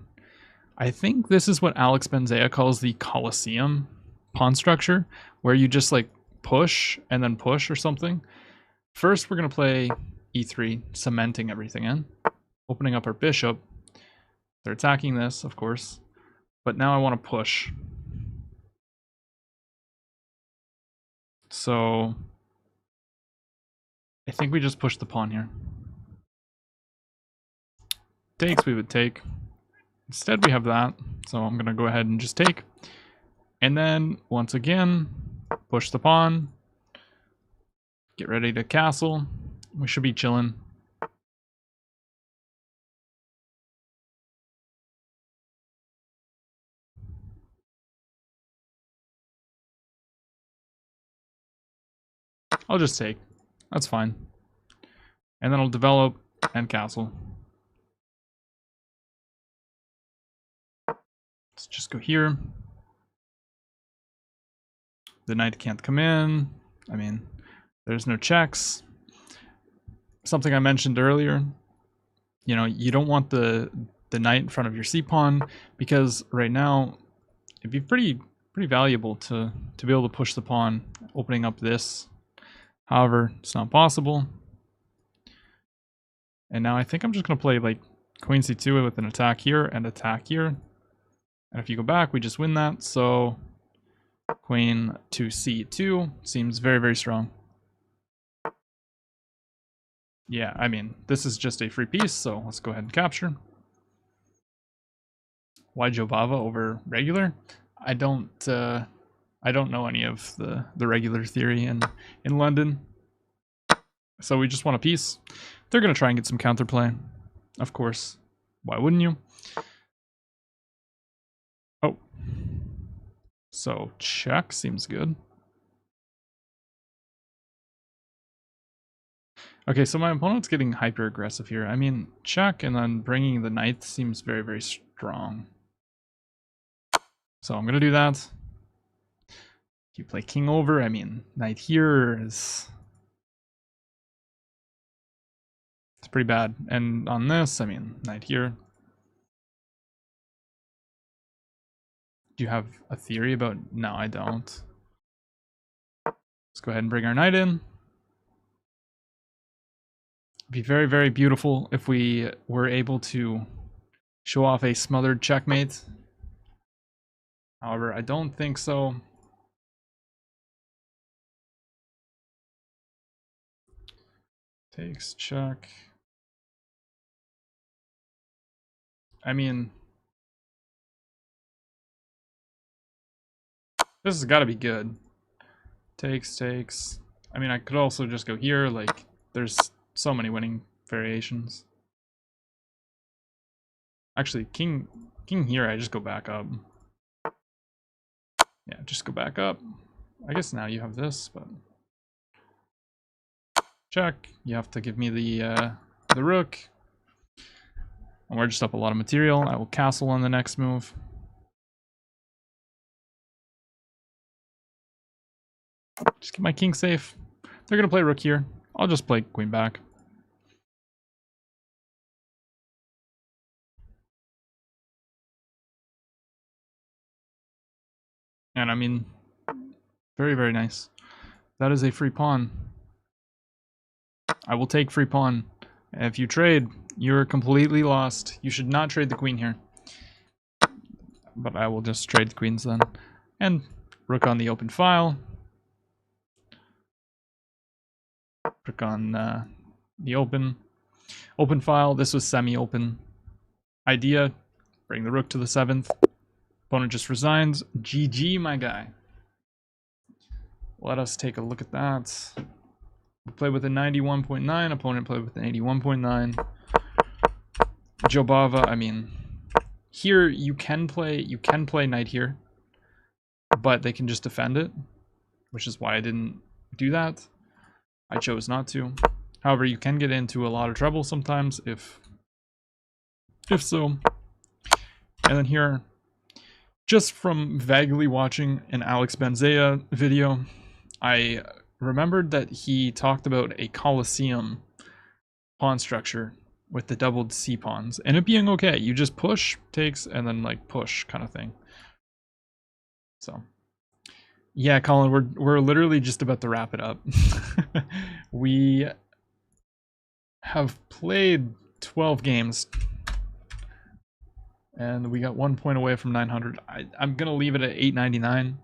I think this is what Alex Benzea calls the Colosseum pawn structure, where you just like push and then push or something. First, we're going to play E3, cementing everything in, opening up our bishop. They're attacking this, of course, but now I want to push. So I think we just push the pawn here. Takes, we would take. Instead, we have that, so I'm going to go ahead and just take. And then, once again, push the pawn. Get ready to castle. We should be chilling. I'll just take. That's fine. And then I'll develop and castle. Let's just go here. The knight can't come in. I mean, there's no checks. Something I mentioned earlier. You know, you don't want the knight in front of your c-pawn because right now it'd be pretty valuable to be able to push the pawn, opening up this. However, it's not possible. And now I think I'm just going to play like queen c2 with an attack here and attack here. And if you go back, we just win that. So queen to c2 seems very strong. Yeah, I mean, this is just a free piece, so let's go ahead and capture. Why Jobava over regular? I don't know any of the regular theory in London. So we just want a piece. They're going to try and get some counterplay. Of course. Why wouldn't you? Oh. So check seems good. Okay, so my opponent's getting hyper aggressive here. I mean, check and then bringing the knight seems very strong. So I'm going to do that. If you play king over, I mean, knight here is... it's pretty bad. And on this, I mean, knight here. Do you have a theory about... no, I don't. Let's go ahead and bring our knight in. It'd be very beautiful if we were able to show off a smothered checkmate. However, I don't think so. Takes, check. I mean, this has got to be good. Takes. I mean, I could also just go here. Like, there's so many winning variations. Actually, king here, I just go back up. Yeah, just go back up. I guess now you have this, but... check. You have to give me the rook. And we're just up a lot of material. I will castle on the next move. Just keep my king safe. They're going to play rook here. I'll just play queen back. And I mean, Very, very nice. That is a free pawn. I will take free pawn. If you trade, you're completely lost. You should not trade the queen here. But I will just trade the queens then. And rook on the open file. Rook on the open file. This was semi-open. Idea, bring the rook to the 7th. Opponent just resigns. GG, my guy. Let us take a look at that. We play with a 91.9. Opponent played with an 81.9. Jobava, I mean, here you can play knight here, but they can just defend it, which is why I didn't do that. I chose not to. However, you can get into a lot of trouble sometimes if so. And then here, just from vaguely watching an Alex Benzea video, I remembered that he talked about a Colosseum pawn structure with the doubled C pawns, and it being okay. You just push, takes, and then like push kind of thing. So, yeah, Colin, we're literally just about to wrap it up. We have played 12 games. And we got 1 point away from 900. I'm going to leave it at 899.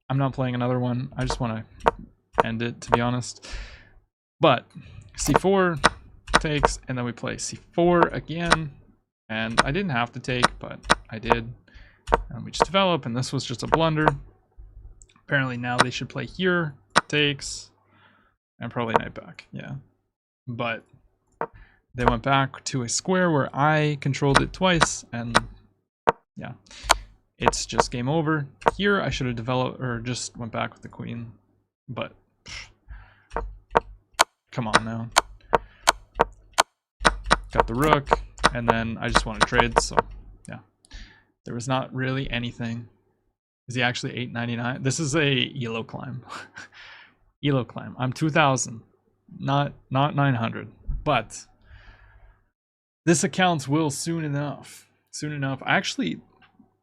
I'm not playing another one. I just want to end it, to be honest. But c4 takes, and then we play c4 again. And I didn't have to take, but I did. And we just develop, and this was just a blunder. Apparently now they should play here. Takes. And probably knight back. Yeah. But they went back to a square where I controlled it twice, and yeah, it's just game over. Here I should have developed, or just went back with the queen, but come on now. Got the rook, and then I just want to trade, so yeah. There was not really anything. Is he actually 899? This is a ELO climb. ELO climb. I'm 2000, not 900, but this accounts will soon enough. Soon enough. Actually,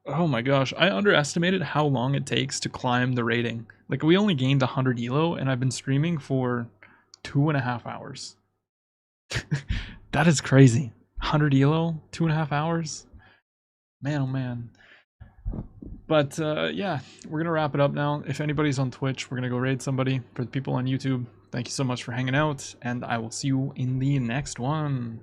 oh my gosh, I underestimated how long it takes to climb the rating. Like, we only gained 100 ELO, and I've been streaming for 2.5 hours. That is crazy. 100 ELO, 2.5 hours? Man, oh man. But yeah, we're going to wrap it up now. If anybody's on Twitch, we're going to go raid somebody. For the people on YouTube, thank you so much for hanging out, and I will see you in the next one.